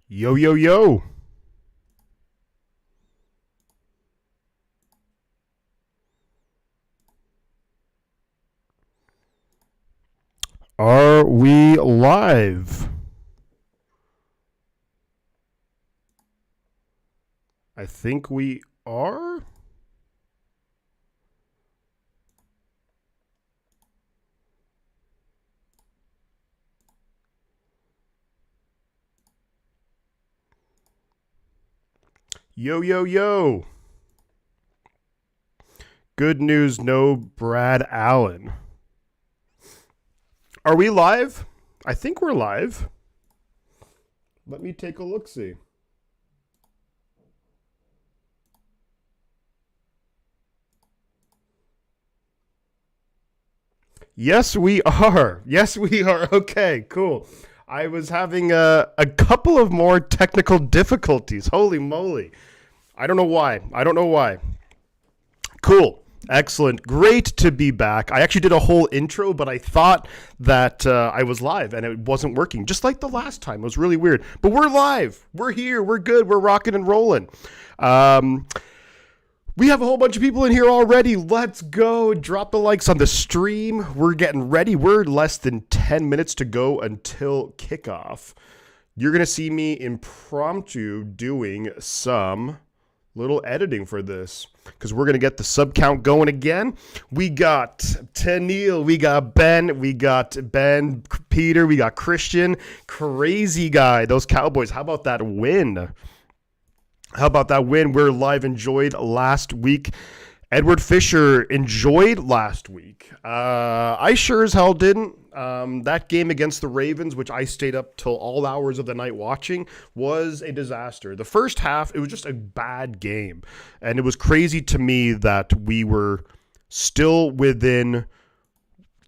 Yo, yo, yo. Are we live? I think we are. Yo, yo, yo. Good news, no Brad Allen. Are we live? I think we're live. Let me take a look-see. Yes, we are. Yes, we are. Okay, cool. I was having a couple of more technical difficulties. Holy moly. I don't know why. Cool. Excellent. Great to be back. I actually did a whole intro, but I thought that I was live and it wasn't working. Just like the last time. It was really weird. But we're live. We're here. We're good. We're rocking and rolling. We have a whole bunch of people in here already. Let's go. Drop the likes on the stream. We're getting ready. We're less than 10 minutes to go until kickoff. You're going to see me impromptu doing some little editing for this because we're going to get the sub count going again. We got Tennille, we got Ben, Peter, we got Christian, crazy guy, those Cowboys. How about that win? We're live enjoyed last week. Edward Fisher enjoyed last week. I sure as hell didn't. That game against the Ravens, which I stayed up till all hours of the night watching, was a disaster. The first half, it was just a bad game. And it was crazy to me that we were still within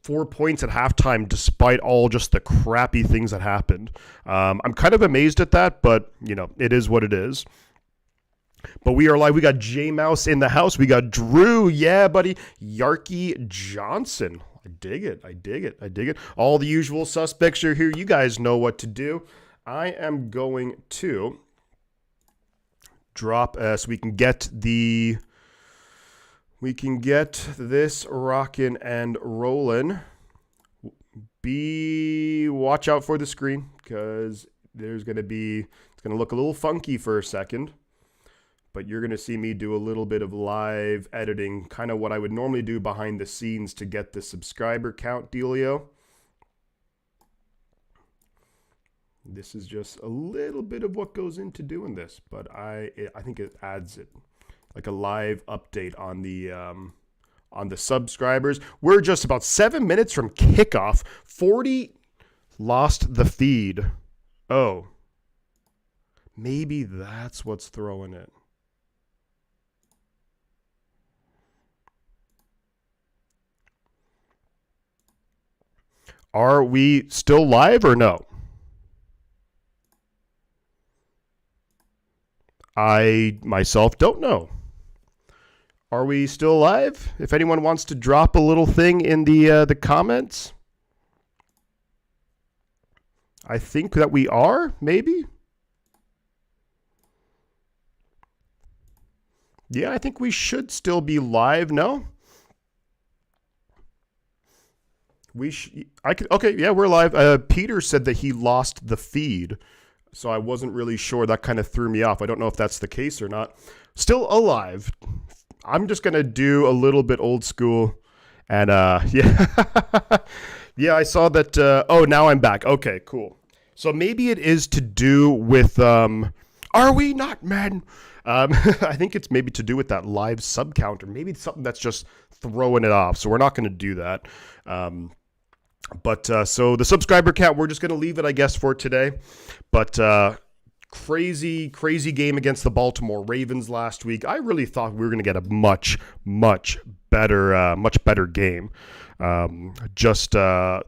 4 points at halftime despite all just the crappy things that happened. I'm kind of amazed at that, but, it is what it is. But we are live. We got J-Mouse in the house. We got Drew. Yeah, buddy. Yarky Johnson. I dig it. All the usual suspects are here. You guys know what to do. I am going to drop so we can get this rocking and rolling. Watch out for the screen because it's going to look a little funky for a second. But you're going to see me do a little bit of live editing, kind of what I would normally do behind the scenes to get the subscriber count dealio. This is just a little bit of what goes into doing this, but I think it adds it, like a live update on the subscribers. We're just about 7 minutes from kickoff. 40 lost the feed. Oh, maybe that's what's throwing it. Are we still live or no? I myself don't know. Are we still live? If anyone wants to drop a little thing in the comments. I think that we are, maybe. Yeah, I think we should still be live, no? Okay, yeah, we're live. Peter said that he lost the feed, so I wasn't really sure. That kind of threw me off. I don't know if that's the case or not. Still alive. I'm just going to do a little bit old school. And, yeah. Yeah, I saw that. Now I'm back. Okay, cool. So maybe it is to do with, are we not men? I think it's maybe to do with that live sub count, or maybe it's something that's just throwing it off. So we're not going to do that. So the subscriber count, we're just going to leave it, I guess, for today. But crazy game against the Baltimore Ravens last week. I really thought we were going to get a much better game. That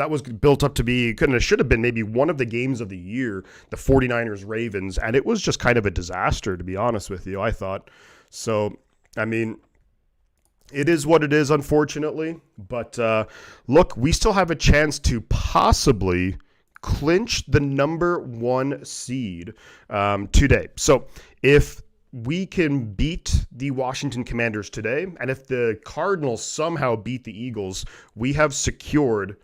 was built up to be, should have been maybe one of the games of the year, the 49ers Ravens, and it was just kind of a disaster, to be honest with you, I thought. So, I mean, it is what it is, unfortunately. But look, we still have a chance to possibly clinch the number 1 seed today. So if we can beat the Washington Commanders today, and if the Cardinals somehow beat the Eagles, we have secured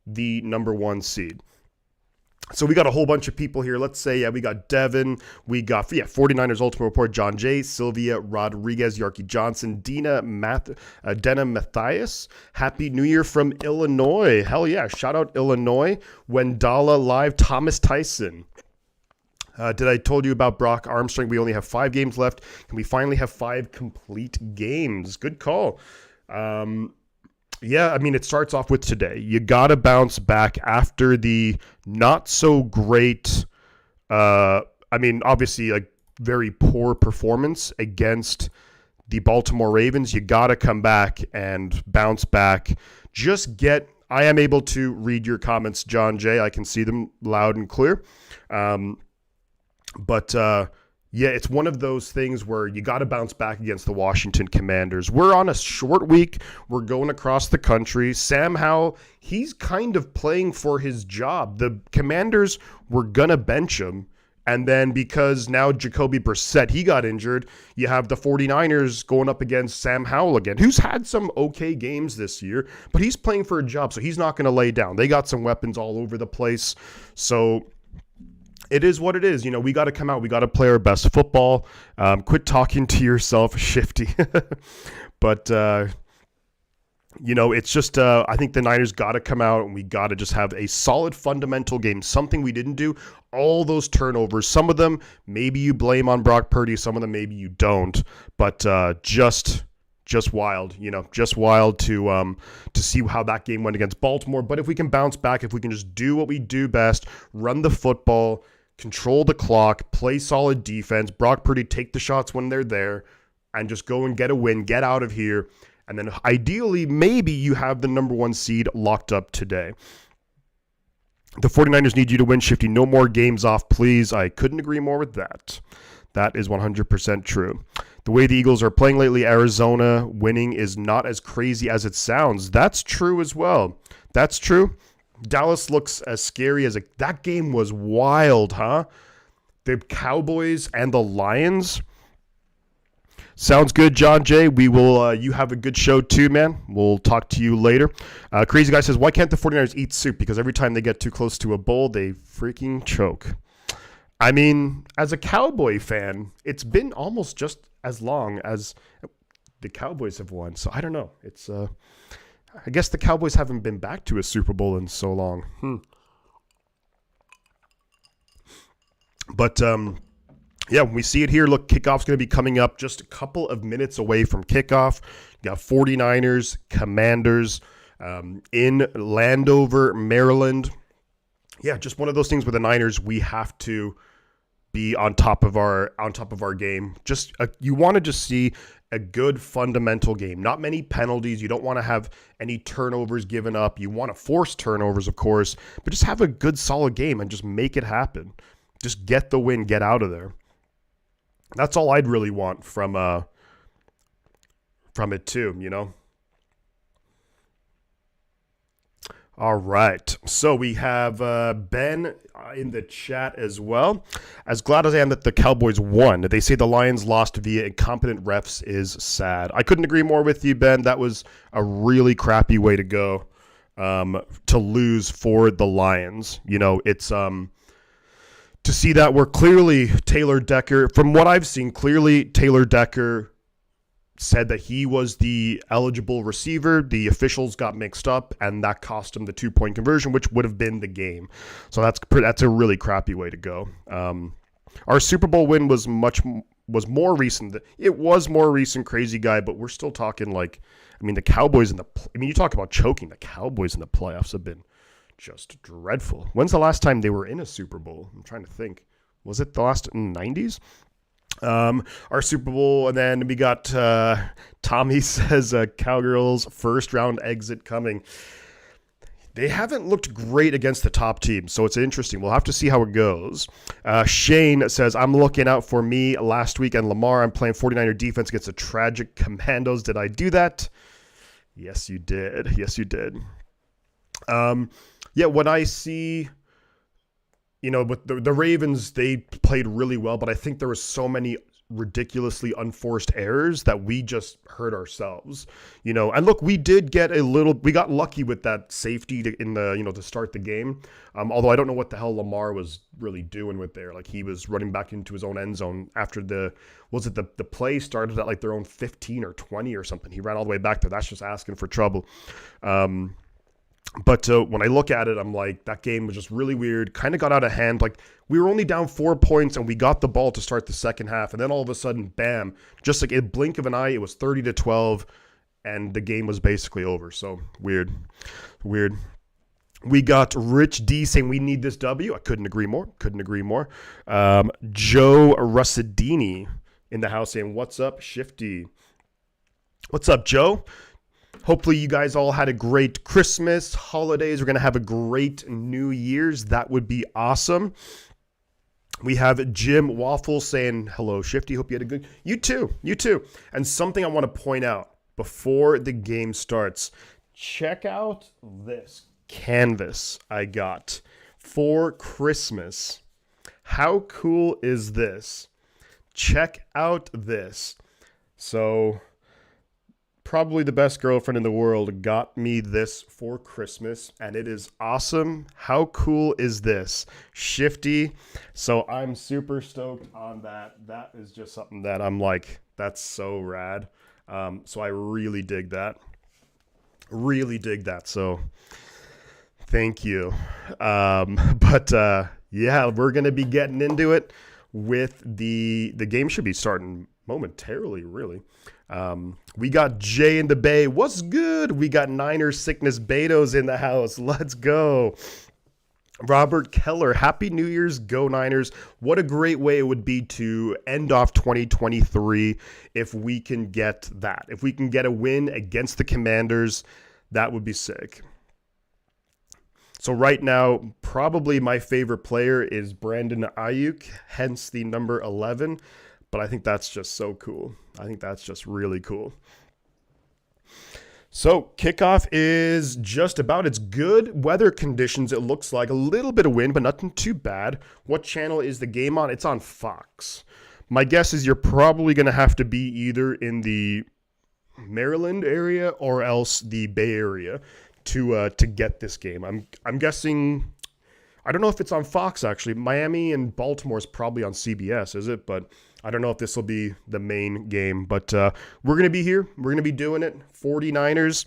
the number 1 seed. So we got a whole bunch of people here. Let's say, we got Devin. We got, 49ers Ultimate Report, John J, Sylvia Rodriguez, Yarky Johnson, Denna Mathias. Happy New Year from Illinois. Hell yeah. Shout out Illinois. Wendala Live, Thomas Tyson. Did I told you about Brock Armstrong? We only have 5 games left. Can we finally have 5 complete games? Good call. Yeah, I mean, it starts off with today. You got to bounce back after the not so great, obviously, like, very poor performance against the Baltimore Ravens. You got to come back and bounce back. I am able to read your comments, John J. I can see them loud and clear. Yeah, it's one of those things where you got to bounce back against the Washington Commanders. We're on a short week. We're going across the country. Sam Howell, he's kind of playing for his job. The Commanders were going to bench him. And then because now Jacoby Brissett, he got injured, you have the 49ers going up against Sam Howell again, who's had some okay games this year, but he's playing for a job, so he's not going to lay down. They got some weapons all over the place. So it is what it is. We got to come out. We got to play our best football. Quit talking to yourself, Shifty. But, it's just, I think the Niners got to come out and we got to just have a solid fundamental game, something we didn't do. All those turnovers, some of them maybe you blame on Brock Purdy, some of them maybe you don't. But just wild, just wild to see how that game went against Baltimore. But if we can bounce back, if we can just do what we do best, run the football, control the clock, play solid defense, Brock Purdy take the shots when they're there, and just go and get a win, get out of here. And then ideally, maybe you have the number 1 seed locked up today. The 49ers need you to win, Shifty. No more games off, please. I couldn't agree more with that. That is 100% true. The way the Eagles are playing lately, Arizona winning is not as crazy as it sounds. That's true as well. That's true. Dallas looks as scary as that game was wild, huh? The Cowboys and the Lions. Sounds good, John Jay. We will. You have a good show too, man. We'll talk to you later. Crazy Guy says, why can't the 49ers eat soup? Because every time they get too close to a bowl, they freaking choke. I mean, as a Cowboy fan, it's been almost just as long as the Cowboys have won. So I don't know. It's I guess the Cowboys haven't been back to a Super Bowl in so long. But yeah, we see it here. Look, kickoff's going to be coming up just a couple of minutes away from kickoff. You got 49ers, Commanders in Landover, Maryland. Yeah, just one of those things with the Niners. We have to be on top of our game. Just you want to just see a good fundamental game. Not many penalties. You don't want to have any turnovers given up. You want to force turnovers, of course, but just have a good, solid game and just make it happen. Just get the win, get out of there. That's all I'd really want from it too, All right, so we have Ben in the chat as well. As glad as I am that the Cowboys won, they say the Lions lost via incompetent refs is sad. I couldn't agree more with you, Ben. That was a really crappy way to go to lose for the Lions. It's to see that where clearly Taylor Decker, from what I've seen, clearly Taylor Decker said that he was the eligible receiver. The officials got mixed up, and that cost him the 2-point conversion, which would have been the game. So that's a really crappy way to go. Our Super Bowl win was more recent. It was more recent, Crazy Guy, but we're still talking the Cowboys you talk about choking. The Cowboys in the playoffs have been just dreadful. When's the last time they were in a Super Bowl? I'm trying to think. Was it the last in the 90s? Our Super Bowl, and then we got Tommy says Cowgirls first round exit coming. They haven't looked great against the top team, so it's interesting. We'll have to see how it goes. Shane says, I'm looking out for me last week and Lamar. I'm playing 49er defense against the tragic Commandos. Did I do that? Yes, you did. Yes, you did. Yeah, when I see with the Ravens, they played really well, but I think there was so many ridiculously unforced errors that we just hurt ourselves, and look, we got lucky with that safety to start the game. Although I don't know what the hell Lamar was really doing with there. Like, he was running back into his own end zone after the play started at like their own 15 or 20 or something. He ran all the way back there. That's just asking for trouble. But when I look at it, I'm like, that game was just really weird. Kind of got out of hand. Like, we were only down 4 points and we got the ball to start the second half. And then all of a sudden, bam, just like a blink of an eye, it was 30-12 and the game was basically over. So weird. We got Rich D saying we need this W. I couldn't agree more. Joe Russadini in the house saying, what's up, Shifty? What's up, Joe? Hopefully you guys all had a great Christmas, holidays. We're going to have a great New Year's. That would be awesome. We have Jim Waffle saying, hello, Shifty. Hope you had a good... You too. And something I want to point out before the game starts. Check out this canvas I got for Christmas. How cool is this? Check out this. So... probably the best girlfriend in the world got me this for Christmas, and it is awesome. How cool is this? Shifty. So I'm super stoked on that. That is just something that I'm like, that's so rad. So I really dig that. So thank you. Yeah, we're going to be getting into it with the game should be starting momentarily, really. We got Jay in the Bay. What's good? We got Niners Sickness Betos in the house. Let's go. Robert Keller, Happy New Year's, go Niners. What a great way it would be to end off 2023 if we can get that. If we can get a win against the Commanders, that would be sick. So right now, probably my favorite player is Brandon Ayuk, hence the number 11. But I think that's just so cool. I think that's just really cool. So kickoff is just about. It's good weather conditions. It looks like a little bit of wind, but nothing too bad. What channel is the game on? It's on Fox. My guess is you're probably going to have to be either in the Maryland area or else the Bay Area to get this game. I'm guessing. I don't know if it's on Fox, actually. Miami and Baltimore is probably on CBS, is it? But I don't know if this will be the main game. But we're going to be here. We're going to be doing it. 49ers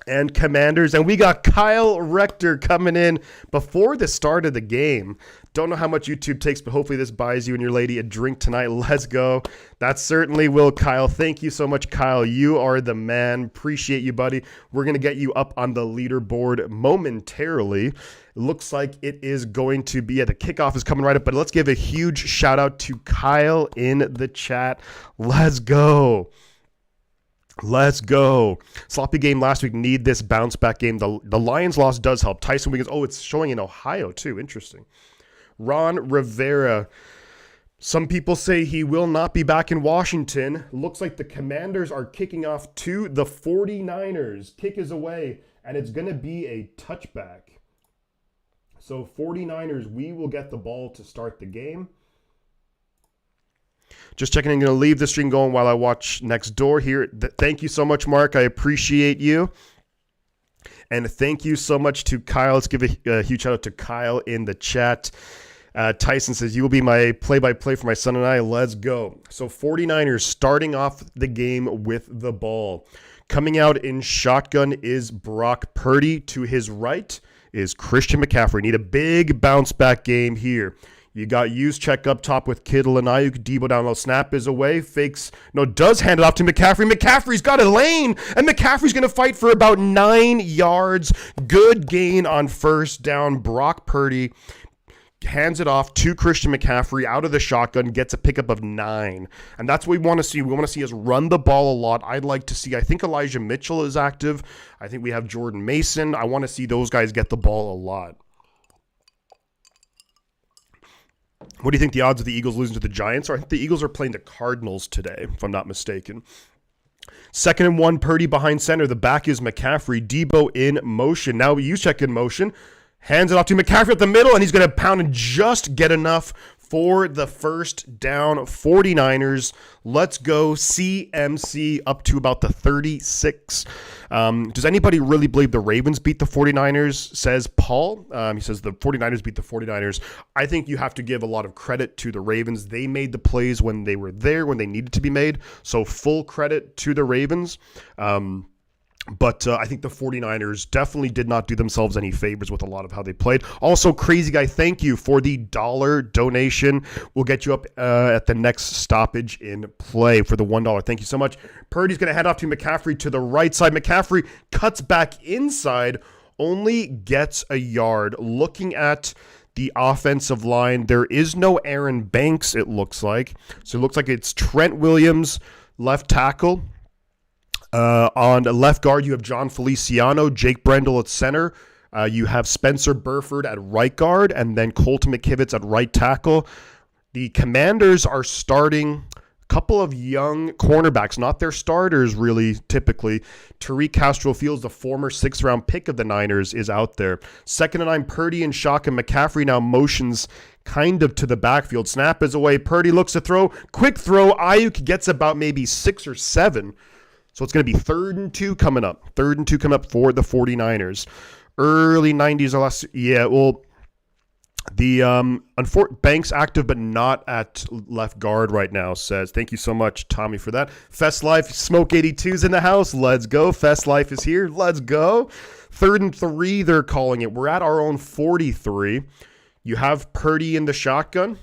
and Commanders. And we got Kyle Rector coming in before the start of the game. Don't know how much YouTube takes, but hopefully this buys you and your lady a drink tonight. Let's go. That certainly will, Kyle. Thank you so much, Kyle. You are the man. Appreciate you, buddy. We're going to get you up on the leaderboard momentarily. It looks like it is going to be, the kickoff is coming right up, but let's give a huge shout out to Kyle in the chat. Let's go. Let's go. Sloppy game last week. Need this bounce back game. The Lions loss does help. Tyson Wiggins. Oh, it's showing in Ohio too. Interesting. Ron Rivera. Some people say he will not be back in Washington. Looks like the Commanders are kicking off to the 49ers. Kick is away, and it's going to be a touchback. So 49ers, we will get the ball to start the game. Just checking. I'm going to leave the stream going while I watch next door here. Thank you so much, Mark. I appreciate you. And thank you so much to Kyle. Let's give a huge shout out to Kyle in the chat. Tyson says, you will be my play-by-play for my son and I. Let's go. So 49ers starting off the game with the ball. Coming out in shotgun is Brock Purdy. To his right is Christian McCaffrey. Need a big bounce-back game here. You got Juszczyk up top with Kittle and Ayuk. Debo down low. Snap is away. Does hand it off to McCaffrey. McCaffrey's got a lane, and McCaffrey's going to fight for about 9 yards. Good gain on first down. Brock Purdy hands it off to Christian McCaffrey out of the shotgun, gets a pickup of 9. And that's what we want to see. We want to see us run the ball a lot. I'd like to see, I think Elijah Mitchell is active. I think we have Jordan Mason. I want to see those guys get the ball a lot. What do you think the odds of the Eagles losing to the Giants are? I think the Eagles are playing the Cardinals today, if I'm not mistaken. 2nd and 1, Purdy behind center. The back is McCaffrey. Debo in motion. Now Juszczyk in motion. Hands it off to McCaffrey up the middle, and he's going to pound and just get enough for the first down. 49ers. Let's go. CMC up to about the 36. Does anybody really believe the Ravens beat the 49ers, says Paul? He says the 49ers beat the 49ers. I think you have to give a lot of credit to the Ravens. They made the plays when they were there, when they needed to be made. So full credit to the Ravens. But I think the 49ers definitely did not do themselves any favors with a lot of how they played. Also, Crazy Guy, thank you for the $1 donation. We'll get you up at the next stoppage in play for the $1. Thank you so much. Purdy's going to head off to McCaffrey to the right side. McCaffrey cuts back inside, only gets a yard. Looking at the offensive line, there is no Aaron Banks, it looks like. So it looks like it's Trent Williams, left tackle. On the left guard, you have John Feliciano, Jake Brendel at center. You have Spencer Burford at right guard, and then Colton McKivitz at right tackle. The Commanders are starting a couple of young cornerbacks, not their starters really typically. Tariq Castro-Fields, the former 6th-round pick of the Niners, is out there. 2nd and 9, Purdy and Shaka. McCaffrey now motions kind of to the backfield. Snap is away. Purdy looks to throw. Quick throw. Ayuk gets about maybe 6 or 7. So it's going to be 3rd and 2 coming up. 3rd and 2 coming up for the 49ers. Early 90s or last. Yeah, well, the Banks active but not at left guard right now, says. Thank you so much, Tommy, for that. Fest Life, Smoke 82's in the house. Let's go. Fest Life is here. Let's go. 3rd and 3, they're calling it. We're at our own 43. You have Purdy in the shotgun.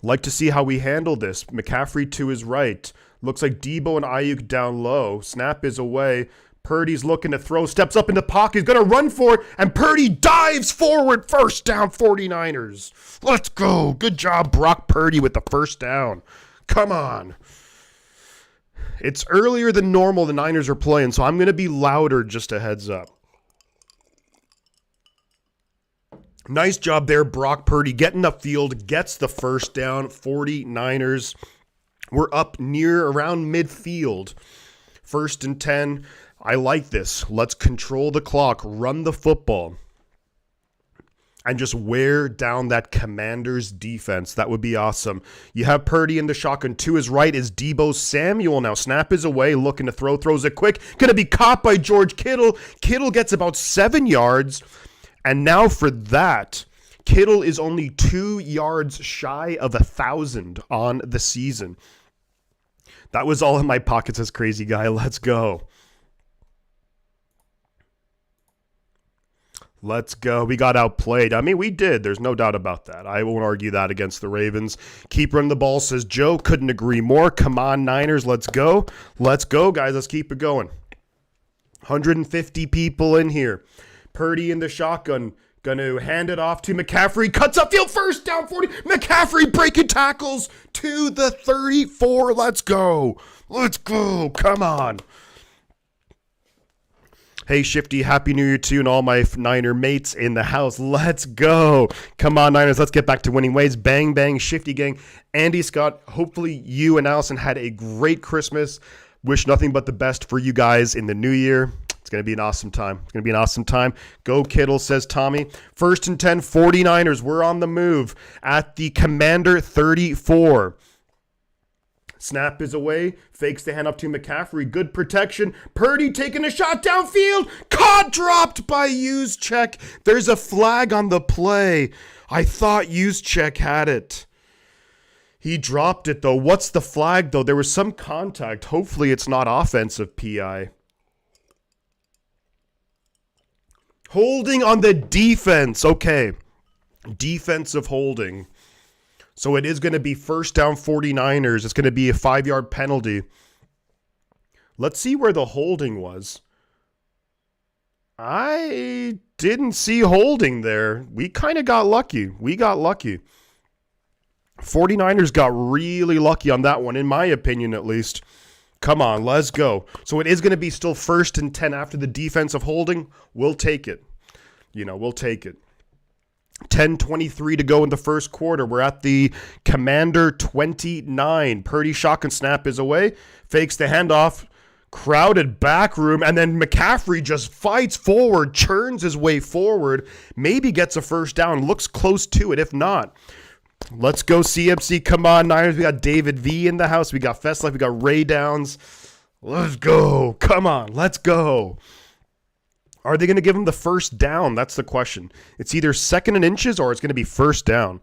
Like to see how we handle this. McCaffrey to his right. Looks like Debo and Ayuk down low. Snap is away. Purdy's looking to throw. Steps up in the pocket. He's going to run for it. And Purdy dives forward. First down, 49ers. Let's go. Good job, Brock Purdy, with the first down. Come on. It's earlier than normal the Niners are playing, so I'm going to be louder, just a heads up. Nice job there, Brock Purdy. Getting upfield. Gets the first down. 49ers. We're up near around midfield. 1st and 10. I like this. Let's control the clock, run the football, and just wear down that Commanders defense. That would be awesome. You have Purdy in the shotgun. To his right is Debo Samuel now. Snap is away, looking to throw. Throws it quick. Going to be caught by George Kittle. Kittle gets about 7 yards. And now for that, Kittle is only 2 yards shy of 1,000 on the season. That was all in my pocket, says Crazy Guy. Let's go. Let's go. We got outplayed. I mean, we did. There's no doubt about that. I won't argue that against the Ravens. Keep running the ball, says Joe. Couldn't agree more. Come on, Niners. Let's go. Let's go, guys. Let's keep it going. 150 people in here. Purdy in the shotgun. Going to hand it off to McCaffrey. Cuts upfield. First down, 40. McCaffrey breaking tackles to the 34. Let's go. Let's go. Come on. Hey, Shifty. Happy New Year to you and all my Niner mates in the house. Let's go. Come on, Niners. Let's get back to winning ways. Bang, bang, Shifty gang. Andy Scott, hopefully you and Allison had a great Christmas. Wish nothing but the best for you guys in the new year. It's going to be an awesome time. It's going to be an awesome time. Go Kittle, says Tommy. 1st and 10, 49ers. We're on the move at the Commander 34. Snap is away. Fakes the hand up to McCaffrey. Good protection. Purdy taking a shot downfield. Caught, dropped by Juszczyk. There's a flag on the play. I thought Juszczyk had it. He dropped it, though. What's the flag, though? There was some contact. Hopefully it's not offensive PI. Holding on the defense. Okay. Defensive holding. So it is going to be first down 49ers. It's going to be a 5-yard penalty. Let's see where the holding was. I didn't see holding there. We kind of got lucky. We got lucky. 49ers got really lucky on that one, in my opinion at least. Come on, let's go. So it is going to be still 1st and 10 after the defensive holding. We'll take it. We'll take it. 10:23 to go in the first quarter. We're at the Commander 29. Purdy shotgun snap is away. Fakes the handoff. crowded back room, and then McCaffrey just fights forward, churns his way forward, maybe gets a first down, looks close to it. If not, let's go CMC. Come on, Niners. We got David V in the house. We got Festlife. We got Ray Downs. Let's go. Come on, let's go. Are they going to give him the first down? That's the question. It's either 2nd and inches or it's going to be first down.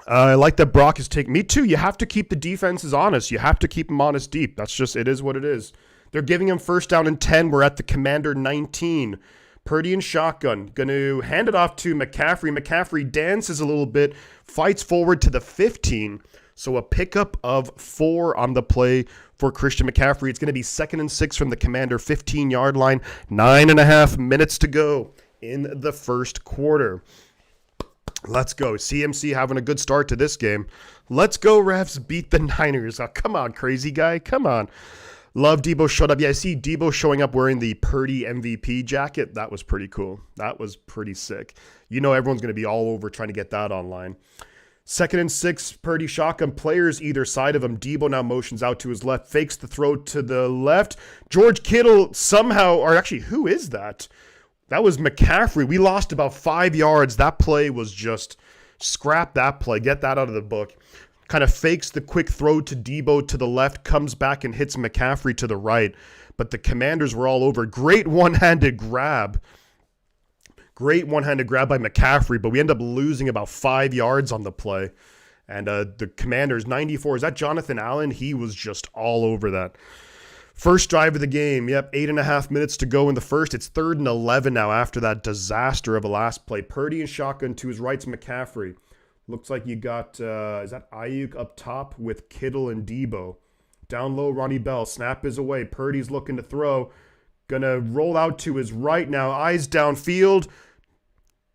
I like that Brock is taking. Me too. You have to keep the defenses honest. You have to keep them honest deep. That's just, it is what it is. They're giving him first down and 10. We're at the Commander 19. Purdy and shotgun. Going to hand it off to McCaffrey. McCaffrey dances a little bit, fights forward to the 15. So a pickup of 4 on the play for Christian McCaffrey. It's going to be 2nd and 6 from the Commander 15-yard line. 9.5 minutes to go in the first quarter. Let's go. CMC having a good start to this game. Let's go, refs. Beat the Niners. Oh, come on, crazy guy. Come on. Love Debo showed up. Yeah, I see Debo showing up wearing the Purdy MVP jacket. That was pretty cool. That was pretty sick. You know everyone's going to be all over trying to get that online. 2nd and 6, Purdy shotgun, players either side of him. Debo now motions out to his left, fakes the throw to the left. George Kittle somehow, or actually, who is that? That was McCaffrey. We lost about 5 yards. That play was just, scrap that play. Get that out of the book. Kind of fakes the quick throw to Debo to the left, comes back and hits McCaffrey to the right. But the Commanders were all over. Great one-handed grab. Great one-handed grab by McCaffrey, but we end up losing about 5 yards on the play. And the Commanders, 94. Is that Jonathan Allen? He was just all over that. First drive of the game. Yep, 8.5 minutes to go in the first. It's 3rd and 11 now after that disaster of a last play. Purdy and shotgun to his right's McCaffrey. Looks like you got, is that Ayuk up top with Kittle and Debo? Down low, Ronnie Bell. Snap is away. Purdy's looking to throw. Gonna roll out to his right now. Eyes downfield.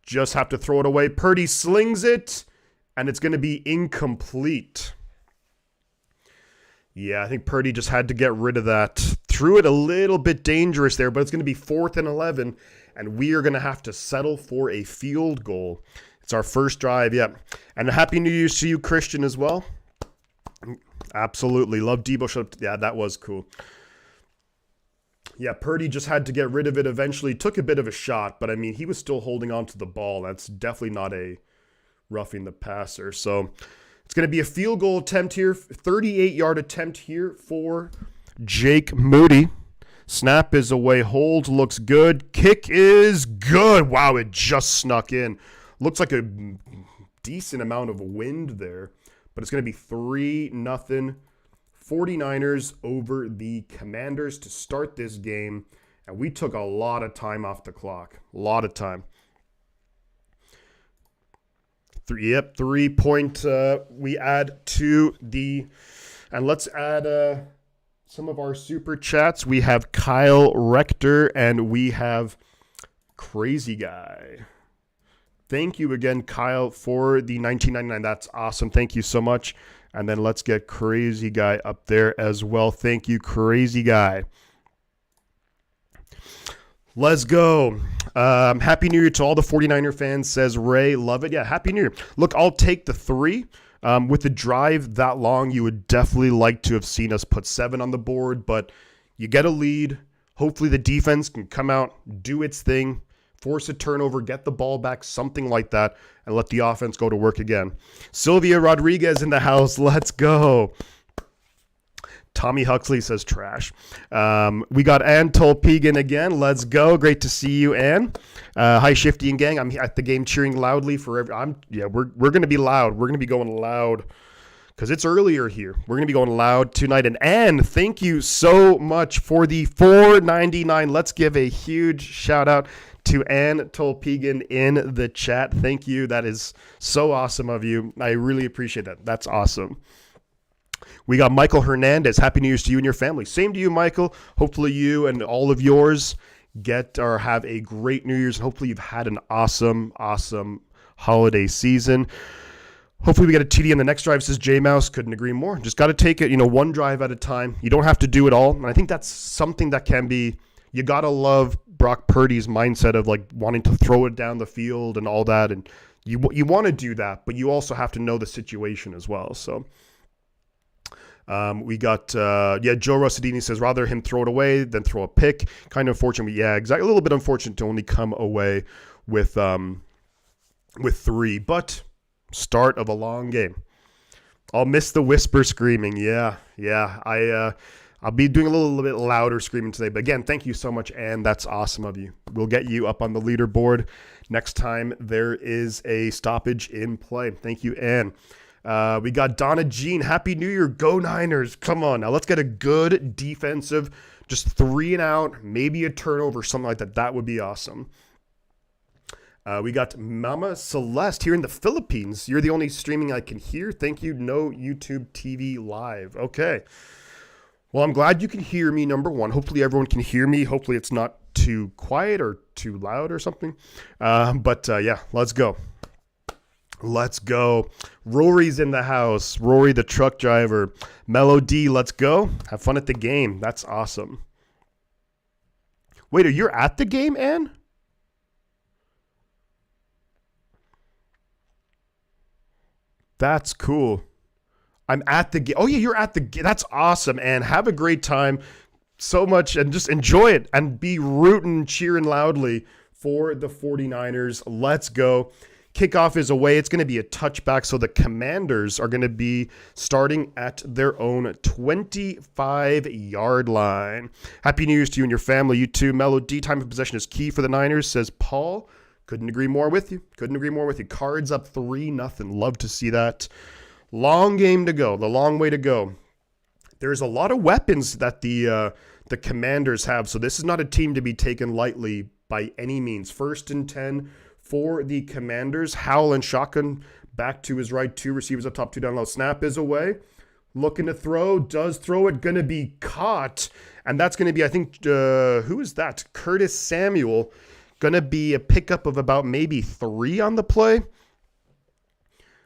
Just have to throw it away. Purdy slings it, and it's going to be incomplete. Yeah, I think Purdy just had to get rid of that. Threw it a little bit dangerous there, but it's going to be 4th and 11, and we are going to have to settle for a field goal. It's our first drive, yep. And a Happy New Year to you, Christian, as well. Absolutely. Love Debo. Yeah, that was cool. Yeah, Purdy just had to get rid of it eventually. Took a bit of a shot, but I mean, he was still holding on to the ball. That's definitely not a roughing the passer. So it's going to be a field goal attempt here. 38-yard attempt here for Jake Moody. Snap is away. Hold looks good. Kick is good. Wow, it just snuck in. Looks like a decent amount of wind there, but it's going to be 3-0. 49ers over the Commanders to start this game, and we took a lot of time off the clock. A lot of time. 3 point we add to the, and let's add some of our super chats. We have Kyle Rector and we have Crazy Guy. Thank you again, Kyle, for the $19.99. That's awesome. Thank you so much. And then let's get Crazy Guy up there as well. Thank you, Crazy Guy. Let's go. Happy New Year to all the 49er fans, says Ray. Love it. Yeah, Happy New Year. Look, I'll take the 3. With the drive that long, you would definitely like to have seen us put 7 on the board, but you get a lead. Hopefully the defense can come out, do its thing, force a turnover, get the ball back, something like that, and let the offense go to work again. Sylvia Rodriguez in the house. Let's go. Tommy Huxley says trash. We got Ann Tolpegan again. Let's go. Great to see you, Ann. Hi, Shifty and gang. I'm at the game cheering loudly for we're going to be loud. We're going to be going loud because it's earlier here. We're going to be going loud tonight. And Ann, thank you so much for the $4.99. Let's give a huge shout out to Ann Tolpegan in the chat. Thank you. That is so awesome of you. I really appreciate that. That's awesome. We got Michael Hernandez. Happy New Year's to you and your family. Same to you, Michael. Hopefully you and all of yours have a great New Year's. And hopefully you've had an awesome, awesome holiday season. Hopefully we get a TD on the next drive, says J-Mouse. Couldn't agree more. Just got to take it, one drive at a time. You don't have to do it all. And I think that's something that can be, you got to love Brock Purdy's mindset of like wanting to throw it down the field and all that. And you want to do that, but you also have to know the situation as well. So We got, Joe Rossadini says, rather him throw it away than throw a pick. Kind of unfortunate. Yeah, exactly. A little bit unfortunate to only come away with 3. But start of a long game. I'll miss the whisper screaming. Yeah. I'll be doing a little bit louder screaming today. But again, thank you so much, Ann. That's awesome of you. We'll get you up on the leaderboard next time there is a stoppage in play. Thank you, Ann. We got Donna Jean. Happy New Year. Go Niners. Come on now. Let's get a good defensive, just 3 and out, maybe a turnover, something like that. That would be awesome. We got Mama Celeste here in the Philippines. You're the only streaming I can hear. Thank you. No YouTube TV live. Okay. Well, I'm glad you can hear me, number one. Hopefully everyone can hear me. Hopefully it's not too quiet or too loud or something. Yeah, let's go. Let's go. Rory's in the house. Rory, the truck driver. Melody, let's go. Have fun at the game. That's awesome. Wait, are you at the game, Ann? That's cool. I'm at the game. Oh, yeah, you're at the game. That's awesome, and have a great time. So much, and just enjoy it and be rooting, cheering loudly for the 49ers. Let's go. Kickoff is away. It's going to be a touchback, so the Commanders are going to be starting at their own 25-yard line. Happy New Year's to you and your family. You too. Melody, time of possession is key for the Niners, says Paul. Couldn't agree more with you. Cards up 3-0. Love to see that. Long game to go. The long way to go. There's a lot of weapons that the Commanders have, so this is not a team to be taken lightly by any means. 1st and 10 for the Commanders. Howell and shotgun back to his right. 2 receivers up top, 2 down low. Snap is away. Looking to throw. Does throw it. Going to be caught. And that's going to be, I think, who is that? Curtis Samuel. Going to be a pickup of about maybe 3 on the play.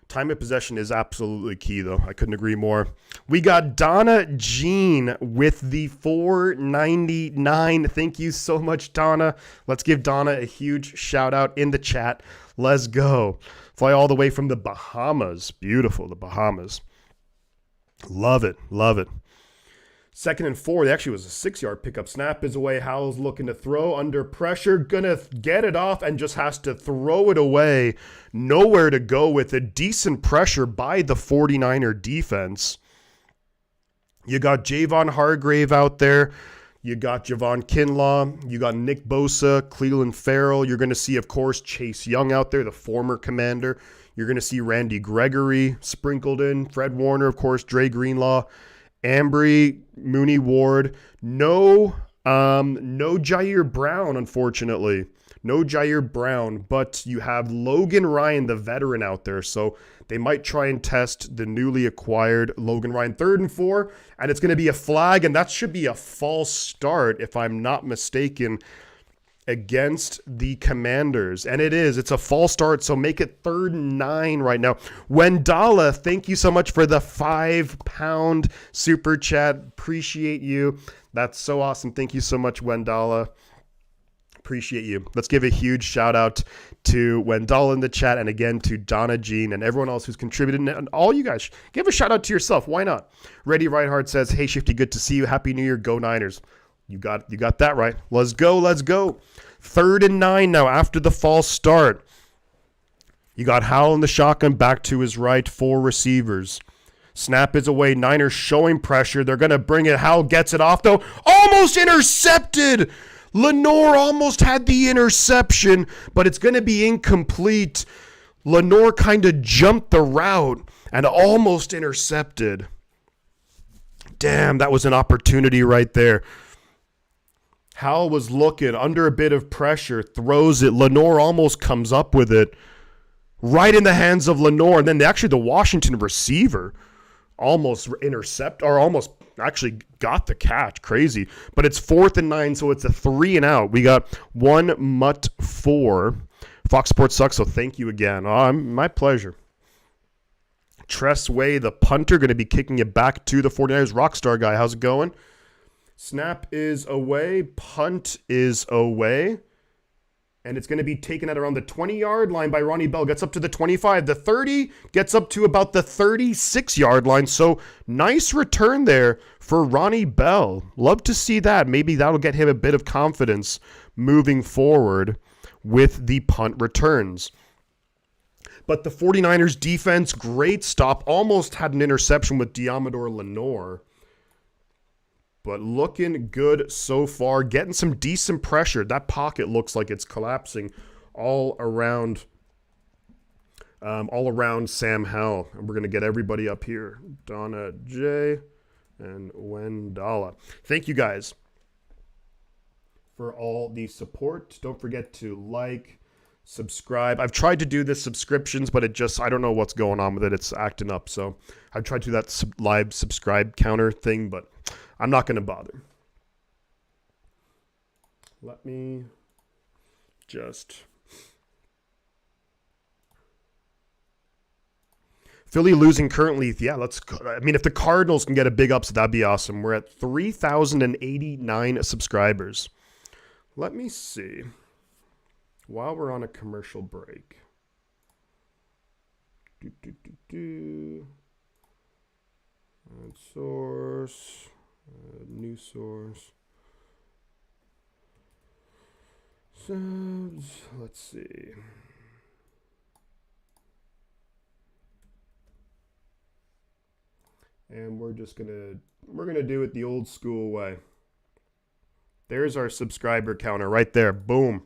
Time of possession is absolutely key, though. I couldn't agree more. We got Donna Jean with the $4.99. Thank you so much, Donna. Let's give Donna a huge shout out in the chat. Let's go. Fly all the way from the Bahamas. Beautiful, the Bahamas. Love it. 2nd and 4. It actually was a 6-yard pickup. Snap is away. Howell's looking to throw under pressure. Gonna get it off and just has to throw it away. Nowhere to go with it. Decent pressure by the 49er defense. You got Javon Hargrave out there. You got Javon Kinlaw. You got Nick Bosa, Cleveland Farrell. You're going to see, of course, Chase Young out there, the former Commander. You're going to see Randy Gregory sprinkled in. Fred Warner, of course, Dre Greenlaw. Ambry, Mooney Ward, no Jair Brown, unfortunately. No Jair Brown, but you have Logan Ryan, the veteran, out there. So they might try and test the newly acquired Logan Ryan. 3rd and 4, and it's going to be a flag, and that should be a false start, if I'm not mistaken, against the Commanders. And it is. It's a false start, so make it 3rd and 9 right now. Wendala, thank you so much for the £5 super chat. Appreciate you. That's so awesome. Thank you so much, Wendala. Appreciate you. Let's give a huge shout out to Wendala in the chat, and again to Donna Jean and everyone else who's contributed, and all you guys. Give a shout out to yourself. Why not? Reddy Reinhardt says, hey, Shifty, good to see you. Happy New Year. Go Niners. You got that right. Let's go. 3rd and 9 now after the false start. You got Howell in the shotgun back to his right. 4 receivers. Snap is away. Niners showing pressure. They're going to bring it. Howell gets it off, though. Almost intercepted. Lenore almost had the interception, but it's going to be incomplete. Lenore kind of jumped the route and almost intercepted. Damn, that was an opportunity right there. Howell was looking under a bit of pressure, throws it. Lenore almost comes up with it right in the hands of Lenore. And then the Washington receiver almost actually got the catch. Crazy. But it's 4th and 9, so it's a 3 and out. We got 1 mutt 4. Fox Sports sucks, so thank you again. My pleasure. Tress Way, the punter, going to be kicking it back to the 49ers. Rockstar guy, how's it going? Snap is away. Punt is away. And it's going to be taken at around the 20-yard line by Ronnie Bell. Gets up to the 25. The 30 gets up to about the 36-yard line. So nice return there for Ronnie Bell. Love to see that. Maybe that'll get him a bit of confidence moving forward with the punt returns. But the 49ers defense, great stop. Almost had an interception with Diamador Lenore. But looking good so far. Getting some decent pressure. That pocket looks like it's collapsing all around Sam Howell. And we're going to get everybody up here. Donna J. and Wendala. Thank you guys for all the support. Don't forget to like, subscribe. I've tried to do the subscriptions, but I don't know what's going on with it. It's acting up. So I've tried to do that live subscribe counter thing, but I'm not going to bother. Let me just... Philly losing currently. Yeah, let's... I mean, if the Cardinals can get a big upset, that'd be awesome. We're at 3,089 subscribers. Let me see. While we're on a commercial break. Add source. New source. Subs. Let's see. And we're gonna do it the old school way. There's our subscriber counter right there. Boom.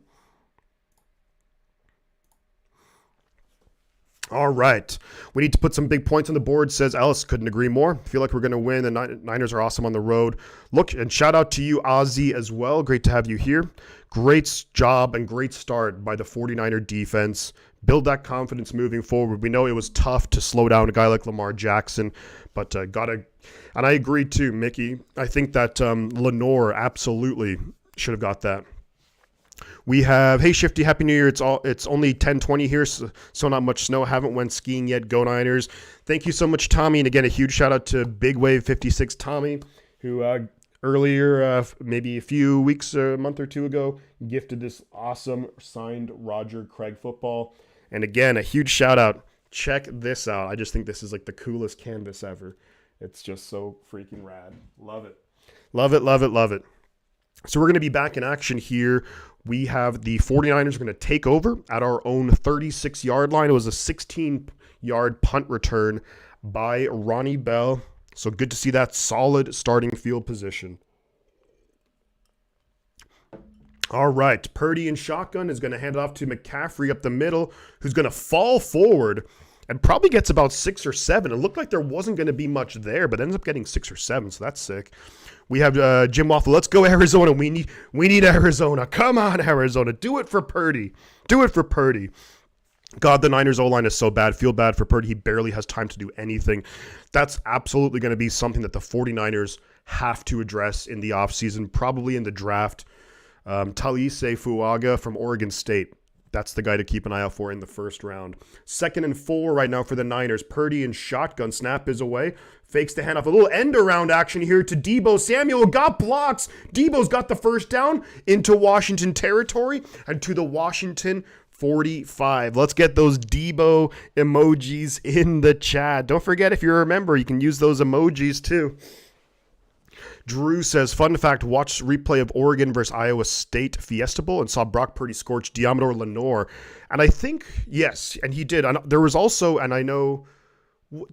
All right. We need to put some big points on the board, says Ellis. Couldn't agree more. Feel like we're going to win. The Niners are awesome on the road. Look, and shout out to you, Ozzy, as well. Great to have you here. Great job and great start by the 49er defense. Build that confidence moving forward. We know it was tough to slow down a guy like Lamar Jackson, but and I agree too, Mickey. I think that Lenore absolutely should have got that. We have, hey Shifty, Happy New Year. It's only 10:20 here, so not much snow. Haven't went skiing yet. Go Niners. Thank you so much, Tommy. And again, a huge shout out to Big Wave 56 Tommy, who earlier, maybe a few weeks, a month or two ago, gifted this awesome signed Roger Craig football. And again, a huge shout out. Check this out. I just think this is like the coolest canvas ever. It's just so freaking rad. Love it. Love it, love it, love it. So we're going to be back in action here. We have the 49ers going to take over at our own 36-yard line. It was a 16-yard punt return by Ronnie Bell. So good to see that solid starting field position. All right, Purdy in shotgun is going to hand it off to McCaffrey up the middle, who's going to fall forward and probably gets about 6 or 7. It looked like there wasn't going to be much there, but ends up getting 6 or 7, so that's sick. We have Jim Waffle. Let's go Arizona. We need Arizona. Come on, Arizona. Do it for Purdy. Do it for Purdy. God, the Niners O-line is so bad. Feel bad for Purdy. He barely has time to do anything. That's absolutely going to be something that the 49ers have to address in the offseason, probably in the draft. Talise Fuaga from Oregon State. That's the guy to keep an eye out for in the first round. 2nd and 4 right now for the Niners. Purdy in shotgun. Snap is away. Fakes the handoff. A little end-around action here to Deebo Samuel. Got blocks. Deebo's got the first down into Washington territory and to the Washington 45. Let's get those Deebo emojis in the chat. Don't forget, if you're a member, you can use those emojis too. Drew says, fun fact, watched replay of Oregon versus Iowa State Fiesta Bowl and saw Brock Purdy scorch Diamador Lenore. And I think, yes, and he did. And there was also, and I know,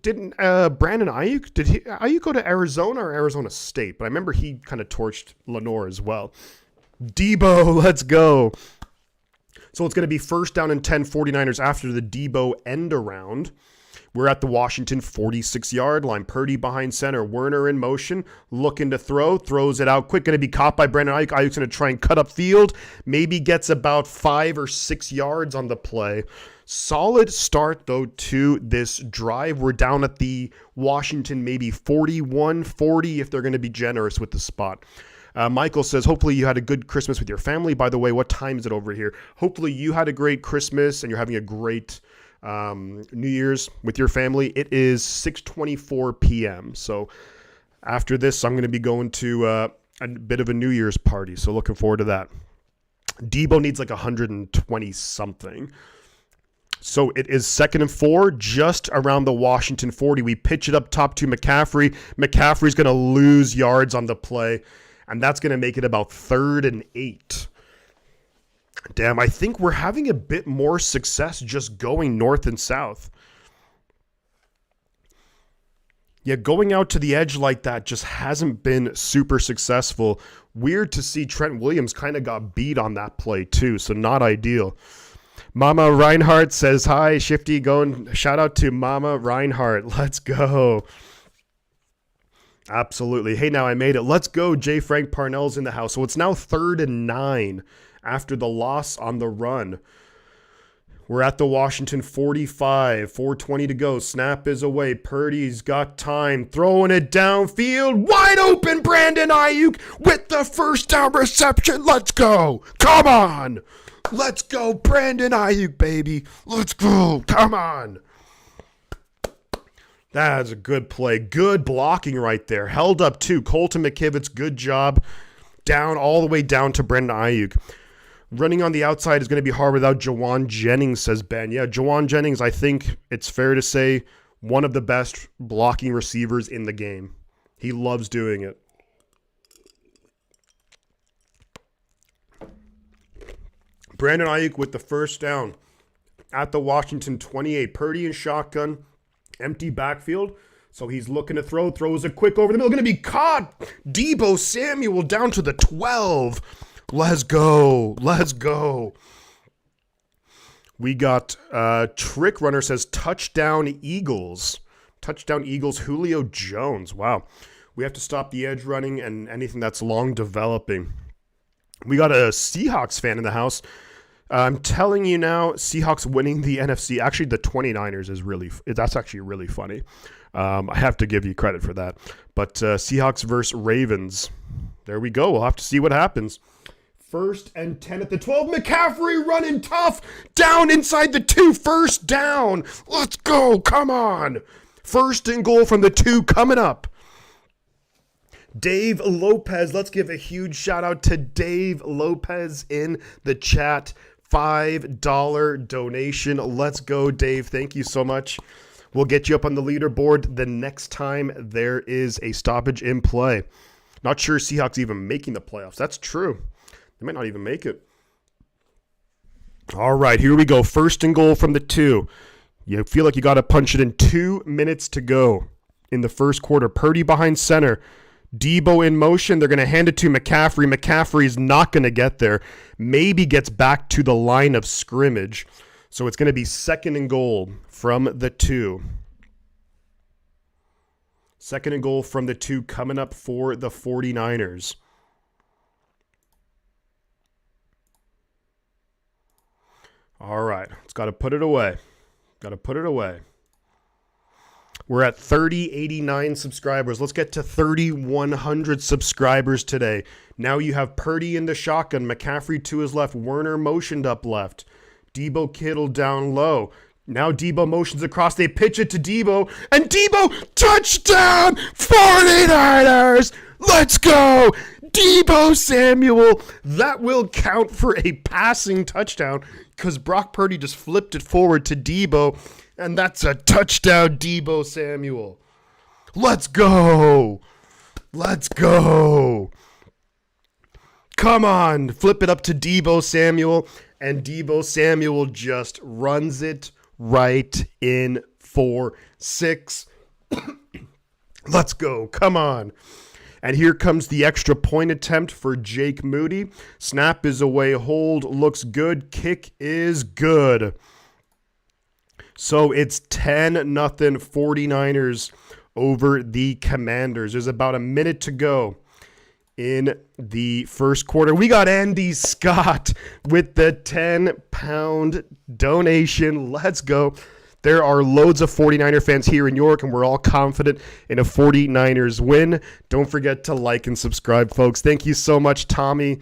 didn't Brandon Ayuk, did Ayuk go to Arizona or Arizona State? But I remember he kind of torched Lenore as well. Deebo, let's go. So it's going to be 1st down and 10 49ers after the Deebo end around. We're at the Washington 46-yard line. Purdy behind center. Werner in motion. Looking to throw. Throws it out quick. Going to be caught by Brandon Ayuk. Ayuk's going to try and cut up field. Maybe gets about 5 or 6 yards on the play. Solid start, though, to this drive. We're down at the Washington maybe 41-40 if they're going to be generous with the spot. Michael says, hopefully you had a good Christmas with your family. By the way, what time is it over here? Hopefully you had a great Christmas and you're having a great New Year's with your family. It is 6:24 p.m. So after this, I'm going to be going to a bit of a New Year's party. So looking forward to that. Debo needs like 120 something. So it is 2nd and 4, just around the Washington 40. We pitch it up top to McCaffrey. McCaffrey's going to lose yards on the play, and that's going to make it about 3rd and 8. Damn, I think we're having a bit more success just going north and south. Yeah, going out to the edge like that just hasn't been super successful. Weird to see Trent Williams kind of got beat on that play too, so not ideal. Mama Reinhardt says, hi, Shifty going. Shout out to Mama Reinhardt. Let's go. Absolutely. Hey, now I made it. Let's go. J. Frank Parnell's in the house. So it's now 3rd and 9 after the loss on the run. We're at the Washington 45, 4:20 to go. Snap is away. Purdy's got time. Throwing it downfield. Wide open, Brandon Ayuk with the first down reception. Let's go. Come on. Let's go, Brandon Ayuk, baby. Let's go. Come on. That's a good play. Good blocking right there. Held up too. Colton McKivitz, good job. Down all the way down to Brandon Ayuk. Running on the outside is going to be hard without Jawan Jennings, says Ben. Yeah, Jawan Jennings, I think it's fair to say, one of the best blocking receivers in the game. He loves doing it. Brandon Ayuk with the first down at the Washington 28. Purdy in shotgun, empty backfield. So he's looking to throw, throws it quick over the middle. Going to be caught. Debo Samuel down to the 12. Let's go. Let's go. We got Trick Runner says touchdown Eagles. Touchdown Eagles, Julio Jones. Wow. We have to stop the edge running and anything that's long developing. We got a Seahawks fan in the house. I'm telling you now, Seahawks winning the NFC. Actually, the 29ers that's actually really funny. I have to give you credit for that. But Seahawks versus Ravens. There we go. We'll have to see what happens. 1st and 10 at the 12. McCaffrey running tough. Down inside the 2. First down. Let's go. Come on. 1st and goal from the 2 coming up. Dave Lopez. Let's give a huge shout out to Dave Lopez in the chat. $5 donation. Let's go, Dave. Thank you so much. We'll get you up on the leaderboard the next time there is a stoppage in play. Not sure Seahawks even making the playoffs. That's true. They might not even make it. All right, here we go. 1st and goal from the 2. You feel like you got to punch it in. 2 minutes to go in the first quarter. Purdy behind center. Debo in motion. They're going to hand it to McCaffrey. McCaffrey's not going to get there. Maybe gets back to the line of scrimmage. So it's going to be 2nd and goal from the 2. 2nd and goal from the 2 coming up for the 49ers. All right. It's got to put it away. Got to put it away. We're at 3089 subscribers. Let's get to 3,100 subscribers today. Now you have Purdy in the shotgun. McCaffrey to his left. Werner motioned up left. Debo Kittle down low. Now Debo motions across. They pitch it to Debo. And Debo, touchdown! 49ers! Let's go! Debo Samuel. That will count for a passing touchdown because Brock Purdy just flipped it forward to Debo. And that's a touchdown, Debo Samuel. Let's go. Let's go. Come on. Flip it up to Debo Samuel. And Debo Samuel just runs it right in for 6. Let's go. Come on. And here comes the extra point attempt for Jake Moody. Snap is away. Hold looks good. Kick is good. So it's 10-0 49ers over the Commanders. There's about a minute to go in the first quarter. We got Andy Scott with the 10-pound donation. Let's go. There are loads of 49er fans here in York, and we're all confident in a 49ers win. Don't forget to like and subscribe, folks. Thank you so much, Tommy.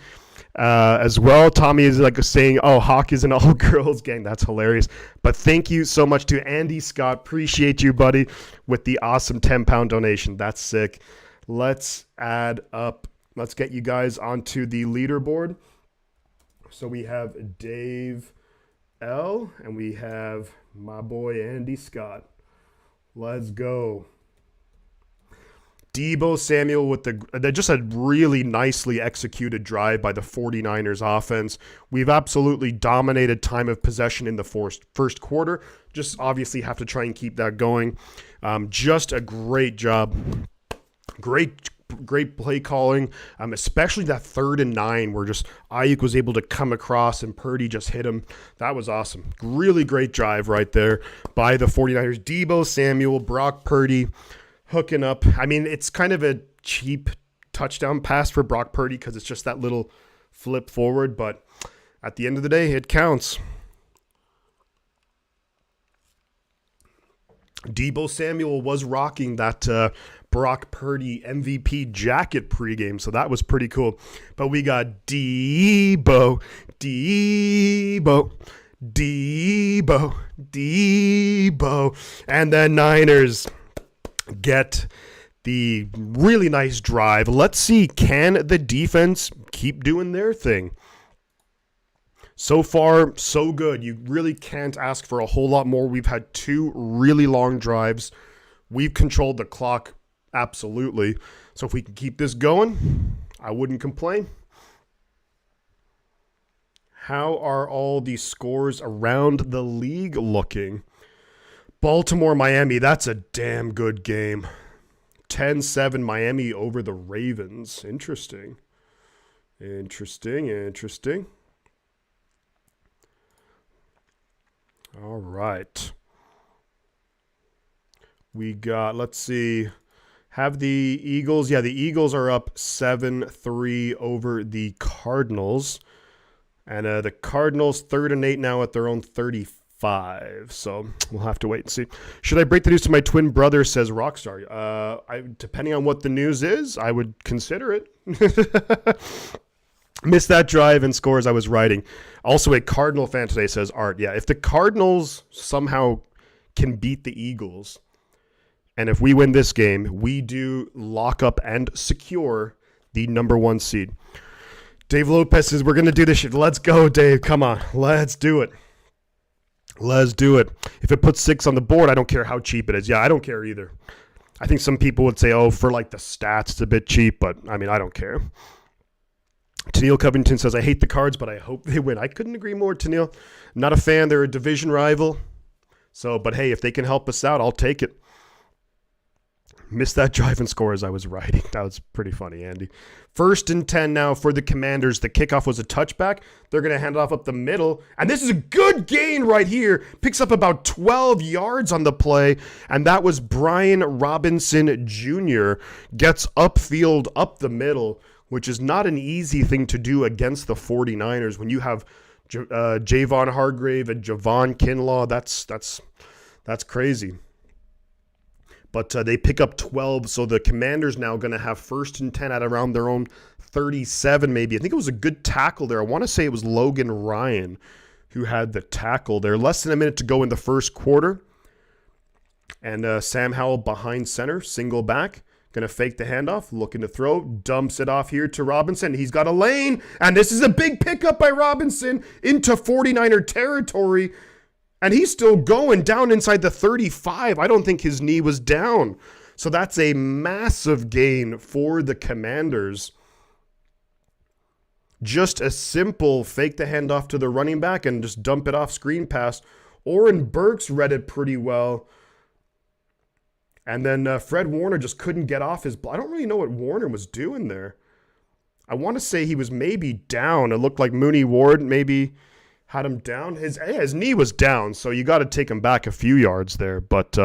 As well, Tommy is like saying, oh, Hawk is an all-girls gang. That's hilarious. But thank you so much to Andy Scott. Appreciate you, buddy, with the awesome 10-pound donation. That's sick. Let's add up. Let's get you guys onto the leaderboard. So we have Dave L. and we have my boy Andy Scott. Let's go. Deebo Samuel with just a really nicely executed drive by the 49ers offense. We've absolutely dominated time of possession in the first quarter. Just obviously have to try and keep that going. Just a great job. Great play calling, especially that 3rd and 9 where just Ayuk was able to come across and Purdy just hit him. That was awesome. Really great drive right there by the 49ers. Deebo Samuel, Brock Purdy hooking up. I mean, it's kind of a cheap touchdown pass for Brock Purdy because it's just that little flip forward, but at the end of the day, it counts. Deebo Samuel was rocking that Brock Purdy MVP jacket pregame, so that was pretty cool. But we got Deebo, and the Niners get the really nice drive. Let's see, can the defense keep doing their thing? So far, so good. You really can't ask for a whole lot more. We've had 2 really long drives. We've controlled the clock absolutely. So if we can keep this going, I wouldn't complain. How are all the scores around the league looking? Baltimore, Miami, that's a damn good game. 10-7 Miami over the Ravens. Interesting. All right. We got, let's see, have the Eagles. Yeah, the Eagles are up 7-3 over the Cardinals. And the Cardinals 3rd and 8 now at their own 35. So we'll have to wait and see. Should I break the news to my twin brother, says Rockstar? Depending on what the news is, I would consider it. Missed that drive and scores I was writing. Also a Cardinal fan today, says Art. Yeah, if the Cardinals somehow can beat the Eagles, and if we win this game, we do lock up and secure the number 1 seed. Dave Lopez says, we're going to do this shit. Let's go, Dave. Come on. Let's do it. If it puts 6 on the board, I don't care how cheap it is. Yeah, I don't care either. I think some people would say, oh, for like the stats, it's a bit cheap, but I mean, I don't care. Tennille Covington says, I hate the Cards, but I hope they win. I couldn't agree more, Tennille. Not a fan. They're a division rival. So, but hey, if they can help us out, I'll take it. Missed that drive and score as I was writing. That was pretty funny, Andy. 1st and 10 now for the Commanders. The kickoff was a touchback. They're going to hand it off up the middle. And this is a good gain right here. Picks up about 12 yards on the play. And that was Brian Robinson Jr. Gets upfield up the middle, which is not an easy thing to do against the 49ers when you have Javon Hargrave and Javon Kinlaw. That's crazy. But they pick up 12, so the Commanders now going to have 1st and 10 at around their own 37 maybe. I think it was a good tackle there. I want to say it was Logan Ryan who had the tackle there. Less than a minute to go in the first quarter. And Sam Howell behind center, single back. Going to fake the handoff, looking to throw, dumps it off here to Robinson. He's got a lane, and this is a big pickup by Robinson into 49er territory. And he's still going down inside the 35. I don't think his knee was down. So that's a massive gain for the Commanders. Just a simple fake the handoff to the running back and just dump it off screen pass. Oren Burks read it pretty well. And then Fred Warner just couldn't get off his... I don't really know what Warner was doing there. I want to say he was maybe down. It looked like Mooney Ward maybe... had him down. His knee was down, so you got to take him back a few yards there. But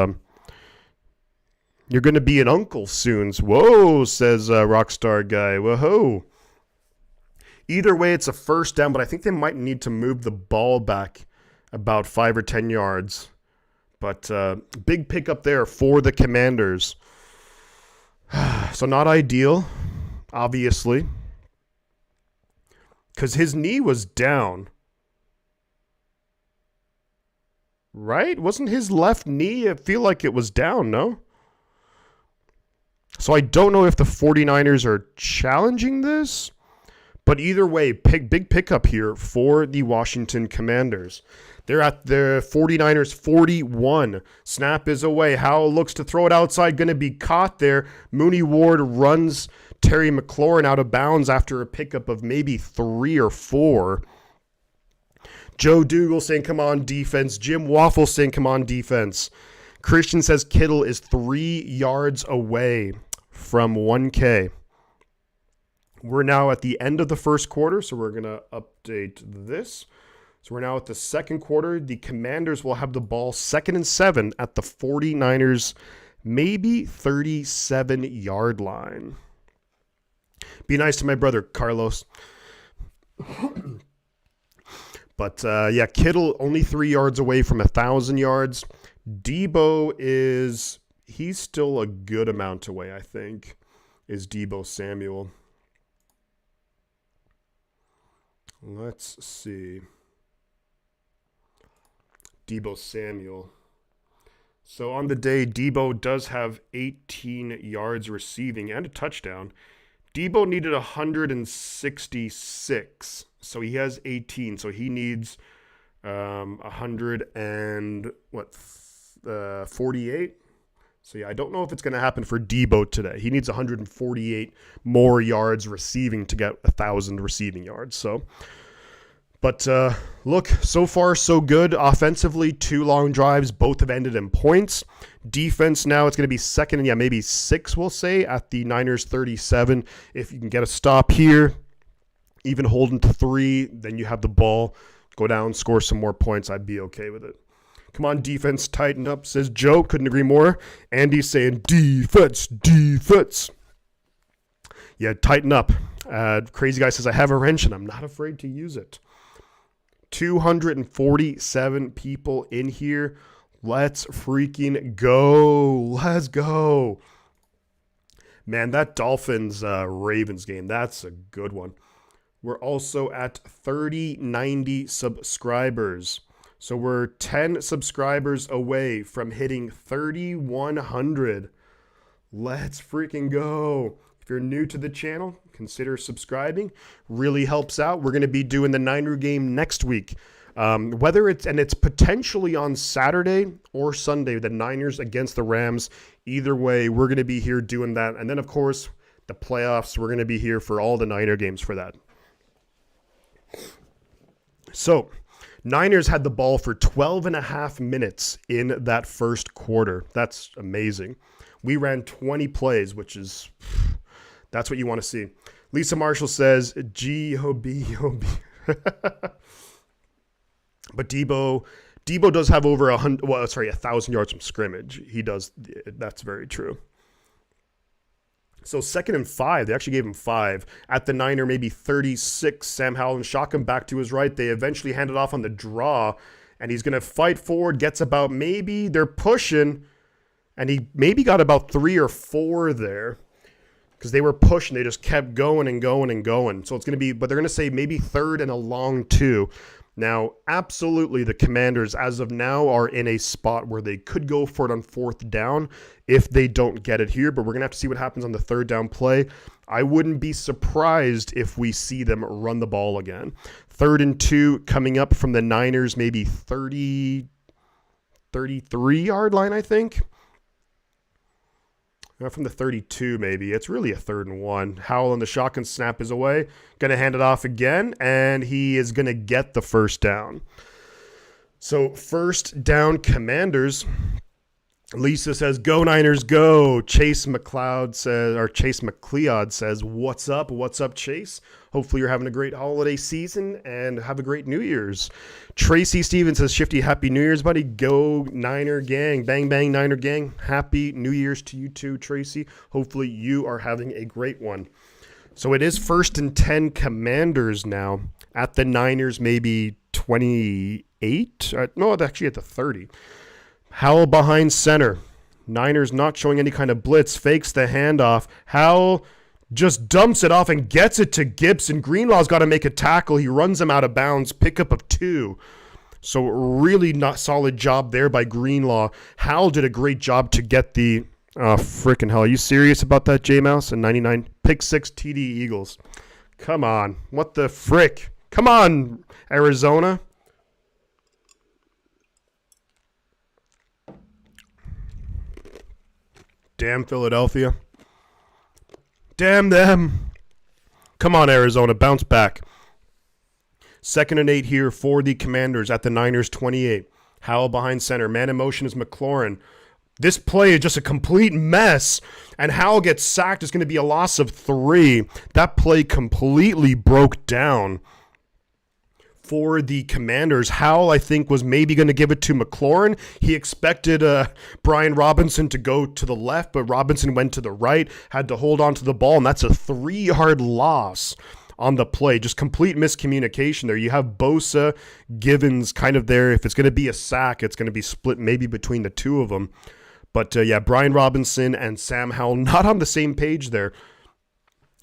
you're going to be an uncle soon. Whoa, says Rockstar Guy. Whoa. Either way, it's a 1st down, but I think they might need to move the ball back about 5 or 10 yards. But big pickup there for the Commanders. So not ideal, obviously, because his knee was down. Right? Wasn't his left knee? I feel like it was down, no? So I don't know if the 49ers are challenging this, But either way, big pickup here for the Washington Commanders. They're at the 49ers 41. Snap is away. Howell looks to throw it outside. Going to be caught there. Mooney Ward runs Terry McLaurin out of bounds after a pickup of maybe 3 or 4. Joe Dougal saying, come on, defense. Jim Waffle saying, come on, defense. Christian says Kittle is 3 yards away from 1K. We're now at the end of the first quarter, so we're going to update this. So we're now at the second quarter. The Commanders will have the ball 2nd and 7 at the 49ers, maybe 37-yard line. Be nice to my brother, Carlos. But, yeah, Kittle only 3 yards away from 1,000 yards. Debo he's still a good amount away, I think, is Debo Samuel. Let's see. Debo Samuel. So on the day, Debo does have 18 yards receiving and a touchdown. Debo needed 166, so he has 18. So he needs 48. So yeah, I don't know if it's going to happen for Debo today. He needs 148 more yards receiving to get 1,000 receiving yards. So, but look, so far so good. Offensively, 2 long drives, both have ended in points. Defense now, it's going to be 2nd and, yeah, maybe 6, we'll say, at the Niners 37. If you can get a stop here, even holding to 3, then you have the ball. Go down, score some more points. I'd be okay with it. Come on, defense, tighten up, says Joe. Couldn't agree more. Andy's saying defense. Yeah, tighten up. Crazy Guy says, I have a wrench and I'm not afraid to use it. 247 people in here. Let's freaking go. Let's go. Man, that Dolphins-Ravens game, that's a good one. We're also at 3090 subscribers. So we're 10 subscribers away from hitting 3,100. Let's freaking go. If you're new to the channel, consider subscribing. Really helps out. We're going to be doing the Niner game next week. It's potentially on Saturday or Sunday, the Niners against the Rams. Either way, we're going to be here doing that. And then, of course, the playoffs, we're going to be here for all the Niner games for that. So, Niners had the ball for 12 and a half minutes in that first quarter. That's amazing. We ran 20 plays, that's what you want to see. Lisa Marshall says, G-O-B. But Debo does have over 1,000 yards from scrimmage. He does. That's very true. So 2nd and 5, they actually gave him 5. At the Niner, maybe 36, Sam Howell and shock him back to his right. They eventually hand it off on the draw, and he's going to fight forward, gets about they're pushing, and he maybe got about 3 or 4 there because they were pushing. They just kept going and going and going. So it's going to be, but they're going to say maybe 3rd and a long 2. Now, absolutely, the Commanders, as of now, are in a spot where they could go for it on 4th down if they don't get it here, but we're going to have to see what happens on the 3rd down play. I wouldn't be surprised if we see them run the ball again. 3rd and 2 coming up from the Niners, maybe 33-yard line, I think. From the 32, maybe. It's really a 3rd and 1. Howell on the shotgun snap is away. Going to hand it off again, and he is going to get the 1st down. So 1st down, Commanders. Lisa says, go Niners, go. Chase McLeod says, what's up? What's up, Chase? Hopefully you're having a great holiday season and have a great New Year's. Tracy Stevens says, Shifty, Happy New Year's, buddy. Go Niner gang. Bang, bang, Niner gang. Happy New Year's to you too, Tracy. Hopefully you are having a great one. So it is 1st and 10 Commanders now at the Niners, maybe 28. No, it's actually at the 30. Howell behind center. Niners not showing any kind of blitz. Fakes the handoff. Howell just dumps it off and gets it to Gibson. Greenlaw's got to make a tackle. He runs him out of bounds. Pickup of 2. So really not solid job there by Greenlaw. Howell did a great job to get the... Oh, freaking hell. Are you serious about that, J-Mouse? And 99 pick 6 TD Eagles. Come on. What the frick? Come on, Arizona. Damn Philadelphia. Damn them. Come on, Arizona. Bounce back. 2nd and 8 here for the Commanders at the Niners 28. Howell behind center. Man in motion is McLaurin. This play is just a complete mess, and Howell gets sacked. It's going to be a loss of 3. That play completely broke down for the Commanders. Howell, I think, was maybe going to give it to McLaurin. He expected Brian Robinson to go to the left, but Robinson went to the right, had to hold on to the ball, and that's a 3-yard loss on the play. Just complete miscommunication there. You have Bosa, Givens kind of there. If it's going to be a sack, it's going to be split maybe between the two of them. But yeah, Brian Robinson and Sam Howell not on the same page there.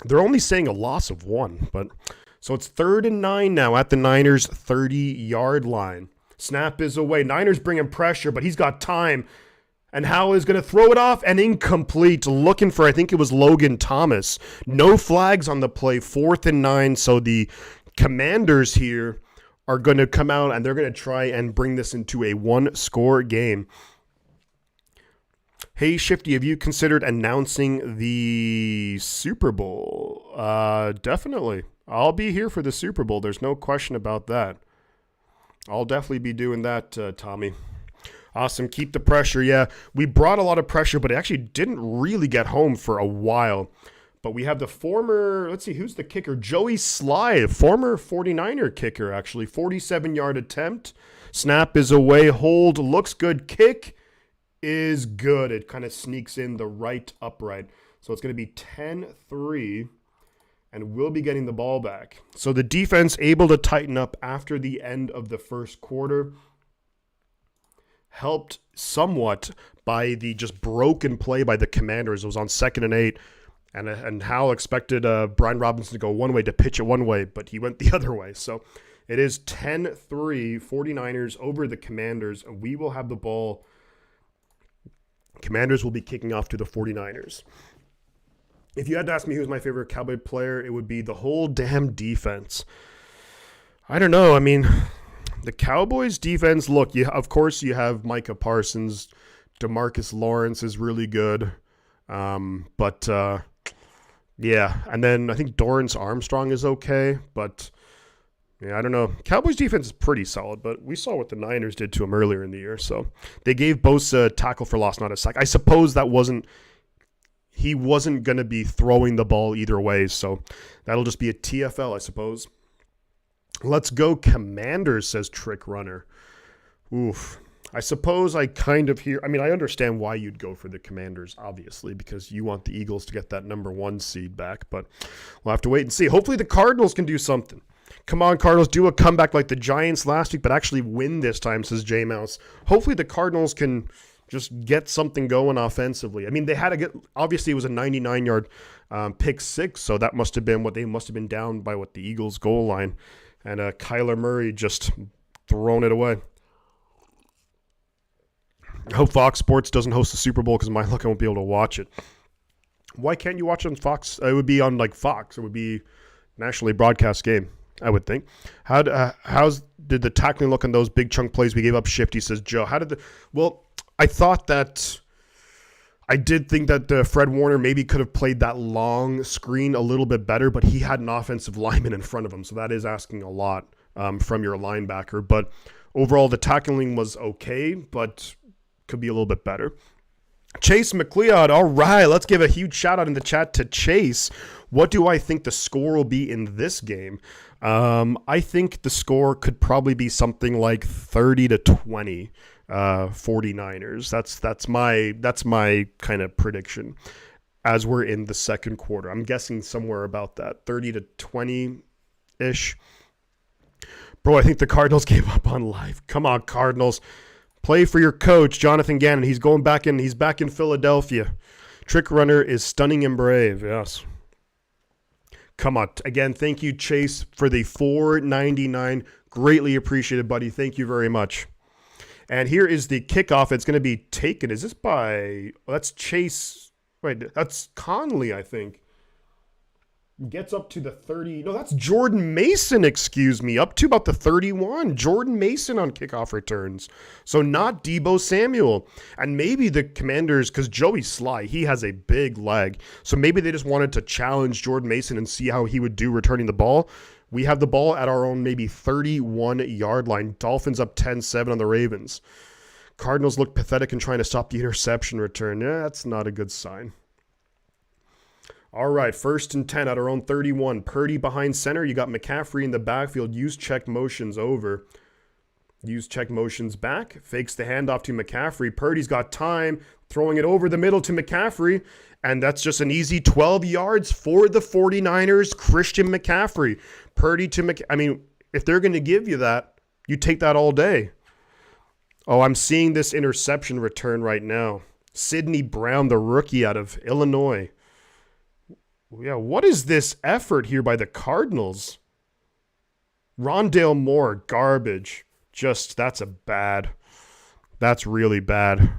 They're only saying a loss of 1. But so it's 3rd and 9 now at the Niners 30-yard line. Snap is away. Niners bringing pressure, but he's got time. And Howell is going to throw it off and incomplete. Looking for, I think it was Logan Thomas. No flags on the play. 4th and 9. So the Commanders here are going to come out and they're going to try and bring this into a 1-score game. Hey, Shifty, have you considered announcing the Super Bowl? Definitely. I'll be here for the Super Bowl. There's no question about that. I'll definitely be doing that, Tommy. Awesome. Keep the pressure. Yeah, we brought a lot of pressure, but it actually didn't really get home for a while. But we have the former, let's see, who's the kicker? Joey Sly, former 49er kicker, actually. 47-yard attempt. Snap is away. Hold looks good. Kick is good. It kind of sneaks in the right upright. So it's going to be 10-3, and we'll be getting the ball back. So the defense able to tighten up after the end of the first quarter. Helped somewhat by the just broken play by the Commanders. It was on 2nd and 8, and Howell expected Brian Robinson to go one way, to pitch it one way, but he went the other way. So it is 10-3, 49ers over the Commanders. We will have the ball. Commanders will be kicking off to the 49ers. If you had to ask me who's my favorite Cowboy player, it would be the whole damn defense. I don't know. I mean, the Cowboys defense, look, of course you have Micah Parsons. DeMarcus Lawrence is really good. Yeah. And then I think Dorrance Armstrong is okay. But, yeah, I don't know. Cowboys defense is pretty solid, but we saw what the Niners did to him earlier in the year. So they gave Bosa a tackle for loss, not a sack. I suppose he wasn't going to be throwing the ball either way. So that'll just be a TFL, I suppose. Let's go Commanders, says Trick Runner. Oof. I suppose I kind of hear... I mean, I understand why you'd go for the Commanders, obviously, because you want the Eagles to get that number 1 seed back. But we'll have to wait and see. Hopefully the Cardinals can do something. Come on, Cardinals, do a comeback like the Giants last week, but actually win this time, says J-Mouse. Hopefully the Cardinals can just get something going offensively. I mean, they had to get... Obviously, it was a 99-yard pick 6, so that must have been what they must have been down by, the Eagles' goal line. And Kyler Murray just thrown it away. I hope Fox Sports doesn't host the Super Bowl because my luck I won't be able to watch it. Why can't you watch it on Fox? It would be on Fox. It would be nationally broadcast game, I would think. Did the tackling look on those big chunk plays we gave up? Shifty, says Joe. I did think that Fred Warner maybe could have played that long screen a little bit better, but he had an offensive lineman in front of him, so that is asking a lot from your linebacker. But overall, the tackling was okay, but could be a little bit better. Chase McLeod, all right, let's give a huge shout out in the chat to Chase. What do I think the score will be in this game? I think the score could probably be something like 30-20. 49ers. That's my kind of prediction as we're in the second quarter. I'm guessing somewhere about that 30-20-ish. Bro, I think the Cardinals gave up on life. Come on, Cardinals. Play for your coach, Jonathan Gannon. He's back in Philadelphia. Trick Runner is stunning and brave. Yes. Come on. Again, thank you, Chase, for the $4.99. Greatly appreciated, buddy. Thank you very much. And here is the kickoff. It's going to be taken. Is this by... that's Chase. Wait, that's Conley, I think. Gets up to the 30. No, that's Jordan Mason, excuse me. Up to about the 31. Jordan Mason on kickoff returns. So not Deebo Samuel. And maybe the Commanders, because Joey Sly, he has a big leg. So maybe they just wanted to challenge Jordan Mason and see how he would do returning the ball. We have the ball at our own maybe 31-yard line. Dolphins up 10-7 on the Ravens. Cardinals look pathetic in trying to stop the interception return. Yeah, that's not a good sign. All right, 1st and 10 at our own 31. Purdy behind center. You got McCaffrey in the backfield. Use check motions over. Use check motions back. Fakes the handoff to McCaffrey. Purdy's got time. Throwing it over the middle to McCaffrey. And that's just an easy 12 yards for the 49ers. Christian McCaffrey. Purdy to I mean, if they're going to give you that, you take that all day. Oh, I'm seeing this interception return right now. Sidney Brown, the rookie out of Illinois. Yeah, what is this effort here by the Cardinals? Rondale Moore, garbage. That's really bad.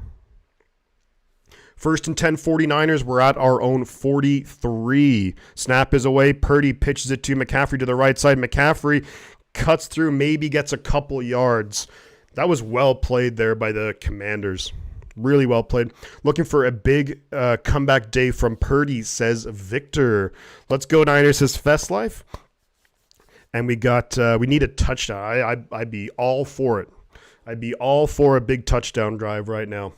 1st and 10 49ers. We're at our own 43. Snap is away. Purdy pitches it to McCaffrey to the right side. McCaffrey cuts through, maybe gets a couple yards. That was well played there by the Commanders. Really well played. Looking for a big comeback day from Purdy, says Victor. Let's go Niners, says Festlife. And we need a touchdown. I'd be all for it. I'd be all for a big touchdown drive right now.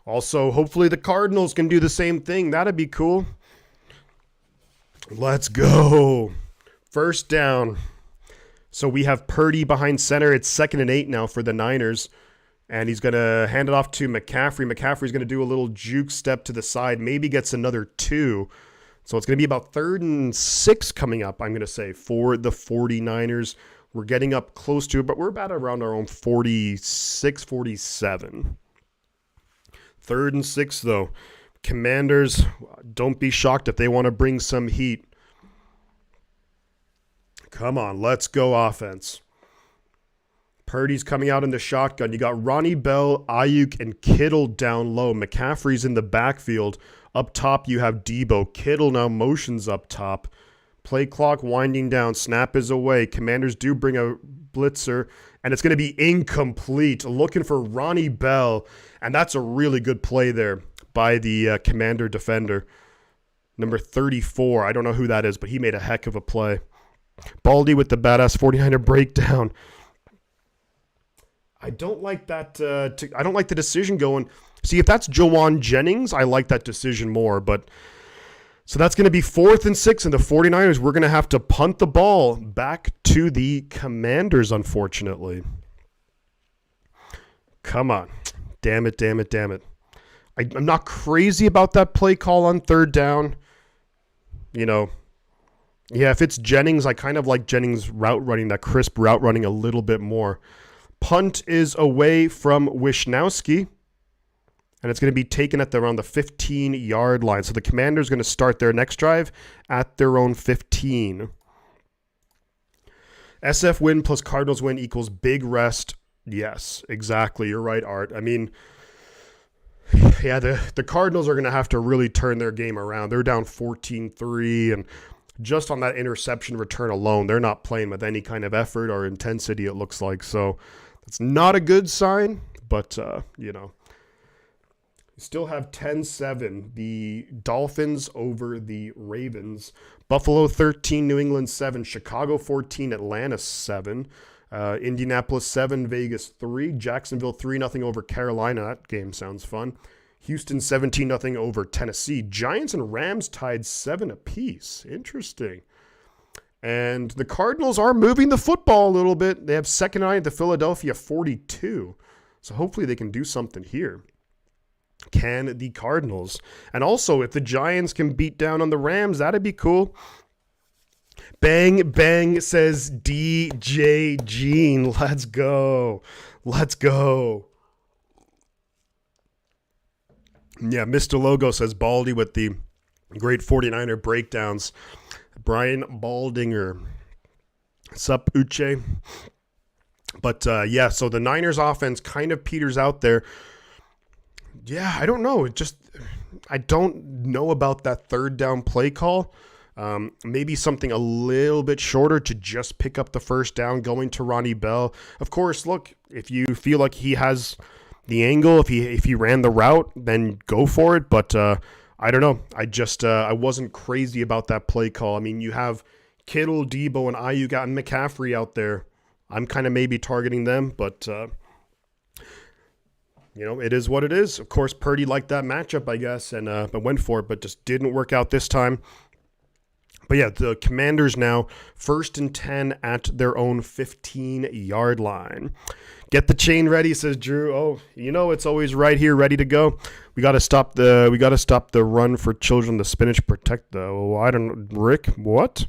Also, hopefully the Cardinals can do the same thing. That'd be cool. Let's go. 1st down. So we have Purdy behind center. It's 2nd and 8 now for the Niners. And he's going to hand it off to McCaffrey. McCaffrey's going to do a little juke step to the side. Maybe gets another 2. So it's going to be about 3rd and 6 coming up, I'm going to say, for the 49ers. We're getting up close to it, but we're about around our own 46, 47. 3rd and 6, though. Commanders, don't be shocked if they want to bring some heat. Come on, let's go offense. Purdy's coming out in the shotgun. You got Ronnie Bell, Ayuk, and Kittle down low. McCaffrey's in the backfield. Up top, you have Deebo. Kittle now motions up top. Play clock winding down. Snap is away. Commanders do bring a blitzer, and it's going to be incomplete. Looking for Ronnie Bell, and that's a really good play there by the Commander defender. Number 34. I don't know who that is, but he made a heck of a play. Baldy with the badass 49er breakdown. I don't like that. I don't like the decision going. See, if that's Jawan Jennings, I like that decision more. But so that's going to be 4th and 6, and the 49ers, we're going to have to punt the ball back to the Commanders, unfortunately. Come on. Damn it. I'm not crazy about that play call on 3rd down. You know, yeah, if it's Jennings, I kind of like Jennings' route running, that crisp route running a little bit more. Punt is away from Wisnowski, and it's going to be taken at around the 15-yard line. So the Commanders are going to start their next drive at their own 15. SF win plus Cardinals win equals big rest. Yes, exactly. You're right, Art. I mean, yeah, the Cardinals are going to have to really turn their game around. They're down 14-3, and just on that interception return alone, they're not playing with any kind of effort or intensity, it looks like. So that's not a good sign, but, you know. You still have 10-7, the Dolphins over the Ravens. Buffalo 13, New England 7, Chicago 14, Atlanta 7, Indianapolis 7, Vegas 3, Jacksonville 3-0 over Carolina. That game sounds fun. Houston 17-0 over Tennessee. Giants and Rams tied 7 apiece. Interesting. And the Cardinals are moving the football a little bit. They have 2nd and 9 at the Philadelphia 42. So hopefully they can do something here. Can the Cardinals? And also, if the Giants can beat down on the Rams, that'd be cool. Bang, bang, says DJ Gene. Let's go. Let's go. Yeah, Mr. Logo says Baldy with the great 49er breakdowns. Brian Baldinger. Sup, Uche? But, yeah, so the Niners offense kind of peters out there. Yeah, I don't know. I don't know about that third down play call. Maybe something a little bit shorter to just pick up the first down, going to Ronnie Bell. Of course, look, if you feel like he has the angle, if he ran the route, then go for it. But I don't know. I wasn't crazy about that play call. I mean, you have Kittle, Debo, and Ayuk and McCaffrey out there. I'm kind of maybe targeting them, but it is what it is. Of course, Purdy liked that matchup, I guess, and went for it, but just didn't work out this time. But yeah, the Commanders now 1st and 10 at their own 15-yard line. Get the chain ready, says Drew. Oh, it's always right here, ready to go. We got to stop the run for children. The spinach protect the. Rick, what?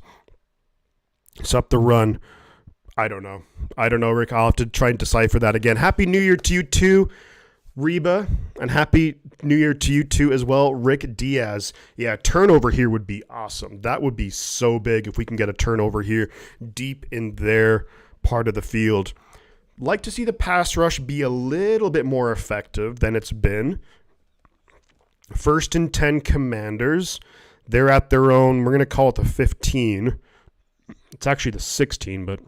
Stop the run. I don't know, Rick. I'll have to try and decipher that again. Happy New Year to you too, Reba, and Happy New Year to you too as well, Rick Diaz. Yeah, turnover here would be awesome. That would be so big if we can get a turnover here deep in their part of the field. Like to see the pass rush be a little bit more effective than it's been. 1st and 10 Commanders. They're at their own, we're going to call it the 15. It's actually the 16, but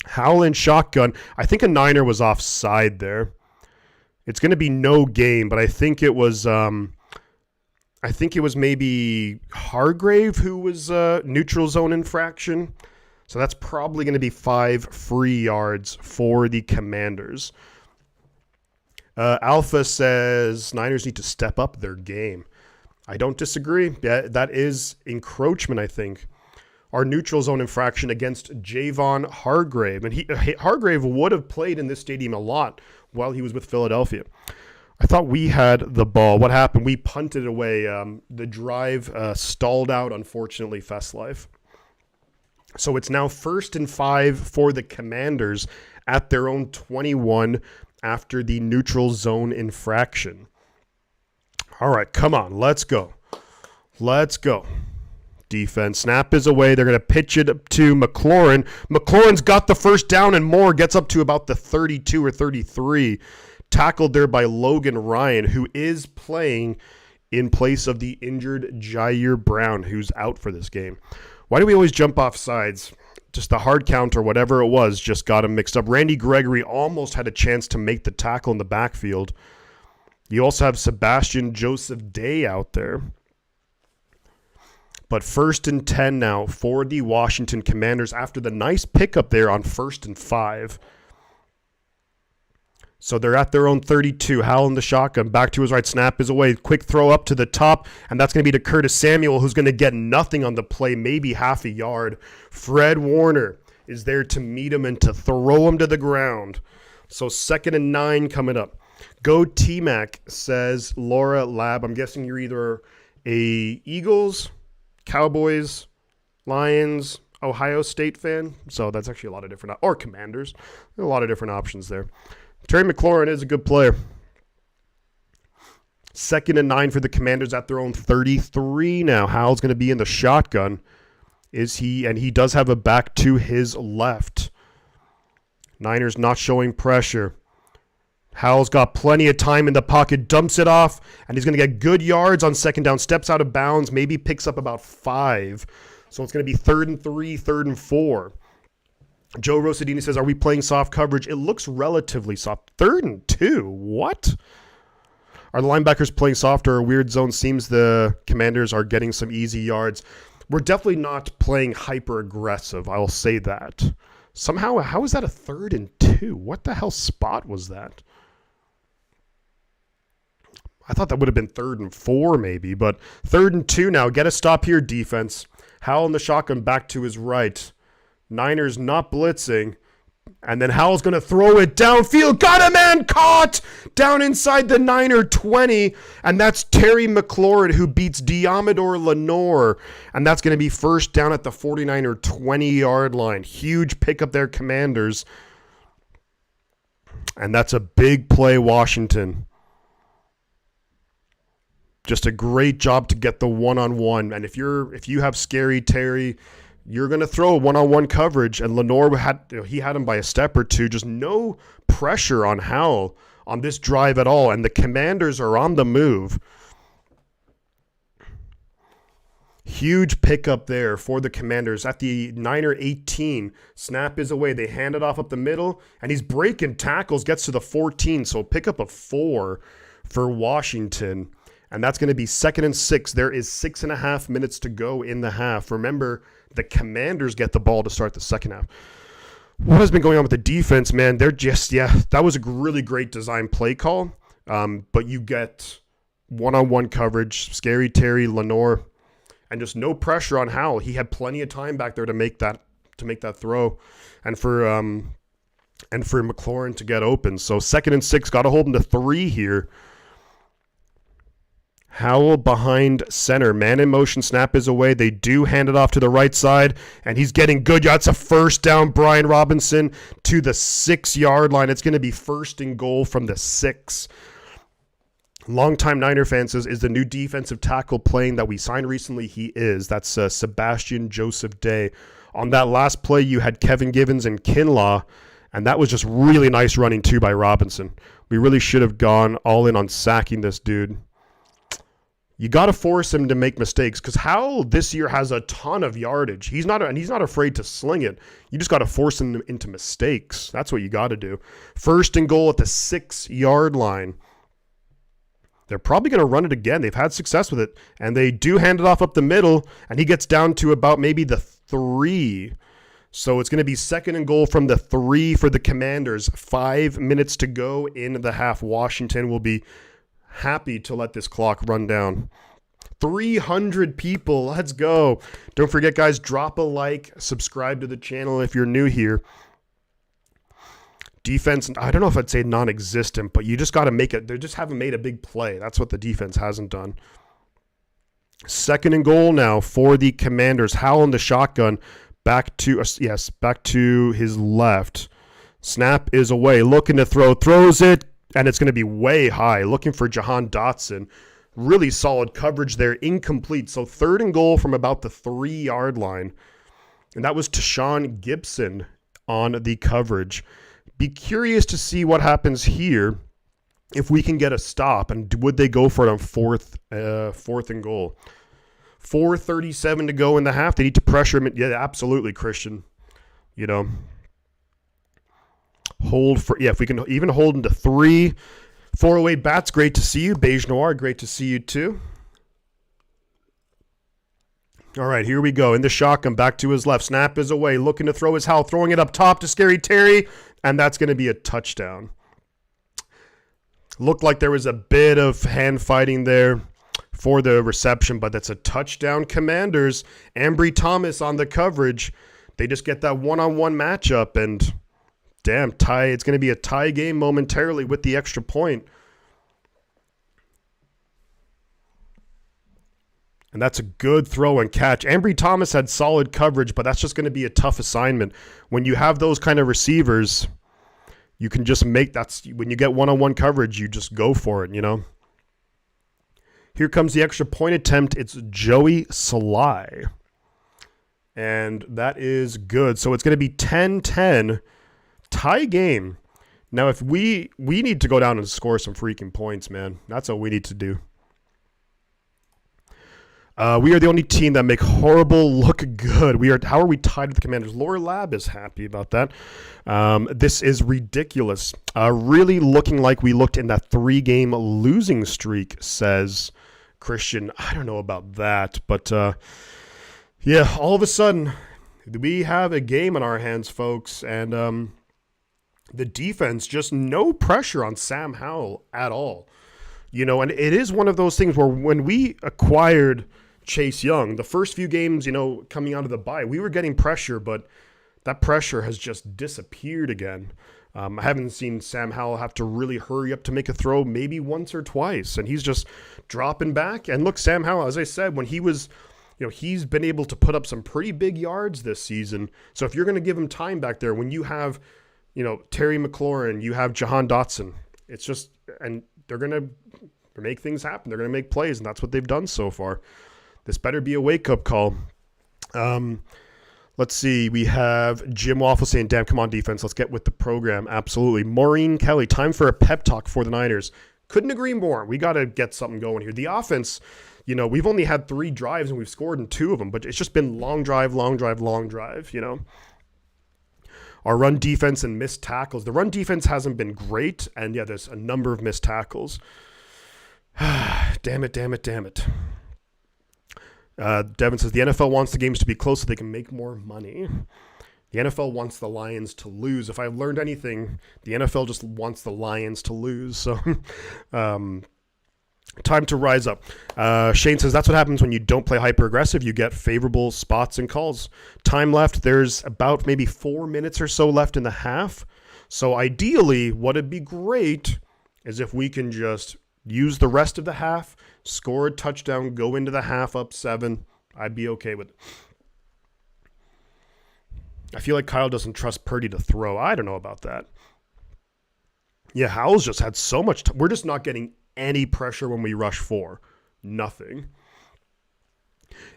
Howell in shotgun. I think a Niner was offside there. It's going to be no gain, but I think it was maybe Hargrave who was neutral zone infraction. So that's probably going to be 5 free yards for the Commanders. Alpha says Niners need to step up their game. I don't disagree. That is encroachment, I think. Our neutral zone infraction against Javon Hargrave. And Hargrave would have played in this stadium a lot while he was with Philadelphia. I thought we had the ball. What happened? We punted away. The drive stalled out, unfortunately, FestLife. So it's now 1st and 5 for the Commanders at their own 21 after the neutral zone infraction. All right, come on. Let's go. Let's go. Defense. Snap is away. They're going to pitch it to McLaurin. McLaurin's got the first down and more. Gets up to about the 32 or 33. Tackled there by Logan Ryan, who is playing in place of the injured Jair Brown, who's out for this game. Why do we always jump off sides? Just the hard count or whatever it was just got him mixed up. Randy Gregory almost had a chance to make the tackle in the backfield. You also have Sebastian Joseph Day out there. But 1st and 10 now for the Washington Commanders after the nice pickup there on 1st and 5. So they're at their own 32. Howell in the shotgun. Back to his right. Snap is away. Quick throw up to the top. And that's going to be to Curtis Samuel, who's going to get nothing on the play, maybe half a yard. Fred Warner is there to meet him and to throw him to the ground. So 2nd and 9 coming up. Go T-Mac, says Laura Lab. I'm guessing you're either a Eagles, Cowboys, Lions, Ohio State fan. So that's actually a lot of different, or Commanders. There are a lot of different options there. Terry McLaurin is a good player. 2nd and 9 for the Commanders at their own 33 now. Howell's going to be in the shotgun. Is he? And he does have a back to his left. Niners not showing pressure. Howell's got plenty of time in the pocket, dumps it off, and he's going to get good yards on 2nd down, steps out of bounds, maybe picks up about 5. So it's going to be 3rd and 3, 3rd and 4. Joe Rosadini says, are we playing soft coverage? It looks relatively soft. 3rd and 2. What? Are the linebackers playing soft or a weird zone? Seems the Commanders are getting some easy yards. We're definitely not playing hyper-aggressive. I will say that. Somehow, how is that a 3rd and 2? What the hell spot was that? I thought that would have been 3rd and 4 maybe, but 3rd and 2 now. Get a stop here, defense. Howell in the shotgun back to his right. Niners not blitzing. And then Howell's going to throw it downfield. Got a man caught down inside the Niner 20. And that's Terry McLaurin who beats Diamador Lenore. And that's going to be 1st down at the 49er 20-yard line. Huge pickup there, Commanders. And that's a big play, Washington. Just a great job to get the one-on-one. And if you have scary Terry, you're going to throw one-on-one coverage. And Lenore had him by a step or two. Just no pressure on Howell on this drive at all. And the Commanders are on the move. Huge pickup there for the Commanders at the Niner 18. Snap is away. They hand it off up the middle, and he's breaking tackles, gets to the 14. So pickup of 4 for Washington. And that's going to be 2nd and 6. There is 6.5 minutes to go in the half. Remember, the Commanders get the ball to start the second half. What has been going on with the defense, man? They're just, that was a really great design play call. But you get one-on-one coverage, Scary Terry, Lenore, and just no pressure on Howell. He had plenty of time back there to make that throw, and for McLaurin to get open. So 2nd and 6, got to hold him to 3 here. Howell behind center. Man in motion, snap is away. They do hand it off to the right side, and he's getting good. That's a first down, Brian Robinson, to the 6-yard line. It's going to be 1st and goal from the 6. Longtime Niner fans says, is the new defensive tackle playing that we signed recently? He is. That's Sebastian Joseph Day. On that last play, you had Kevin Givens and Kinlaw, and that was just really nice running too by Robinson. We really should have gone all in on sacking this dude. You got to force him to make mistakes, because Howell this year has a ton of yardage. He's not afraid to sling it. You just got to force him into mistakes. That's what you got to do. 1st and goal at the 6-yard line. They're probably going to run it again. They've had success with it, and they do hand it off up the middle, and he gets down to about maybe the 3. So it's going to be 2nd and goal from the 3 for the Commanders. 5 minutes to go in the half. Washington will be happy to let this clock run down. 300 people. Let's go. Don't forget, guys, drop a like, subscribe to the channel if you're new here. Defense, I don't know if I'd say non-existent, but you just got to make it. They just haven't made a big play. That's what the defense hasn't done. 2nd and goal now for the Commanders. Howell in the shotgun. Back to his left. Snap is away. Looking to throw. Throws it, and it's going to be way high. Looking for Jahan Dotson. Really solid coverage there. Incomplete. So 3rd and goal from about the 3-yard line. And that was Tashawn Gibson on the coverage. Be curious to see what happens here if we can get a stop, and would they go for it on 4th and goal? 4:37 to go in the half. They need to pressure him. Yeah, absolutely, Christian. Hold for, if we can even hold him to 3. 408 Bats, great to see you. Beige Noir, great to see you too. All right, here we go. In the shotgun, back to his left. Snap is away. Looking to throw his Howell. Throwing it up top to Scary Terry. And that's going to be a touchdown. Looked like there was a bit of hand fighting there for the reception, but that's a touchdown, Commanders. Ambry Thomas on the coverage. They just get that one-on-one matchup, and damn, tie. It's going to be a tie game momentarily with the extra point. And that's a good throw and catch. Ambry Thomas had solid coverage, but that's just going to be a tough assignment. When you have those kind of receivers, you can just when you get one-on-one coverage, you just go for it, Here comes the extra point attempt. It's Joey Salai. And that is good. So it's going to be 10-10, tie game. Now, if we need to go down and score some freaking points, man. That's what we need to do. We are the only team that make horrible look good. How are we tied with the Commanders? Laura Lab is happy about that. This is ridiculous. Really looking like we looked in that 3-game losing streak, says Christian. I don't know about that, but all of a sudden we have a game on our hands, folks, and the defense, just no pressure on Sam Howell at all. And it is one of those things where when we acquired Chase Young, the first few games, coming out of the bye, we were getting pressure, but that pressure has just disappeared again. I haven't seen Sam Howell have to really hurry up to make a throw maybe once or twice, and he's just dropping back. And look, Sam Howell, as I said, when he was, he's been able to put up some pretty big yards this season. So if you're going to give him time back there, when you have, Terry McLaurin, you have Jahan Dotson, it's just, and they're going to make things happen. They're going to make plays, and that's what they've done so far. This better be a wake-up call. Let's see. We have Jim Waffle saying, damn, come on, defense. Let's get with the program. Absolutely. Maureen Kelly, time for a pep talk for the Niners. Couldn't agree more. We got to get something going here. The offense, You know, we've only had 3 drives and we've scored in 2 of them, but it's just been long drive, long drive, long drive, you know. Our run defense and missed tackles. The run defense hasn't been great, and yeah, there's a number of missed tackles. Damn it. Devin says the NFL wants the games to be close so they can make more money. The NFL wants the Lions to lose. If I've learned anything, the NFL just wants the Lions to lose. So, time to rise up. Shane says that's what happens when you don't play hyper-aggressive. You get favorable spots and calls. Time left. There's about maybe 4 minutes or so left in the half. So ideally, what'd be great is if we can just use the rest of the half, score a touchdown, go into the half up 7. I'd be okay with it. I feel like Kyle doesn't trust Purdy to throw. I don't know about that. Yeah, Howell's just had so much we're just not getting any pressure when we rush 4. Nothing.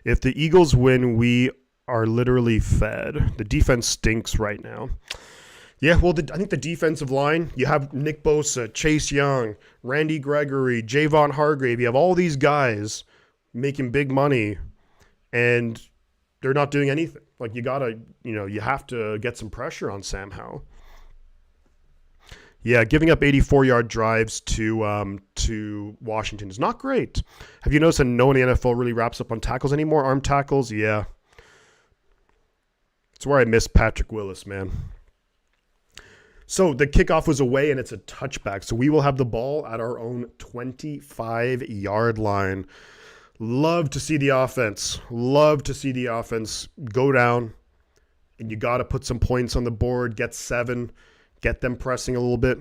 If the Eagles win, we are literally fed. The defense stinks right now. Yeah, well, I think the defensive line, you have Nick Bosa, Chase Young, Randy Gregory, Javon Hargrave. You have all these guys making big money, and they're not doing anything. Like, you have to get some pressure on Sam Howell. Yeah, giving up 84-yard drives to Washington is not great. Have you noticed that no one in the NFL really wraps up on tackles anymore? Arm tackles, yeah. It's where I miss Patrick Willis, man. So the kickoff was away, and it's a touchback. So we will have the ball at our own 25-yard line. Love to see the offense. Love to see the offense go down. And you got to put some points on the board, get 7, get them pressing a little bit.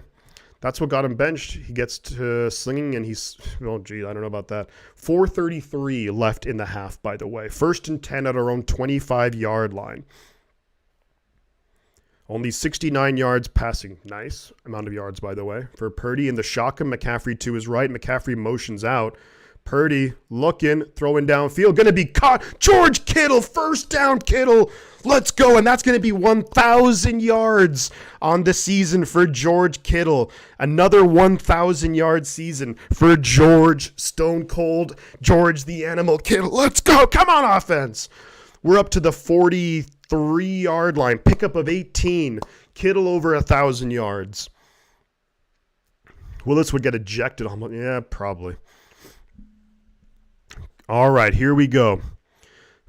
That's what got him benched. He gets to slinging, and he's, oh, gee, I don't know about that. 4:33 left in the half, by the way. 1st and 10 at our own 25-yard line. Only 69 yards passing. Nice amount of yards, by the way, for Purdy. In the shotgun, McCaffrey to his right. McCaffrey motions out. Purdy looking, throwing downfield. Going to be caught. George Kittle, first down, Kittle. Let's go. And that's going to be 1,000 yards on the season for George Kittle. Another 1,000-yard season for George Stone Cold, George the Animal Kittle. Let's go. Come on, offense. We're up to the 43-yard line. Pickup of 18. Kittle over 1,000 yards. Willis would get ejected. Yeah, probably. All right, here we go.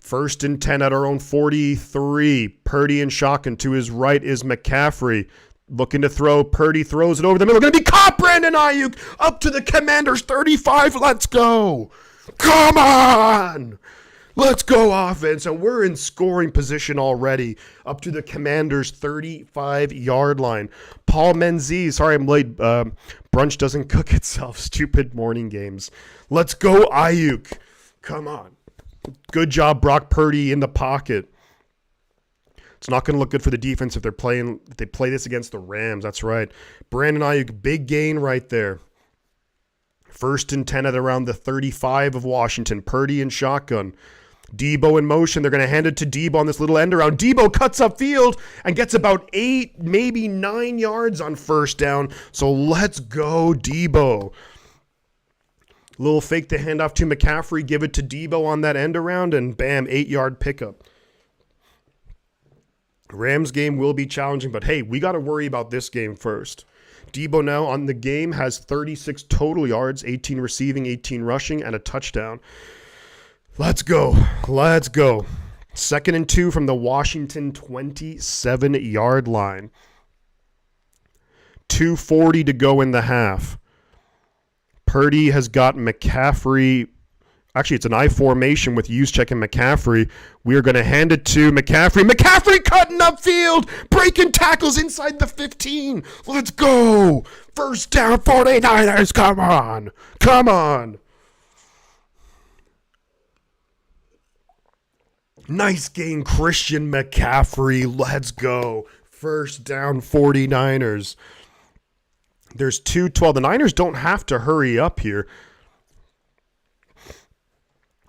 1st and 10 at our own 43. Purdy and shotgun. To his right is McCaffrey. Looking to throw. Purdy throws it over the middle. Going to be caught. Brandon Ayuk up to the Commanders' 35. Let's go. Come on. Let's go, offense. And we're in scoring position already up to the Commanders' 35-yard line. Paul Menzies. Sorry, I'm late. Brunch doesn't cook itself. Stupid morning games. Let's go, Ayuk. Come on. Good job, Brock Purdy in the pocket. It's not going to look good for the defense if they play this against the Rams. That's right. Brandon Ayuk, big gain right there. 1st and 10 at around the 35 of Washington. Purdy and shotgun. Debo in motion. They're going to hand it to Debo on this little end around. Debo cuts upfield and gets about 8, maybe 9 yards on 1st down. So let's go, Debo. Little fake the handoff to McCaffrey. Give it to Debo on that end around, and bam, 8-yard pickup. Rams game will be challenging, but hey, we got to worry about this game first. Debo now on the game has 36 total yards, 18 receiving, 18 rushing, and a touchdown. Let's go. Let's go. 2nd and 2 from the Washington 27-yard line. 2:40 to go in the half. Purdy has got McCaffrey. Actually, it's an I formation with Juszczyk and McCaffrey. We are going to hand it to McCaffrey. McCaffrey cutting upfield, breaking tackles inside the 15. Let's go. 1st down, 49ers. Come on. Come on. Nice gain, Christian McCaffrey. Let's go. 1st down, 49ers. There's 2:12. The Niners don't have to hurry up here.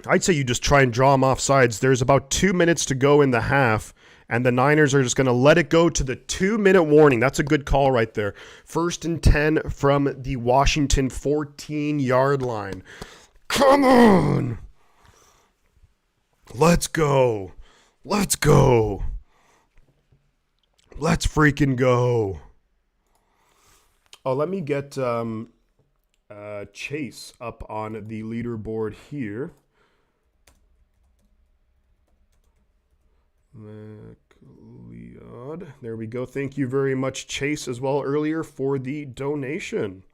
I'd say you just try and draw them off sides. There's about 2 minutes to go in the half, and the Niners are just going to let it go to the 2-minute warning. That's a good call right there. 1st and 10 from the Washington 14-yard line. Come on. Let's go. Let's go. Let's freaking go. Oh, let me get Chase up on the leaderboard here. There we go. Thank you very much, Chase, as well earlier for the donation.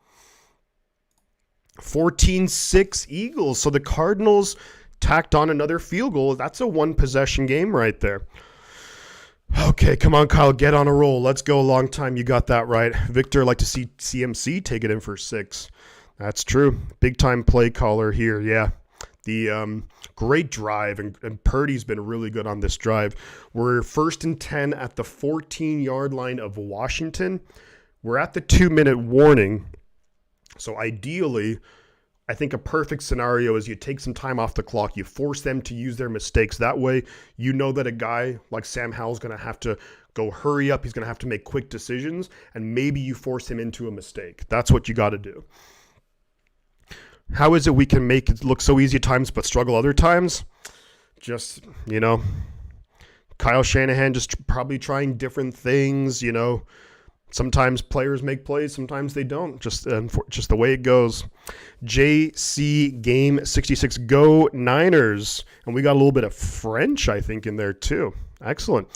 14-6 Eagles. So the Cardinals tacked on another field goal. That's a one-possession game right there. Okay, come on, Kyle. Get on a roll. Let's go. Long time. You got that right. Victor, like to see CMC take it in for 6. That's true. Big-time play caller here. Yeah. The great drive, and Purdy's been really good on this drive. We're 1st and 10 at the 14-yard line of Washington. We're at the 2-minute warning. So ideally, I think a perfect scenario is you take some time off the clock. You force them to use their mistakes. That way, you know that a guy like Sam Howell's going to have to go hurry up. He's going to have to make quick decisions, and maybe you force him into a mistake. That's what you got to do. How is it we can make it look so easy at times but struggle other times? Just, Kyle Shanahan just probably trying different things, Sometimes players make plays, sometimes they don't. Just the way it goes. JC Game 66, go Niners. And we got a little bit of French, I think, in there too. Excellent.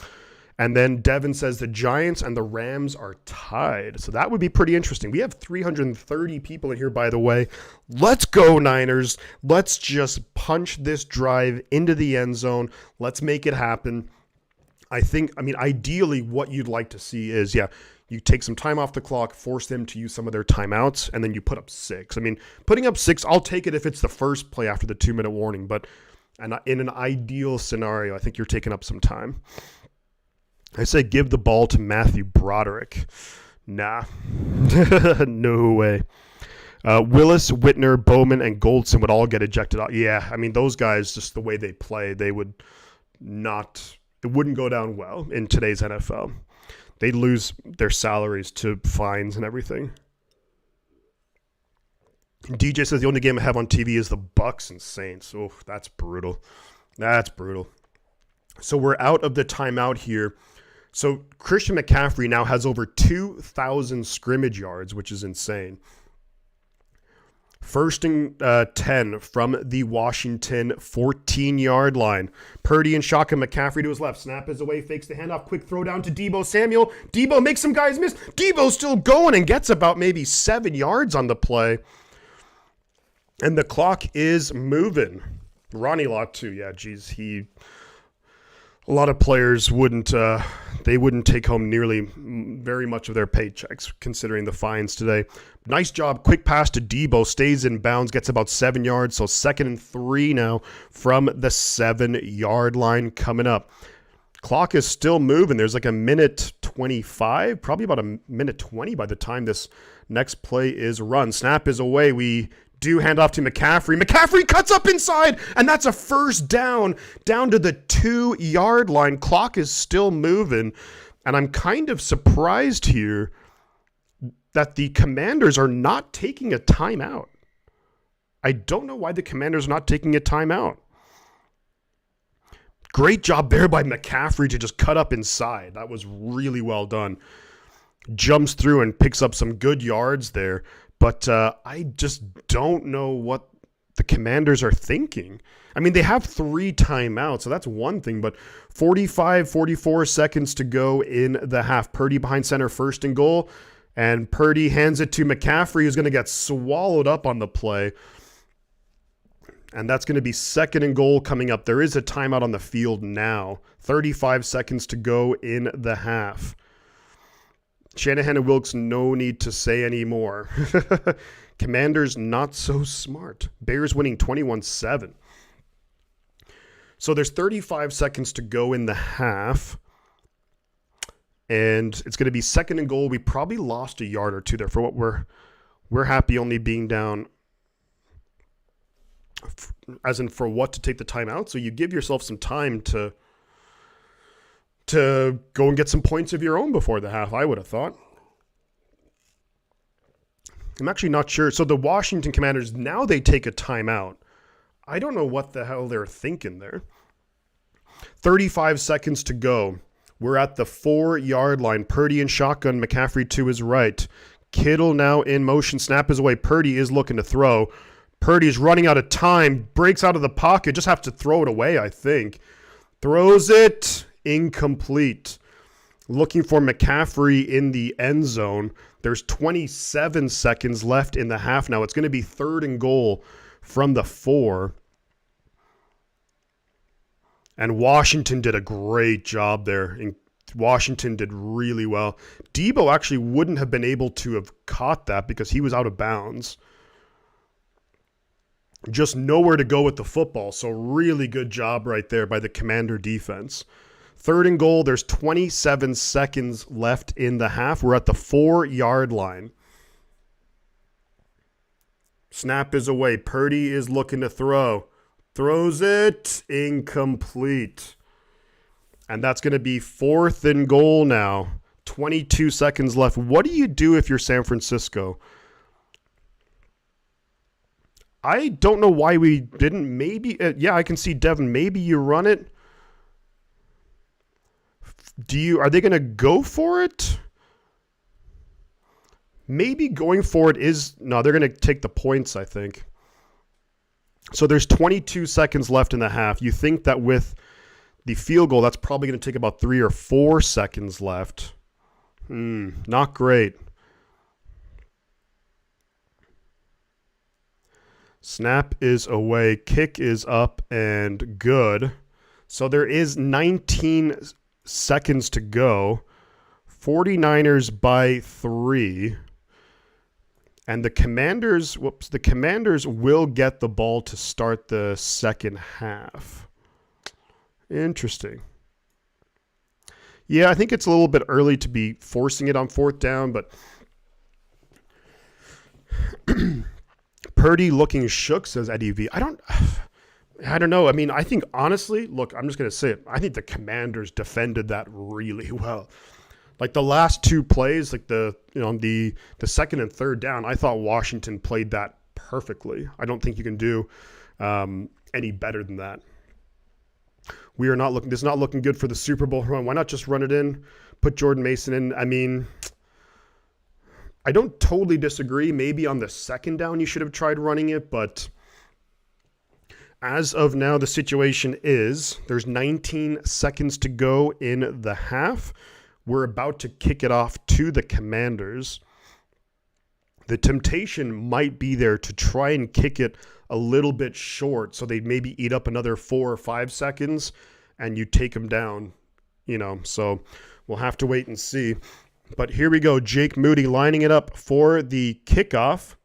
And then Devin says the Giants and the Rams are tied. So that would be pretty interesting. We have 330 people in here, by the way. Let's go, Niners. Let's just punch this drive into the end zone. Let's make it happen. Ideally, what you'd like to see is, you take some time off the clock, force them to use some of their timeouts, and then you put up 6. Putting up 6, I'll take it if it's the first play after the 2-minute warning. But in an ideal scenario, I think you're taking up some time. I say give the ball to Matthew Broderick. Nah. No way. Willis, Whitner, Bowman, and Goldson would all get ejected out. Yeah, those guys, just the way they play, it wouldn't go down well in today's NFL. They'd lose their salaries to fines and everything. DJ says the only game I have on TV is the Bucks and Saints. Oh, that's brutal. That's brutal. So we're out of the timeout here. So Christian McCaffrey now has over 2,000 scrimmage yards, which is insane. 1st and 10 from the Washington 14-yard line. Purdy and shotgun. McCaffrey to his left. Snap is away. Fakes the handoff. Quick throw down to Deebo Samuel. Deebo makes some guys miss. Deebo's still going and gets about maybe 7 yards on the play. And the clock is moving. Ronnie Lott too. Yeah, geez, a lot of players wouldn't take home nearly very much of their paychecks considering the fines today. Nice job. Quick pass to Deebo. Stays in bounds. Gets about 7 yards. So 2nd and 3 now from the 7-yard line coming up. Clock is still moving. There's like a minute 25, probably about a minute 20 by the time this next play is run. Snap is away. We do hand off to McCaffrey. McCaffrey cuts up inside, and that's a first down to the 2-yard line. Clock is still moving, and I'm kind of surprised here that the Commanders are not taking a timeout. I don't know why the Commanders are not taking a timeout. Great job there by McCaffrey to just cut up inside. That was really well done. Jumps through and picks up some good yards there. But I just don't know what the Commanders are thinking. They have 3 timeouts, so that's one thing. But 44 seconds to go in the half. Purdy behind center, 1st and goal. And Purdy hands it to McCaffrey, who's going to get swallowed up on the play. And that's going to be 2nd and goal coming up. There is a timeout on the field now. 35 seconds to go in the half. Shanahan and Wilkes, no need to say any more. Commanders, not so smart. Bears winning 21-7. So there's 35 seconds to go in the half. And it's going to be 2nd and goal. We probably lost a yard or two there for what we're happy only being down, as in for what to take the timeout. So you give yourself some time to go and get some points of your own before the half, I would have thought. I'm actually not sure. So the Washington Commanders, now they take a timeout. I don't know what the hell they're thinking there. 35 seconds to go. We're at the 4-yard line. Purdy in shotgun. McCaffrey to his right. Kittle now in motion. Snap is away. Purdy is looking to throw. Purdy's running out of time. Breaks out of the pocket. Just have to throw it away, I think. Throws it. Incomplete. Looking for McCaffrey in the end zone. There's 27 seconds left in the half now. It's going to be 3rd and goal from the 4. And Washington did a great job there. And Washington did really well. Debo actually wouldn't have been able to have caught that because he was out of bounds. Just nowhere to go with the football. So really good job right there by the Commander defense. 3rd and goal. There's 27 seconds left in the half. We're at the 4-yard line. Snap is away. Purdy is looking to throw. Throws it. Incomplete. And that's going to be 4th and goal now. 22 seconds left. What do you do if you're San Francisco? I don't know why we didn't. Maybe, yeah, I can see Devin. Maybe you run it. Are they going to go for it? Maybe going for it is, no, they're going to take the points, I think. So there's 22 seconds left in the half. You think that with the field goal, that's probably going to take about 3 or 4 seconds left. Not great. Snap is away. Kick is up and good. So there is 19 seconds to go. 49ers by 3. And the Commanders will get the ball to start the second half. Interesting. Yeah, I think it's a little bit early to be forcing it on 4th down, but Purdy looking shook, says Eddie V. I don't know. I mean, I think honestly, look, I'm just going to say it. I think the Commanders defended that really well. Like the last 2 plays, like the second and 3rd down, I thought Washington played that perfectly. I don't think you can do any better than that. This is not looking good for the Super Bowl run. Why not just run it in, put Jordan Mason in? I mean, I don't totally disagree. Maybe on the 2nd down you should have tried running it, but as of now, the situation is there's 19 seconds to go in the half. We're about to kick it off to the Commanders. The temptation might be there to try and kick it a little bit short so they maybe eat up another 4 or 5 seconds and you take them down, So we'll have to wait and see. But here we go. Jake Moody lining it up for the kickoff.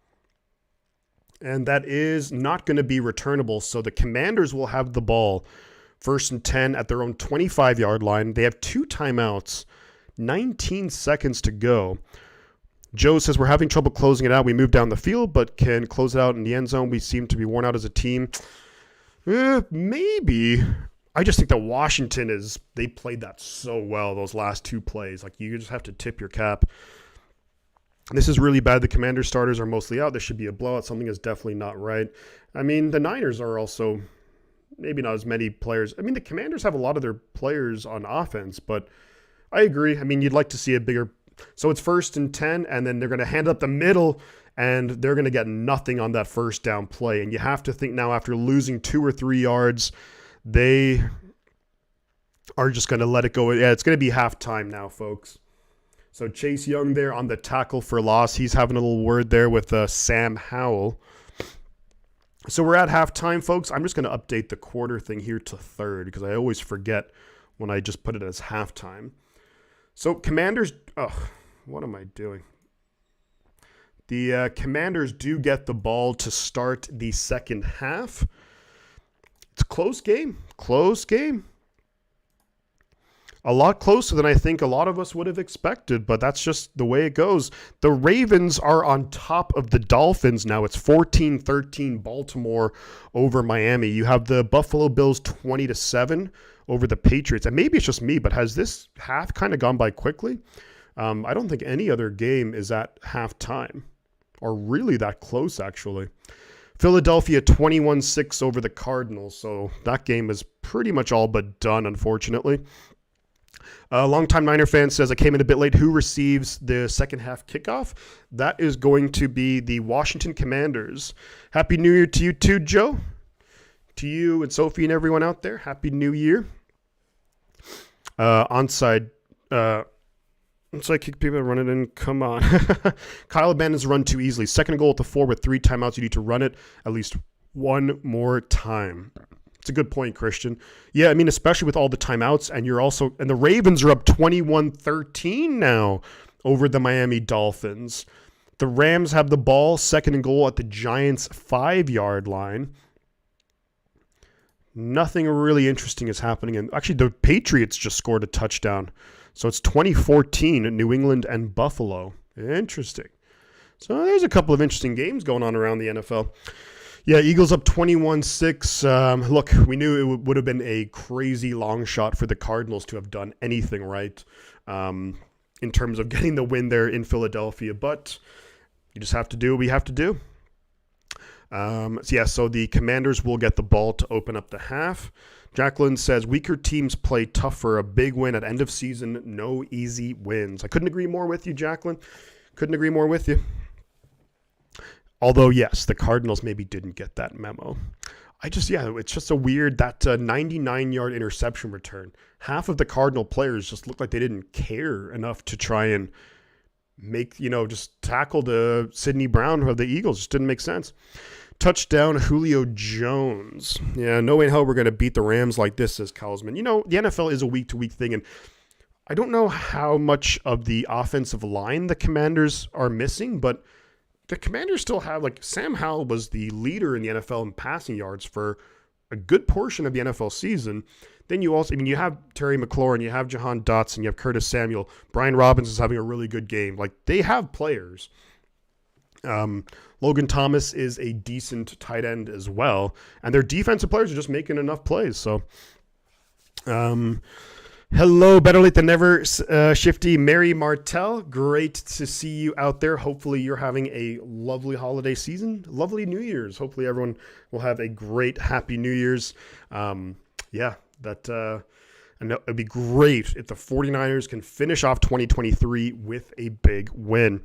And that is not going to be returnable. So the Commanders will have the ball 1st and 10 at their own 25-yard line. They have 2 timeouts. 19 seconds to go. Joe says, we're having trouble closing it out. We move down the field, but can close it out in the end zone. We seem to be worn out as a team. Maybe. I just think that Washington they played that so well, those last 2 plays. Like, you just have to tip your cap. This is really bad. The Commander starters are mostly out. This should be a blowout. Something is definitely not right. I mean, the Niners are also maybe not as many players. I mean, the Commanders have a lot of their players on offense, but I agree. I mean, you'd like to see a bigger. So it's 1st and 10, and then they're going to hand up the middle, and they're going to get nothing on that 1st down play. And you have to think now, after losing 2 or 3 yards, they are just going to let it go. Yeah, it's going to be halftime now, folks. So Chase Young there on the tackle for loss. He's having a little word there with Sam Howell. So we're at halftime, folks. I'm just going to update the quarter thing here to 3rd because I always forget when I just put it as halftime. So Commanders, what am I doing? The Commanders do get the ball to start the second half. It's a close game. A lot closer than I think a lot of us would have expected, but that's just the way it goes. The Ravens are on top of the Dolphins now. It's 14-13 Baltimore over Miami. You have the Buffalo Bills 20-7 over the Patriots. And maybe it's just me, but has this half kind of gone by quickly? I don't think any other game is at halftime or really that close, actually. Philadelphia 21-6 over the Cardinals. So that game is pretty much all but done, unfortunately. A longtime Niner fan says, I came in a bit late. Who receives the second half kickoff? That is going to be the Washington Commanders. Happy New Year to you too, Joe. To you and Sophie and everyone out there. Happy New Year. Onside. Onside kick, people run it in. Come on. Kyle abandons run too easily. Second goal at the 4 with 3 timeouts. You need to run it at least one more time. It's a good point, Christian. Yeah, I mean, especially with all the timeouts, and the Ravens are up 21-13 now over the Miami Dolphins. The Rams have the ball, second and goal at the Giants' 5-yard line. Nothing really interesting is happening. And actually, the Patriots just scored a touchdown. So it's 2014 in New England and Buffalo. Interesting. So there's a couple of interesting games going on around the NFL. Yeah, Eagles up 21-6. Look, we knew it would have been a crazy long shot for the Cardinals to have done anything right in terms of getting the win there in Philadelphia. But you just have to do what we have to do. So the Commanders will get the ball to open up the half. Jacqueline says, weaker teams play tougher. A big win at end of season. No easy wins. I couldn't agree more with you, Jacqueline. Couldn't agree more with you. Although, yes, the Cardinals maybe didn't get that memo. It's just a weird, that 99-yard interception return. Half of the Cardinal players just looked like they didn't care enough to try and just tackle the Sidney Brown of the Eagles. Just didn't make sense. Touchdown, Julio Jones. Yeah, no way in hell we're going to beat the Rams like this, says Kausman. The NFL is a week-to-week thing, and I don't know how much of the offensive line the Commanders are missing, but the Commanders still have, Sam Howell was the leader in the NFL in passing yards for a good portion of the NFL season. Then you also, you have Terry McLaurin, you have Jahan Dotson, you have Curtis Samuel. Brian Robbins is having a really good game. They have players. Logan Thomas is a decent tight end as well. And their defensive players are just making enough plays. So, hello, better late than never, Shifty Mary Martell. Great to see you out there. Hopefully you're having a lovely holiday season, lovely New Year's. Hopefully everyone will have a great, happy New Year's. And it'd be great if the 49ers can finish off 2023 with a big win.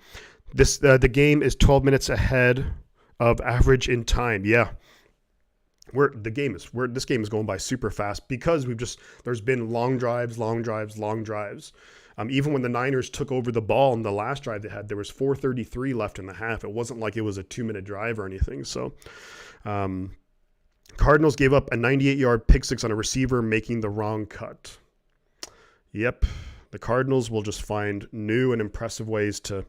The game is 12 minutes ahead of average in time. Yeah. This game is going by super fast because there's been long drives. Even when the Niners took over the ball in the last drive they had, there was 4:33 left in the half. It wasn't like it was a 2-minute drive or anything. So, Cardinals gave up a 98-yard pick six on a receiver making the wrong cut. Yep. The Cardinals will just find new and impressive ways to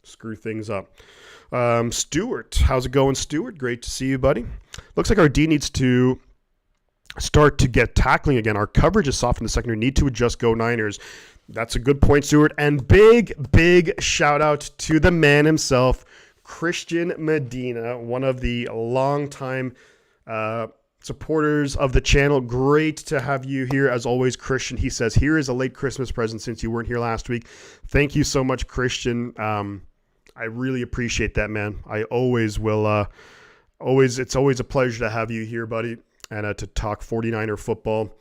screw things up. Stuart, how's it going, Stuart? Great to see you, buddy. Looks like our D needs to start to get tackling again. Our coverage is soft in the secondary. Need to adjust. Go Niners. That's a good point, Stuart. And big shout out to the man himself, Christian Medina, one of the longtime supporters of the channel. Great to have you here as always, Christian. He says, here is a late Christmas present since you weren't here last week. Thank you so much, Christian. I really appreciate that, man. I always will. It's always a pleasure to have you here, buddy, and to talk 49er football.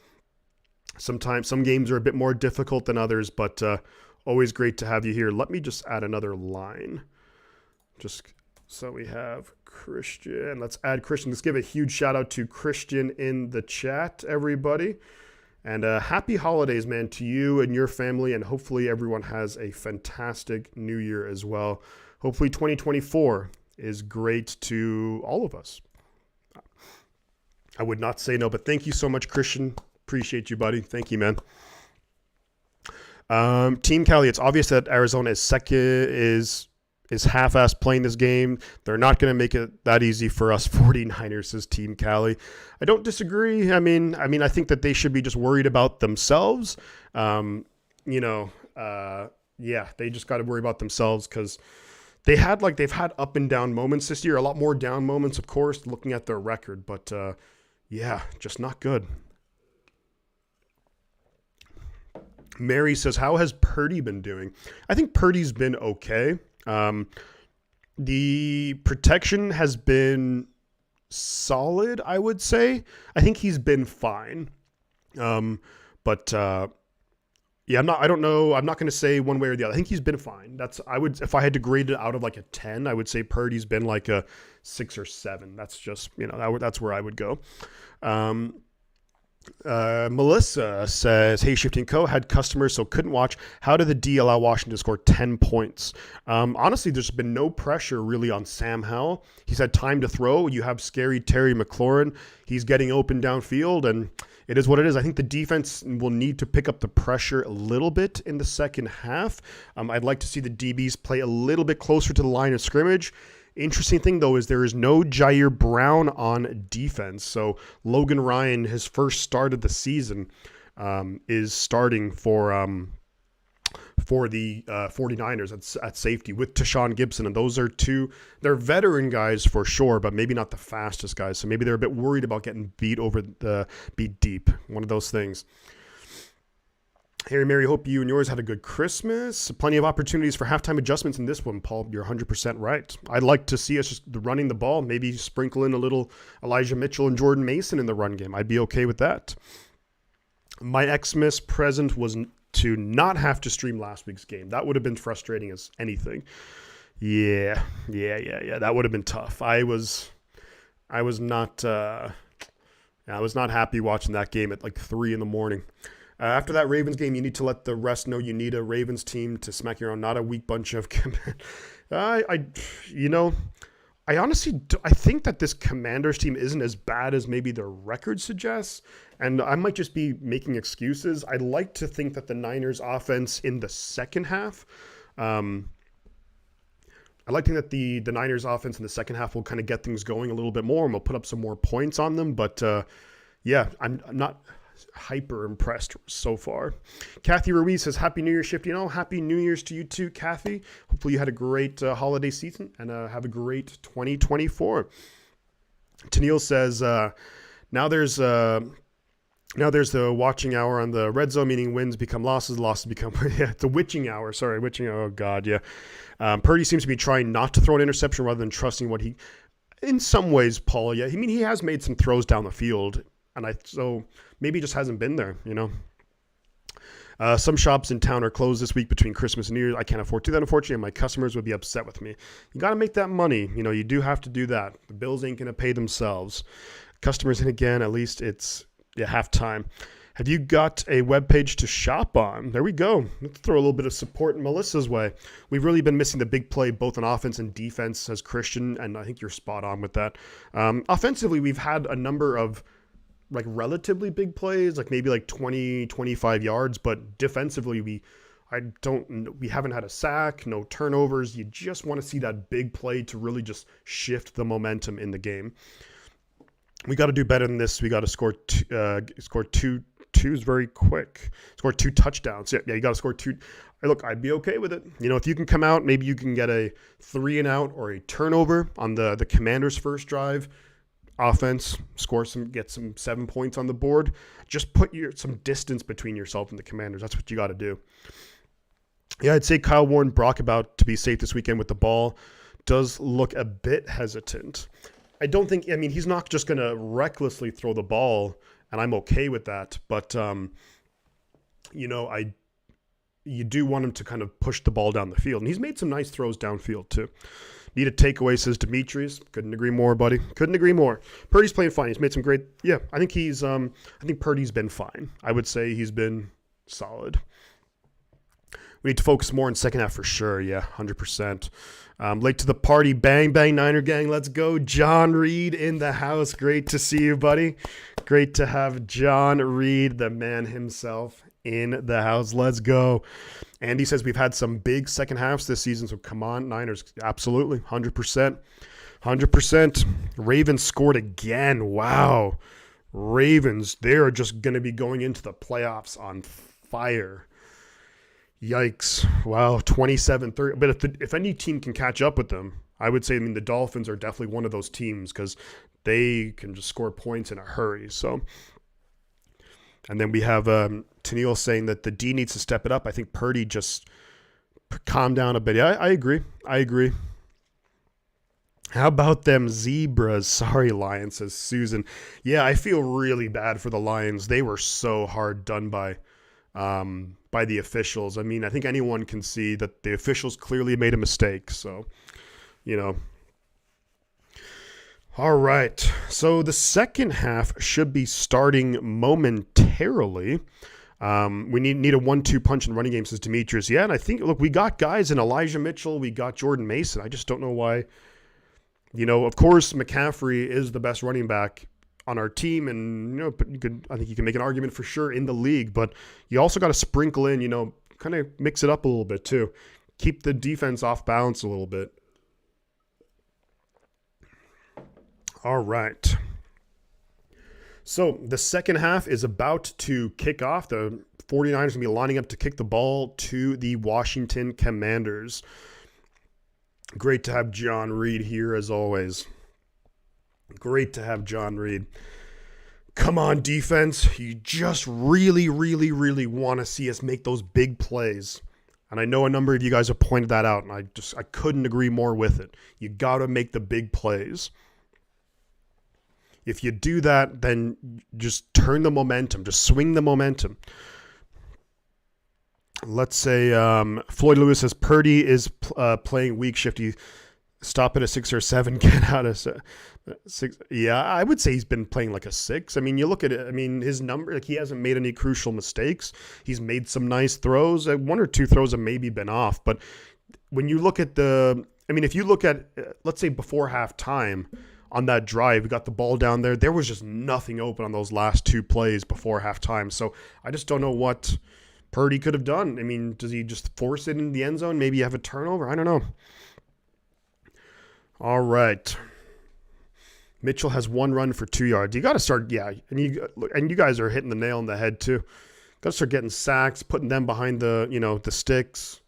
Sometimes some games are a bit more difficult than others, but always great to have you here. Let me just add another line. Just so we have Christian. Let's add Christian. Let's give a huge shout out to Christian in the chat, everybody. And happy holidays, man, to you and your family. And hopefully everyone has a fantastic new year as well. Hopefully 2024 is great to all of us. I would not say no, but thank you so much, Christian. Appreciate you, buddy. Thank you, man. Team Cali, it's obvious that Arizona is half-assed playing this game. They're not going to make it that easy for us 49ers, says Team Cali. I don't disagree. I mean, I think that they should be just worried about themselves. They just got to worry about themselves because they've had up and down moments this year. A lot more down moments, of course, looking at their record. But, just not good. Mary says, how has Purdy been doing? I think Purdy's been okay. The protection has been solid, I would say. I think he's been fine. But yeah, I don't know. I'm not going to say one way or the other. I think he's been fine. If I had to grade it out of like a 10, I would say Purdy's been like a 6 or 7. That's just, that's where I would go. Melissa says, hey, Shifting Co. had customers, so couldn't watch. How did the D allow Washington to score 10 points? Honestly, there's been no pressure really on Sam Howell. He's had time to throw. You have scary Terry McLaurin. He's getting open downfield, and it is what it is. I think the defense will need to pick up the pressure a little bit in the second half. I'd like to see the DBs play a little bit closer to the line of scrimmage. Interesting thing, though, is there is no Jair Brown on defense. So Logan Ryan, his first start of the season, is starting for the 49ers at safety with Tashawn Gibson. And those are they're veteran guys for sure, but maybe not the fastest guys. So maybe they're a bit worried about getting beat deep. One of those things. Harry Mary, hope you and yours had a good Christmas. Plenty of opportunities for halftime adjustments in this one, Paul. You're 100% right. I'd like to see us just running the ball, maybe sprinkle in a little Elijah Mitchell and Jordan Mason in the run game. I'd be okay with that. My Xmas present was to not have to stream last week's game. That would have been frustrating as anything. Yeah. That would have been tough. I was not happy watching that game at like 3 a.m. After that Ravens game, you need to let the rest know you need a Ravens team to smack you around, not a weak bunch of I honestly think that this Commanders team isn't as bad as maybe their record suggests, and I might just be making excuses. I'd like to think that the Niners offense in the second half, I like to think that the Niners offense in the second half will kind of get things going a little bit more, and we'll put up some more points on them. But yeah, I'm not hyper impressed so far. Kathy Ruiz says, Happy New Year, Shift. Happy New Year's to you too, Kathy. Hopefully you had a great holiday season and have a great 2024. Tennille says, now there's the watching hour on the red zone, meaning wins become losses become the witching hour. Sorry, witching hour. Oh God, yeah. Purdy seems to be trying not to throw an interception rather than trusting what in some ways, Paul. Yeah, he has made some throws down the field. So maybe he just hasn't been there, Some shops in town are closed this week between Christmas and New Year's. I can't afford to do that, unfortunately, and my customers would be upset with me. You got to make that money. You do have to do that. The bills ain't going to pay themselves. Customers in again, at least it's halftime. Have you got a webpage to shop on? There we go. Let's throw a little bit of support in Melissa's way. We've really been missing the big play, both on offense and defense, as Christian, and I think you're spot on with that. Offensively, we've had a number of like relatively big plays, like maybe like 20, 25 yards, but defensively, we haven't had a sack, no turnovers. You just want to see that big play to really just shift the momentum in the game. We got to do better than this. We got to score two twos very quick. Score 2 touchdowns. Yeah, you got to score 2. Look, I'd be okay with it. If you can come out, maybe you can get a 3-and-out or a turnover on the Commanders' first drive. Offense, get some 7 points on the board. Just put some distance between yourself and the Commanders. That's what you got to do. Yeah, I'd say Kyle warned Brock about to be safe this weekend with the ball. Does look a bit hesitant. I don't think, he's not just going to recklessly throw the ball, and I'm okay with that. But, you do want him to kind of push the ball down the field. And he's made some nice throws downfield, too. Need a takeaway, says Demetrius. Couldn't agree more, buddy. Couldn't agree more. Purdy's playing fine. He's made some great. Yeah, I think Purdy's been fine. I would say he's been solid. We need to focus more in second half for sure. Yeah, 100%. Late to the party. Bang, bang, Niner gang. Let's go. John Reed in the house. Great to see you, buddy. Great to have John Reed, the man himself, in the house. Let's go. Andy says we've had some big second halves this season, so come on, Niners. Absolutely, 100%. 100%. Ravens scored again. Wow. Ravens, they're just going to be going into the playoffs on fire. Yikes. Wow, 27-30. But if any team can catch up with them, I would say, the Dolphins are definitely one of those teams because they can just score points in a hurry. So, and then we have Tennille saying that the D needs to step it up. I think Purdy just calm down a bit. Yeah, I agree. How about them zebras? Sorry, Lions, says Susan. Yeah, I feel really bad for the Lions. They were so hard done by the officials. I mean, I think anyone can see that the officials clearly made a mistake. So, you know. All right. So the second half should be starting momentarily. We need a 1-2 punch in running game, says Demetrius. Yeah, and I think, look, we got guys in Elijah Mitchell. We got Jordan Mason. I just don't know why. You know, of course, McCaffrey is the best running back on our team, and I think you can make an argument for sure in the league, but you also got to sprinkle in, kind of mix it up a little bit too. Keep the defense off balance a little bit. All right. So the second half is about to kick off. The 49ers are going to be lining up to kick the ball to the Washington Commanders. Great to have John Reed here as always. Great to have John Reed. Come on, defense. You just really, really, really want to see us make those big plays. And I know a number of you guys have pointed that out, and I couldn't agree more with it. You got to make the big plays. If you do that, then just turn the momentum. Just swing the momentum. Let's say Floyd Lewis says Purdy is playing weak shifty. Stop at a 6 or 7. Get out of 6. Yeah, I would say he's been playing like a 6. I mean, you look at it. I mean, his number, like, he hasn't made any crucial mistakes. He's made some nice throws. 1 or 2 throws have maybe been off. But when you look at if you look at, let's say before halftime on that drive, we got the ball down there. There was just nothing open on those last 2 plays before halftime. So I just don't know what Purdy could have done. I mean, does he just force it in the end zone? Maybe have a turnover? I don't know. All right. Mitchell has 1 run for 2 yards. You got to start, and you guys are hitting the nail on the head too. Got to start getting sacks, putting them behind the sticks.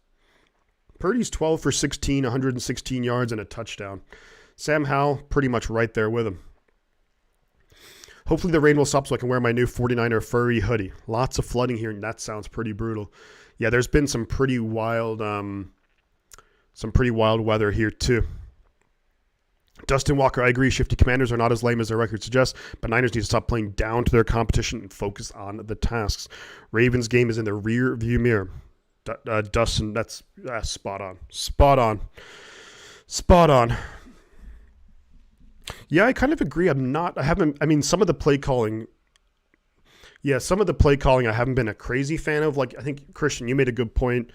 Purdy's 12 for 16, 116 yards and a touchdown. Sam Howell pretty much right there with him. Hopefully the rain will stop so I can wear my new 49er furry hoodie. Lots of flooding here, and that sounds pretty brutal. Yeah, there's been some pretty wild weather here too. Dustin Walker, I agree. Shifty Commanders are not as lame as their record suggests, but Niners need to stop playing down to their competition and focus on the tasks. Ravens game is in the rear view mirror. Dustin, that's spot on. Spot on. Yeah, I kind of agree. Some of the play calling I haven't been a crazy fan of. Like, I think, Christian, you made a good point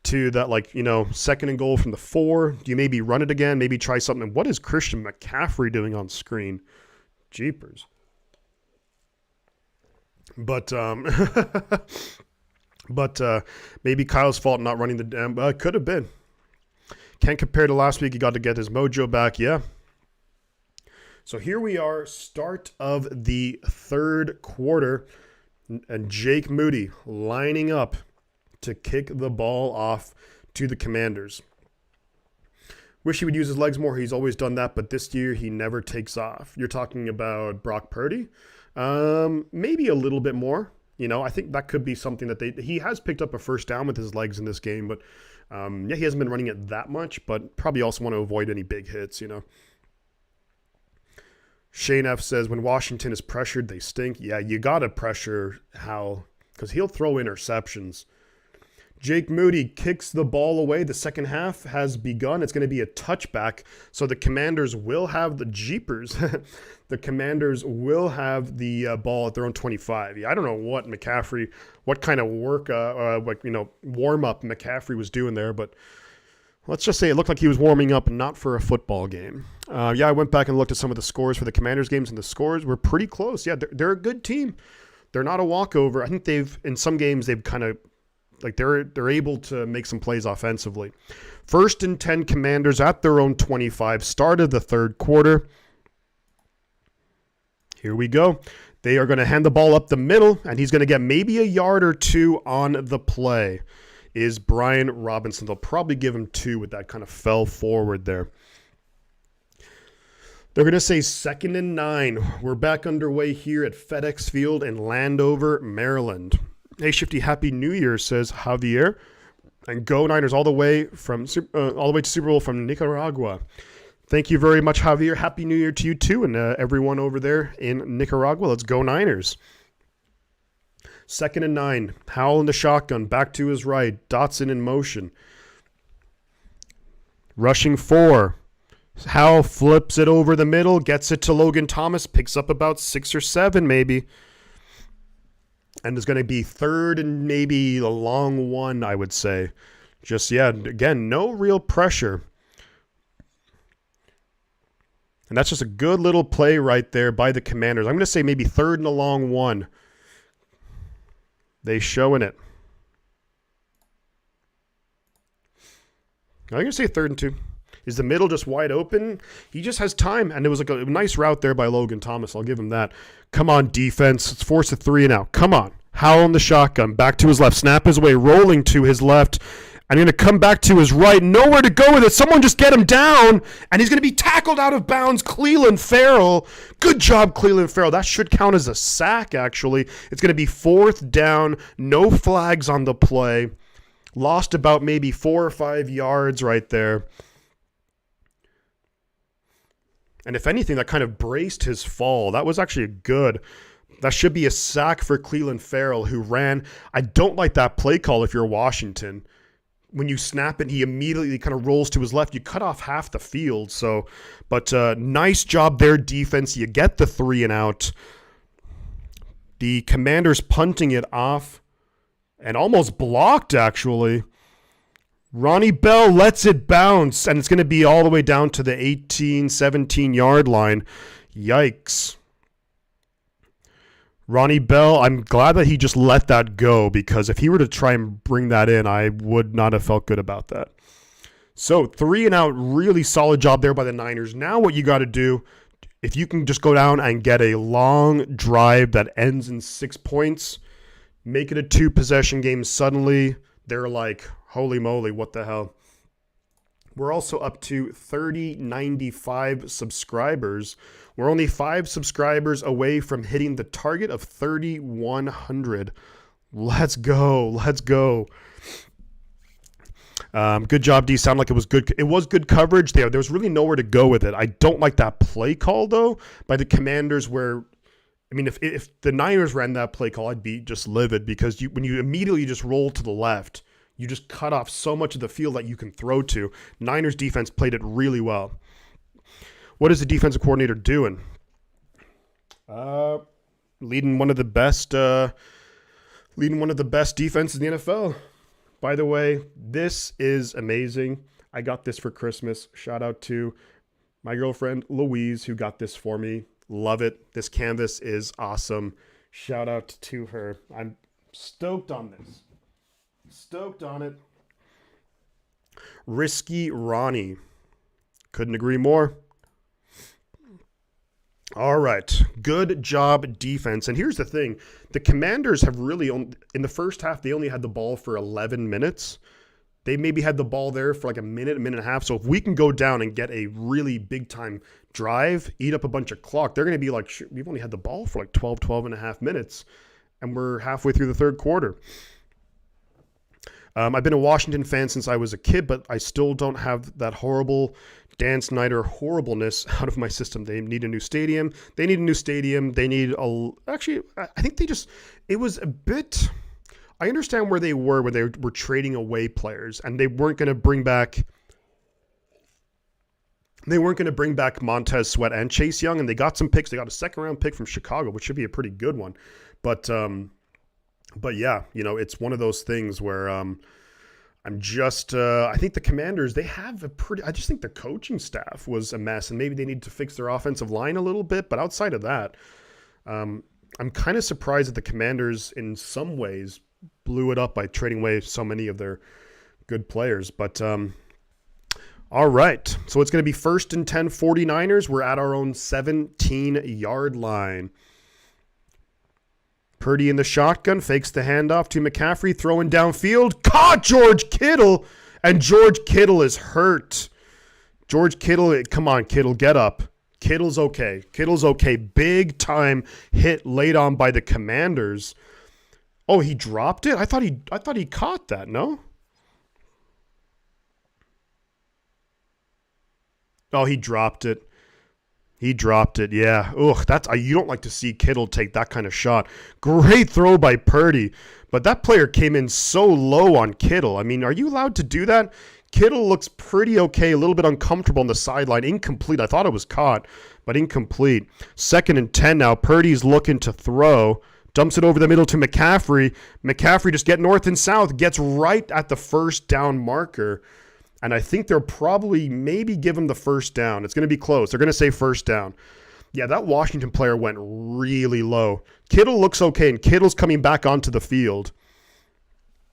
too, that, like, second and goal from the 4. Do you maybe run it again? Maybe try something. What is Christian McCaffrey doing on screen? Jeepers. But maybe Kyle's fault not running the damn. Could have been. Can't compare to last week. He got to get his mojo back. Yeah. So here we are, start of the third quarter, and Jake Moody lining up to kick the ball off to the Commanders. Wish he would use his legs more. He's always done that, but this year he never takes off. You're talking about Brock Purdy? Maybe a little bit more. I think that could be something that he has picked up a first down with his legs in this game, but he hasn't been running it that much, but probably also want to avoid any big hits, Shane F says, when Washington is pressured, they stink. Yeah, you got to pressure Howell because he'll throw interceptions. Jake Moody kicks the ball away. The second half has begun. It's going to be a touchback. So the Commanders will have the Jeepers. The Commanders will have the ball at their own 25. Yeah, I don't know what kind of work, warm-up McCaffrey was doing there, but let's just say it looked like he was warming up not for a football game. I went back and looked at some of the scores for the Commanders games, and the scores were pretty close. Yeah, they're a good team. They're not a walkover. I think in some games they've kind of, like, they're able to make some plays offensively. 1st and 10 Commanders at their own 25. Start of the third quarter. Here we go. They are going to hand the ball up the middle, and he's going to get maybe a yard or 2 on the play. Is Brian Robinson. They'll probably give him 2 with that kind of fell forward there. They're going to say 2nd and 9. We're back underway here at FedEx Field in Landover, Maryland. Hey, Shifty, Happy New Year, says Javier. And go Niners all the way to Super Bowl from Nicaragua. Thank you very much, Javier. Happy New Year to you too, and everyone over there in Nicaragua. Let's go Niners. 2nd and 9. Howell in the shotgun. Back to his right. Dotson in motion. Rushing 4. Howell flips it over the middle. Gets it to Logan Thomas. Picks up about 6 or 7 maybe. And it's going to be 3rd and maybe a long 1, I would say. Just, yeah, again, no real pressure. And that's just a good little play right there by the Commanders. I'm going to say maybe 3rd and a long 1. They showing it. I'm going to say 3rd and 2. Is the middle just wide open? He just has time. And it was like a nice route there by Logan Thomas. I'll give him that. Come on, defense. Let's force a 3 and out. Come on. Howell in the shotgun. Back to his left. Snap his way. Rolling to his left. And going to come back to his right. Nowhere to go with it. Someone just get him down. And he's going to be tackled out of bounds. Clelin Ferrell. Good job, Clelin Ferrell. That should count as a sack, actually. It's going to be 4th down. No flags on the play. Lost about maybe 4 or 5 yards right there. And if anything, that kind of braced his fall. That was actually good. That should be a sack for Clelin Ferrell, who ran. I don't like that play call if you're Washington. When you snap it, he immediately kind of rolls to his left. You cut off half the field. So, but nice job there, defense. You get the 3 and out. The Commanders punting it off and almost blocked, actually. Ronnie Bell lets it bounce, and it's going to be all the way down to the 18, 17-yard line. Yikes. Ronnie Bell, I'm glad that he just let that go, because if he were to try and bring that in, I would not have felt good about that. So 3 and out, really solid job there by the Niners. Now what you got to do, if you can just go down and get a long drive that ends in 6 points, make it a 2-possession game suddenly, they're like, holy moly, what the hell? We're also up to 3095 subscribers. We're only 5 subscribers away from hitting the target of 3,100. Let's go. Let's go. Good job, D. Sound like it was good. It was good coverage there. There was really nowhere to go with it. I don't like that play call, though, by the Commanders where, I mean, if the Niners ran that play call, I'd be just livid, because when you immediately just roll to the left, you just cut off so much of the field that you can throw to. Niners defense played it really well. What is the defensive coordinator doing? Leading one of the best defenses in the NFL. By the way, this is amazing. I got this for Christmas. Shout out to my girlfriend Louise, who got this for me. Love it. This canvas is awesome. Shout out to her. I'm stoked on this. Stoked on it. Risky Ronnie. Couldn't agree more. All right. Good job, defense. And here's the thing. The Commanders have really, in the first half, they only had the ball for 11 minutes. They maybe had the ball there for like a minute and a half. So if we can go down and get a really big-time drive, eat up a bunch of clock, they're going to be like, we've only had the ball for like 12 and a half minutes, and we're halfway through the third quarter. I've been a Washington fan since I was a kid, but I still don't have that horrible Dan Snyder horribleness out of my system. They need a new stadium. They need, actually, I think it was a bit, I understand where they were trading away players, and they weren't going to bring back Montez Sweat and Chase Young, and they got some picks. They got a 2nd-round pick from Chicago, which should be a pretty good one. But yeah, it's one of those things where I think the Commanders, I just think the coaching staff was a mess, and maybe they need to fix their offensive line a little bit. But outside of that, I'm kind of surprised that the Commanders in some ways blew it up by trading away so many of their good players. But all right, so it's going to be 1st and 10 49ers. We're at our own 17-yard line. Purdy in the shotgun, fakes the handoff to McCaffrey, throwing downfield. Caught George Kittle, and George Kittle is hurt. George Kittle, come on, Kittle, get up. Kittle's okay. Big time hit laid on by the Commanders. Oh, he dropped it? I thought he caught that, no? Oh, he dropped it. He dropped it, yeah. Ugh, you don't like to see Kittle take that kind of shot. Great throw by Purdy, but that player came in so low on Kittle. I mean, are you allowed to do that? Kittle looks pretty okay, a little bit uncomfortable on the sideline. Incomplete. I thought it was caught, but incomplete. 2nd and 10 now. Purdy's looking to throw. Dumps it over the middle to McCaffrey. McCaffrey just get north and south. Gets right at the first down marker. And I think they'll probably maybe give him the first down. It's going to be close. They're going to say first down. Yeah, that Washington player went really low. Kittle looks okay, and Kittle's coming back onto the field.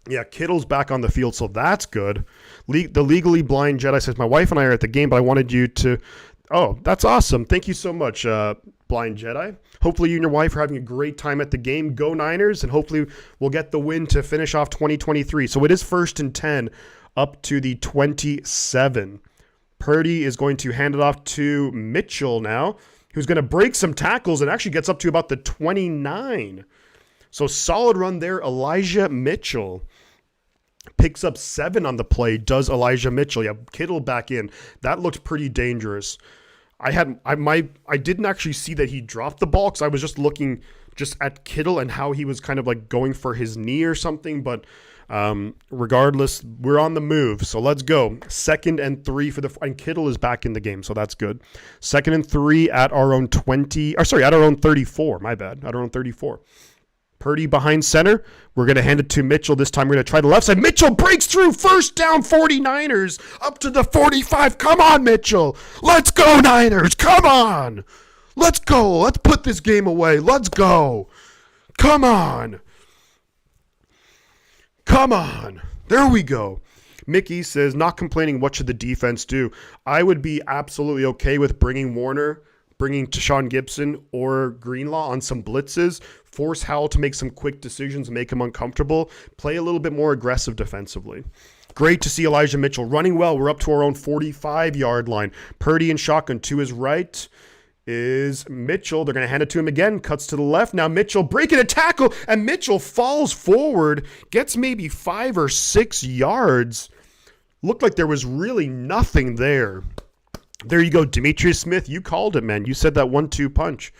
Yeah, Kittle's back on the field, so that's good. The Legally Blind Jedi says, my wife and I are at the game, but I wanted you to... Oh, that's awesome. Thank you so much, Blind Jedi. Hopefully you and your wife are having a great time at the game. Go Niners, and hopefully we'll get the win to finish off 2023. So it is 1st and 10 up to the 27. Purdy is going to hand it off to Mitchell now, who's going to break some tackles and actually gets up to about the 29. So solid run there, Elijah Mitchell. Picks up 7 on the play, does Elijah Mitchell. Yeah, Kittle back in. That looked pretty dangerous. I didn't actually see that he dropped the ball because I was just looking just at Kittle and how he was kind of like going for his knee or something, but regardless, we're on the move, so let's go. 2nd and 3 and Kittle is back in the game, so that's good. 2nd and 3 at our own 34. My bad, at our own 34. Purdy behind center. We're going to hand it to Mitchell. This time we're going to try the left side. Mitchell breaks through. First down, 49ers. Up to the 45. Come on, Mitchell. Let's go, Niners. Come on. Let's go. Let's put this game away. Let's go. Come on. Come on. There we go. Mickey says, not complaining, what should the defense do? I would be absolutely okay with bringing Warner, bringing Tashawn Gibson or Greenlaw on some blitzes, force Howell to make some quick decisions, make him uncomfortable, play a little bit more aggressive defensively. Great to see Elijah Mitchell running well. We're up to our own 45-yard line. Purdy and shotgun to his right is Mitchell. They're going to hand it to him again. Cuts to the left. Now Mitchell breaking a tackle, and Mitchell falls forward, gets maybe 5 or 6 yards. Looked like there was really nothing there. There you go, Demetrius Smith. You called it, man. You said that 1-2 punch.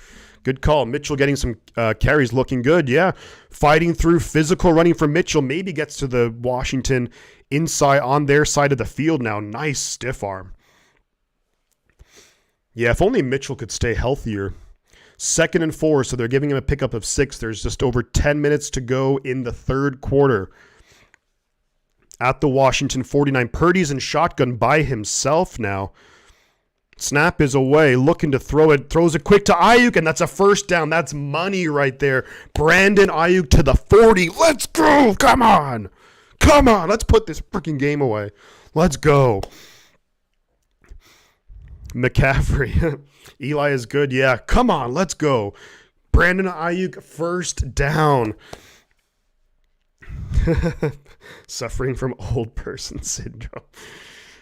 Good call. Mitchell getting some carries, looking good. Yeah, fighting through, physical running from Mitchell. Maybe gets to the Washington inside on their side of the field now. Nice stiff arm. Yeah, if only Mitchell could stay healthier. 2nd and 4, so they're giving him a pickup of 6. There's just over 10 minutes to go in the 3rd quarter. At the Washington 49, Purdy's in shotgun by himself now. Snap is away, looking to throw it. Throws it quick to Ayuk, and that's a first down. That's money right there. Brandon Ayuk to the 40. Let's go. Come on. Come on. Let's put this freaking game away. Let's go. McCaffrey. Eli is good. Yeah. Come on. Let's go. Brandon Ayuk, first down. Suffering from old person syndrome.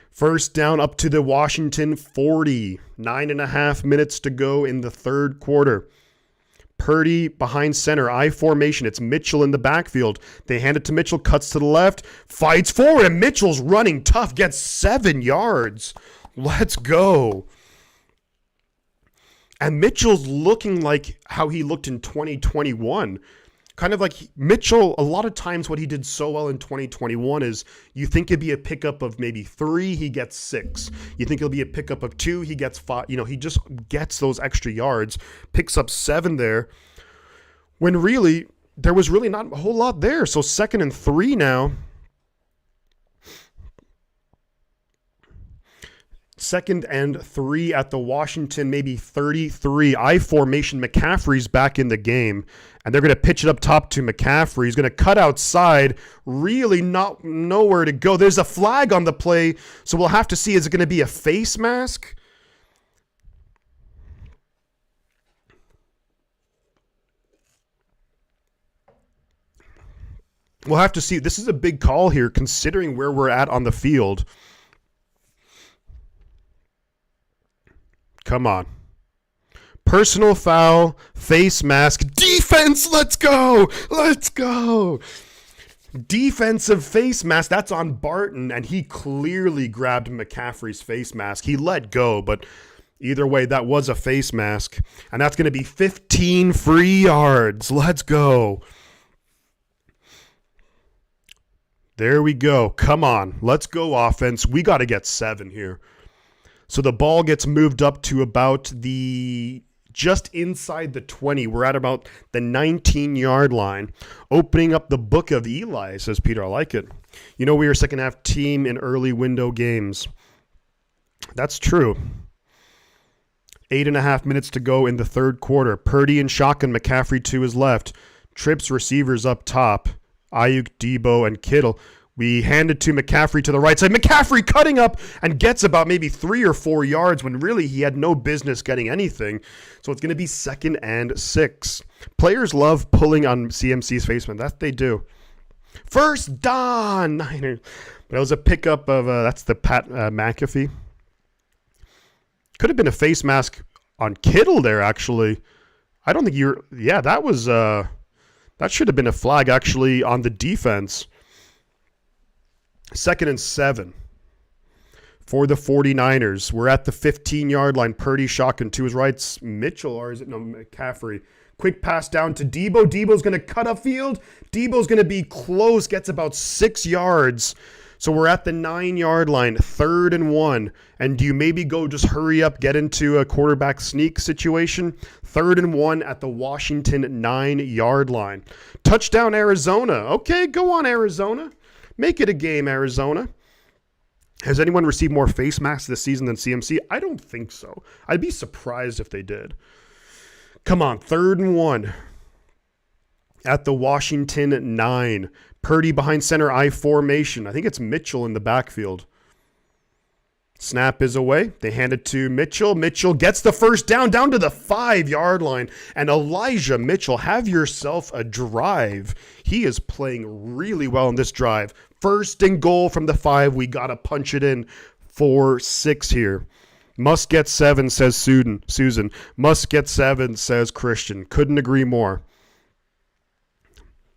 First down up to the Washington 40. 9.5 minutes to go in the 3rd quarter. Purdy behind center, I formation. It's Mitchell in the backfield. They hand it to Mitchell, cuts to the left, fights forward, and Mitchell's running tough, gets 7 yards. Let's go. And Mitchell's looking like how he looked in 2021. Kind of like Mitchell, a lot of times what he did so well in 2021 is you think it'd be a pickup of maybe 3, he gets 6. You think it'll be a pickup of 2, he gets 5. You know, he just gets those extra yards, picks up 7 there, when really there was really not a whole lot there. So 2nd and 3 now. 2nd and 3 at the Washington, maybe 33. I formation. McCaffrey's back in the game, and they're going to pitch it up top to McCaffrey. He's going to cut outside. Really not nowhere to go. There's a flag on the play, so we'll have to see. Is it going to be a face mask? We'll have to see. This is a big call here, considering where we're at on the field. Come on. Personal foul, face mask, defense, let's go. Let's go. Defensive face mask. That's on Barton, and he clearly grabbed McCaffrey's face mask. He let go, but either way, that was a face mask. And that's going to be 15 free yards. Let's go. There we go. Come on. Let's go, offense. We got to get 7 here. So the ball gets moved up to about just inside the 20. We're at about the 19-yard line. Opening up the book of Eli, says Peter. I like it. You know, we are a second half team in early window games. That's true. 8.5 minutes to go in the third quarter. Purdy and shotgun, McCaffrey to his left. Trips receivers up top. Ayuk, Debo, and Kittle. We hand it to McCaffrey to the right side. McCaffrey cutting up and gets about maybe 3 or 4 yards when really he had no business getting anything. So it's going to be 2nd and 6. Players love pulling on CMC's face mask. That they do. First down, Niners. But it was a pickup of, that's the Pat McAfee. Could have been a face mask on Kittle there, actually. I don't think that was, that should have been a flag, actually, on the defense. 2nd and 7 for the 49ers. We're at the 15-yard line. Purdy shotgun to his right. Mitchell, or is it? No, McCaffrey. Quick pass down to Debo. Debo's going to cut upfield. Debo's going to be close. Gets about 6 yards. So we're at the 9-yard line. 3rd and 1. And do you maybe go just hurry up, get into a quarterback sneak situation? 3rd and 1 at the Washington 9-yard line. Touchdown, Arizona. Okay, go on, Arizona. Make it a game, Arizona. Has anyone received more face masks this season than CMC? I don't think so. I'd be surprised if they did. Come on, 3rd and 1 at the Washington 9. Purdy behind center, I formation. I think it's Mitchell in the backfield. Snap is away. They hand it to Mitchell. Mitchell gets the first down to the 5-yard line. And Elijah Mitchell, have yourself a drive. He is playing really well in this drive. 1st and goal from the 5. We got to punch it in for 6 here. Must get 7, says Susan. Must get 7, says Christian. Couldn't agree more.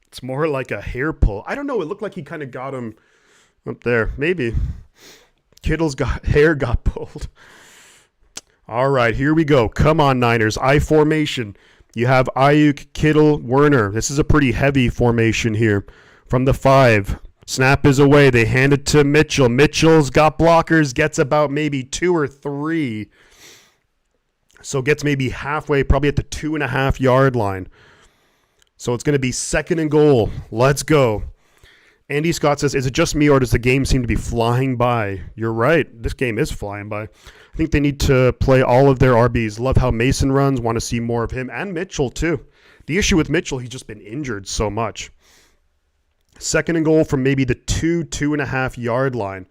It's more like a hair pull. I don't know. It looked like he kind of got him up there. Maybe. Kittle's hair got pulled. All right, here we go. Come on, Niners. I formation. You have Ayuk, Kittle, Werner. This is a pretty heavy formation here. From the 5. Snap is away. They hand it to Mitchell. Mitchell's got blockers. Gets about maybe 2 or 3. So gets maybe halfway, probably at the 2.5-yard line. So it's going to be 2nd and goal. Let's go. Andy Scott says, is it just me or does the game seem to be flying by? You're right. This game is flying by. I think they need to play all of their RBs. Love how Mason runs. Want to see more of him. And Mitchell, too. The issue with Mitchell, he's just been injured so much. 2nd and goal from maybe the 2.5-yard line.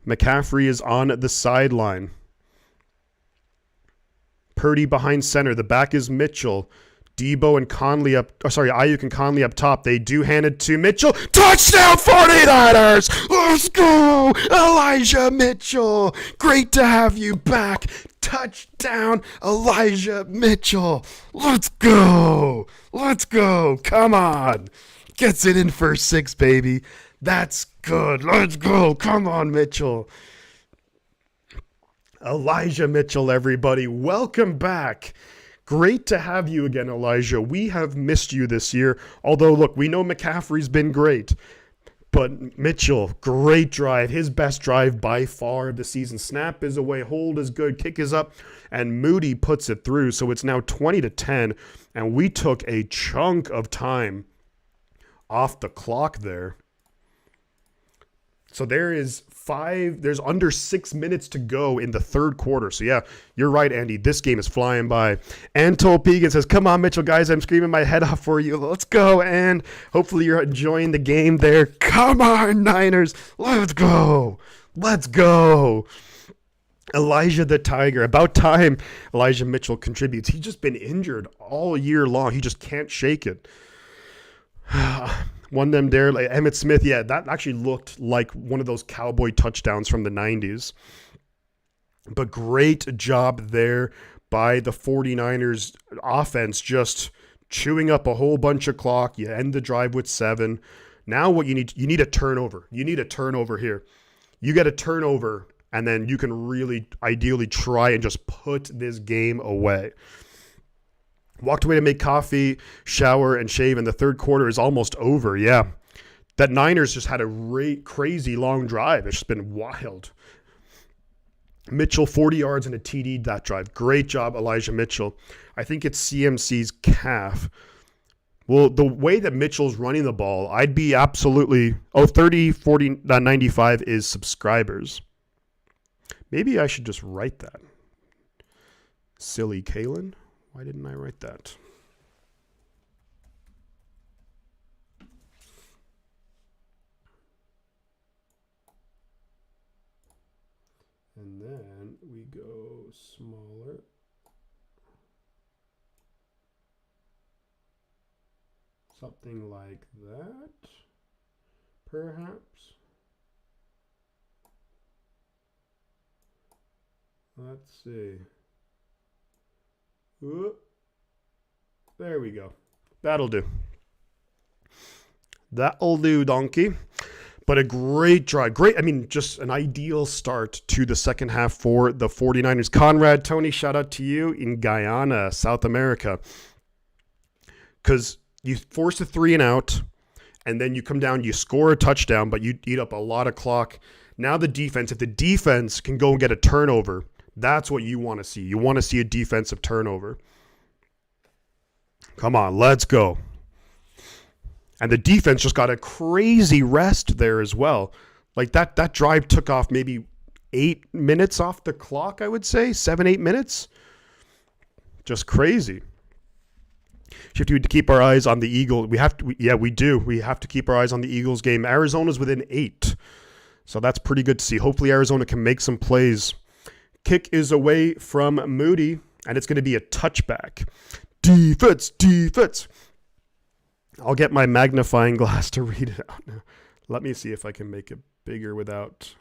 McCaffrey is on the sideline. Purdy behind center. The back is Mitchell. Debo and Conley Ayuk and Conley up top. They do hand it to Mitchell. Touchdown 49ers! Let's go! Elijah Mitchell! Great to have you back. Touchdown Elijah Mitchell. Let's go! Let's go! Come on! Gets it in for 6, baby. That's good. Let's go. Come on, Mitchell. Elijah Mitchell, everybody. Welcome back. Great to have you again, Elijah. We have missed you this year. Although, look, we know McCaffrey's been great. But Mitchell, great drive. His best drive by far of the season. Snap is away. Hold is good. Kick is up. And Moody puts it through. So it's now 20-10. And we took a chunk of time off the clock there. So there's under 6 minutes to go in the third quarter. So yeah, you're right, Andy. This game is flying by. Antol Pegan says, come on, Mitchell, guys. I'm screaming my head off for you. Let's go. And hopefully you're enjoying the game there. Come on, Niners. Let's go. Let's go. Elijah the Tiger. About time Elijah Mitchell contributes. He's just been injured all year long. He just can't shake it. One of them there, like Emmitt Smith, yeah, that actually looked like one of those cowboy touchdowns from the 90s. But great job there by the 49ers offense, just chewing up a whole bunch of clock. You end the drive with 7. Now what you need a turnover. You need a turnover here. You get a turnover, and then you can really ideally try and just put this game away. Walked away to make coffee, shower, and shave, and the third quarter is almost over. Yeah. That Niners just had a crazy long drive. It's just been wild. Mitchell, 40 yards and a TD that drive. Great job, Elijah Mitchell. I think it's CMC's calf. Well, the way that Mitchell's running the ball, I'd be absolutely... 30, 40, 95 is subscribers. Maybe I should just write that. Silly Kalen. Why didn't I write that? And then we go smaller. Something like that, perhaps. Let's see. Ooh. There we go. That'll do. That'll do, donkey. But a great drive. Great, I mean, just an ideal start to the second half for the 49ers. Conrad, Tony, shout out to you in Guyana, South America. Because you force a 3 and out, and then you come down, you score a touchdown, but you eat up a lot of clock. Now the defense, if the defense can go and get a turnover, that's what you want to see. You want to see a defensive turnover. Come on, let's go. And the defense just got a crazy rest there as well. Like that drive took off maybe 8 minutes off the clock, I would say. 7, 8 minutes. Just crazy. We have to keep our eyes on the Eagles. We do. We have to keep our eyes on the Eagles game. Arizona's within 8. So that's pretty good to see. Hopefully Arizona can make some plays. Kick is away from Moody, and it's going to be a touchback. Defense. I'll get my magnifying glass to read it out now. Let me see if I can make it bigger without...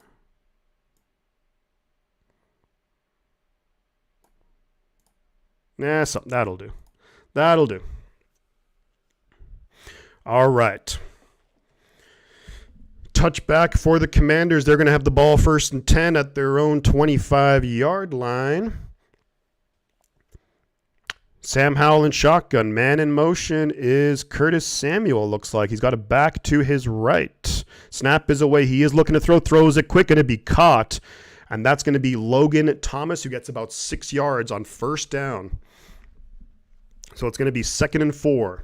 Nah, that'll do. That'll do. All right. Touchback for the Commanders. They're going to have the ball 1st and 10 at their own 25-yard line. Sam Howell in shotgun. Man in motion is Curtis Samuel, looks like. He's got it back to his right. Snap is away. He is looking to throw. Throws it quick, going to be caught. And that's going to be Logan Thomas, who gets about 6 yards on 1st down. So it's going to be 2nd and 4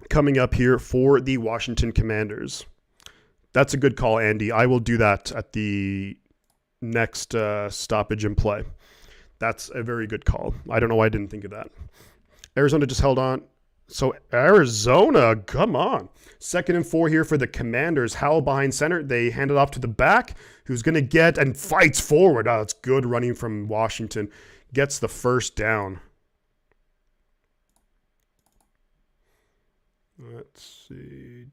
coming up here for the Washington Commanders. That's a good call, Andy. I will do that at the next stoppage and play. That's a very good call. I don't know why I didn't think of that. Arizona just held on. So Arizona, come on. 2nd and 4 here for the Commanders. Howell behind center. They hand it off to the back, who's going to get and fights forward. Oh, that's good running from Washington. Gets the 1st down. Let's see.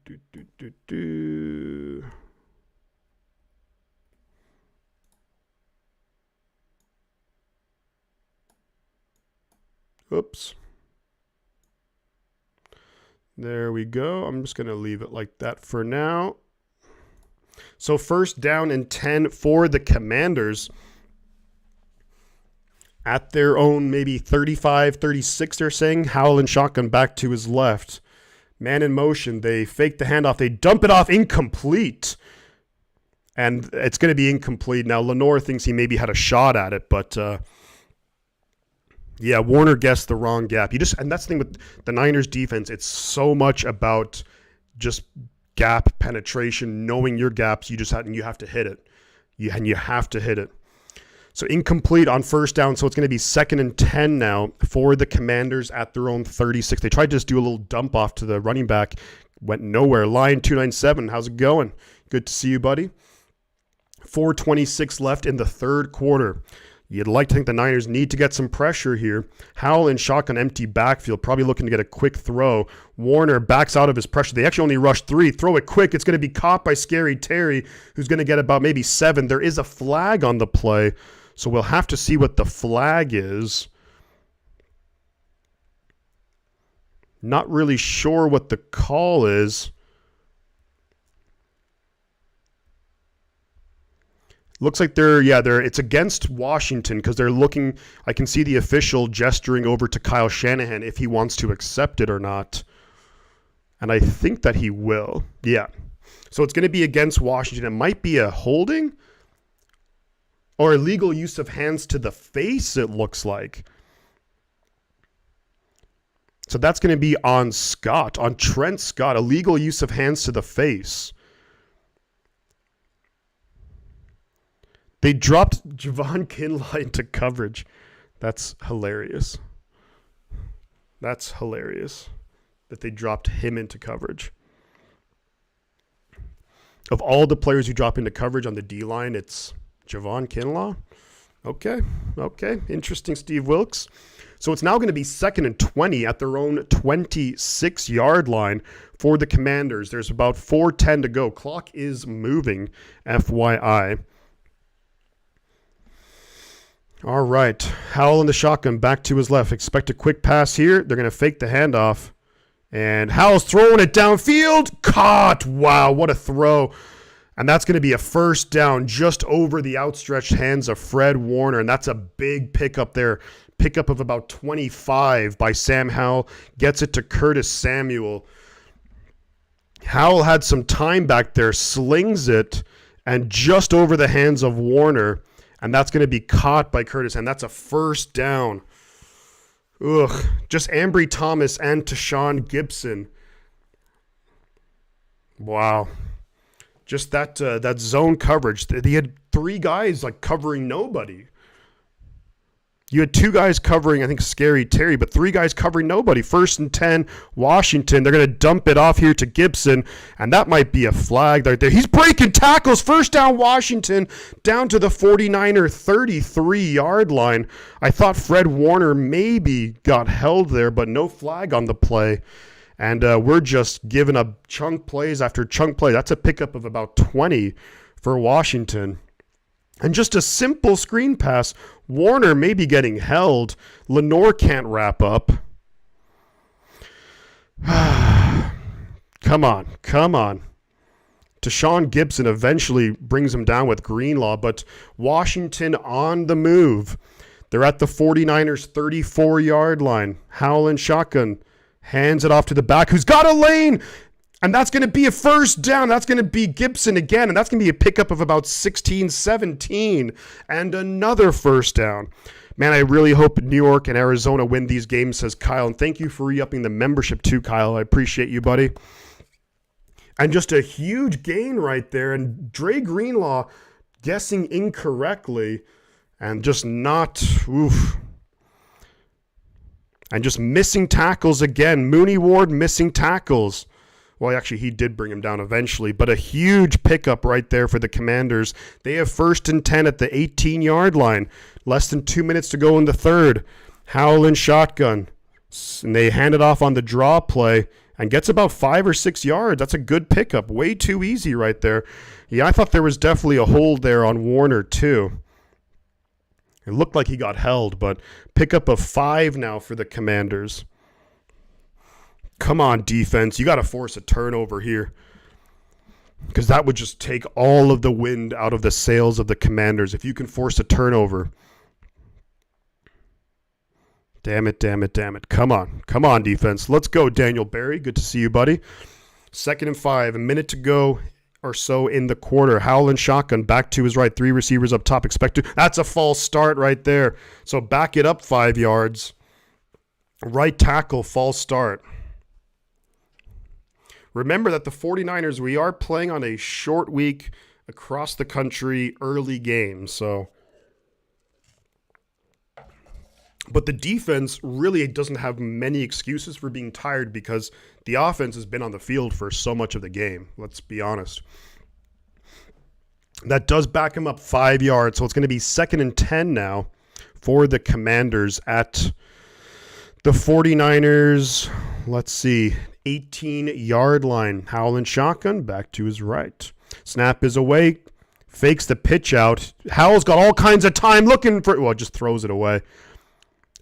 Oops. There we go. I'm just going to leave it like that for now. So 1st down and 10 for the Commanders. At their own maybe 35, 36, they're saying. Howell and shotgun back to his left. Man in motion. They fake the handoff. They dump it off incomplete. And it's going to be incomplete. Now, Lenore thinks he maybe had a shot at it, but yeah, Warner guessed the wrong gap. And that's the thing with the Niners defense. It's so much about just gap penetration, knowing your gaps. You have to hit it. You have to hit it. So incomplete on 1st down. So it's going to be 2nd and 10 now for the Commanders at their own 36. They tried to just do a little dump off to the running back. Went nowhere. Line 297. How's it going? Good to see you, buddy. 4:26 left in the 3rd quarter. You'd like to think the Niners need to get some pressure here. Howell in shotgun empty backfield, probably looking to get a quick throw. Warner backs out of his pressure. They actually only rushed 3. Throw it quick. It's going to be caught by Scary Terry, who's going to get about maybe 7. There is a flag on the play, so we'll have to see what the flag is. Not really sure what the call is. Looks like it's against Washington because they're looking. I can see the official gesturing over to Kyle Shanahan if he wants to accept it or not. And I think that he will. Yeah. So it's going to be against Washington. It might be a holding or illegal use of hands to the face, it looks like. So that's going to be on Scott, on Trent Scott, illegal use of hands to the face. They dropped Javon Kinlaw into coverage. That's hilarious. That's hilarious that they dropped him into coverage. Of all the players who drop into coverage on the D-line, it's Javon Kinlaw. Okay. Interesting, Steve Wilkes. So it's now going to be 2nd and 20 at their own 26-yard line for the Commanders. There's about 4:10 to go. Clock is moving, FYI. All right. Howell in the shotgun, back to his left. Expect a quick pass here. They're going to fake the handoff. And Howell's throwing it downfield. Caught. Wow, what a throw. And that's going to be a first down just over the outstretched hands of Fred Warner. And that's a big pickup there. Pickup of about 25 by Sam Howell. Gets it to Curtis Samuel. Howell had some time back there. Slings it. And just over the hands of Warner. And that's going to be caught by Curtis. And that's a first down. Ugh. Just Ambry Thomas and Tashawn Gibson. Wow. Just that zone coverage. They had 3 guys like covering nobody. You had 2 guys covering, I think, Scary Terry, but 3 guys covering nobody. 1st and 10, Washington. They're going to dump it off here to Gibson, and that might be a flag right there. He's breaking tackles. First down, Washington, down to the 49er 33-yard line. I thought Fred Warner maybe got held there, but no flag on the play. And we're just giving up chunk plays after chunk play. That's a pickup of about 20 for Washington. And just a simple screen pass. Warner may be getting held. Lenore can't wrap up. Come on. Tashawn Gibson eventually brings him down with Greenlaw, but Washington on the move. They're at the 49ers 34-yard line. Howell in shotgun. Hands it off to the back, who's got a lane. And that's going to be a first down. That's going to be Gibson again. And that's going to be a pickup of about 16, 17. And another first down. Man, I really hope New York and Arizona win these games, says Kyle. And thank you for re-upping the membership too, Kyle. I appreciate you, buddy. And just a huge gain right there. And Dre Greenlaw guessing incorrectly. And just not... Oof. And just missing tackles again. Mooney Ward missing tackles. Well, actually, he did bring him down eventually, but a huge pickup right there for the Commanders. They have 1st and 10 at the 18-yard line. Less than 2 minutes to go in the third. Howell in shotgun. And they hand it off on the draw play and gets about 5 or 6 yards. That's a good pickup. Way too easy right there. Yeah, I thought there was definitely a hold there on Warner, too. It looked like he got held, but pickup of 5 now for the Commanders. Come on, defense. You got to force a turnover here. Because that would just take all of the wind out of the sails of the Commanders if you can force a turnover. Damn it. Come on, defense. Let's go, Daniel Berry. Good to see you, buddy. 2nd and 5. A minute to go or so in the quarter. Howell in shotgun. Back to his right. 3 receivers up top. That's a false start right there. So back it up 5 yards. Right tackle, false start. Remember that the 49ers, we are playing on a short week across the country, early game. But the defense really doesn't have many excuses for being tired because the offense has been on the field for so much of the game. Let's be honest. That does back him up 5 yards. So it's going to be 2nd and 10 now for the Commanders at the 49ers. Let's see. 18-yard line. Howell in shotgun, back to his right. Snap is away. Fakes the pitch out. Howell's got all kinds of time looking for it. Well, just throws it away.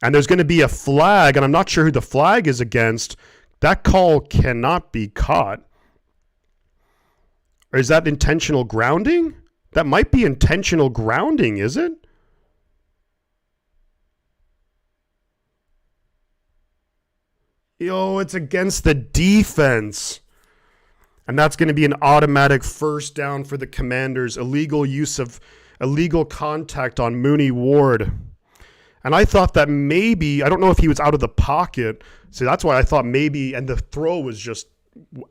And there's going to be a flag, and I'm not sure who the flag is against. That call cannot be caught. Or is that intentional grounding? That might be intentional grounding, is it? Yo, it's against the defense. And that's going to be an automatic first down for the Commanders. Illegal contact on Mooney Ward. And I thought that maybe, I don't know if he was out of the pocket. So that's why I thought maybe, and the throw was just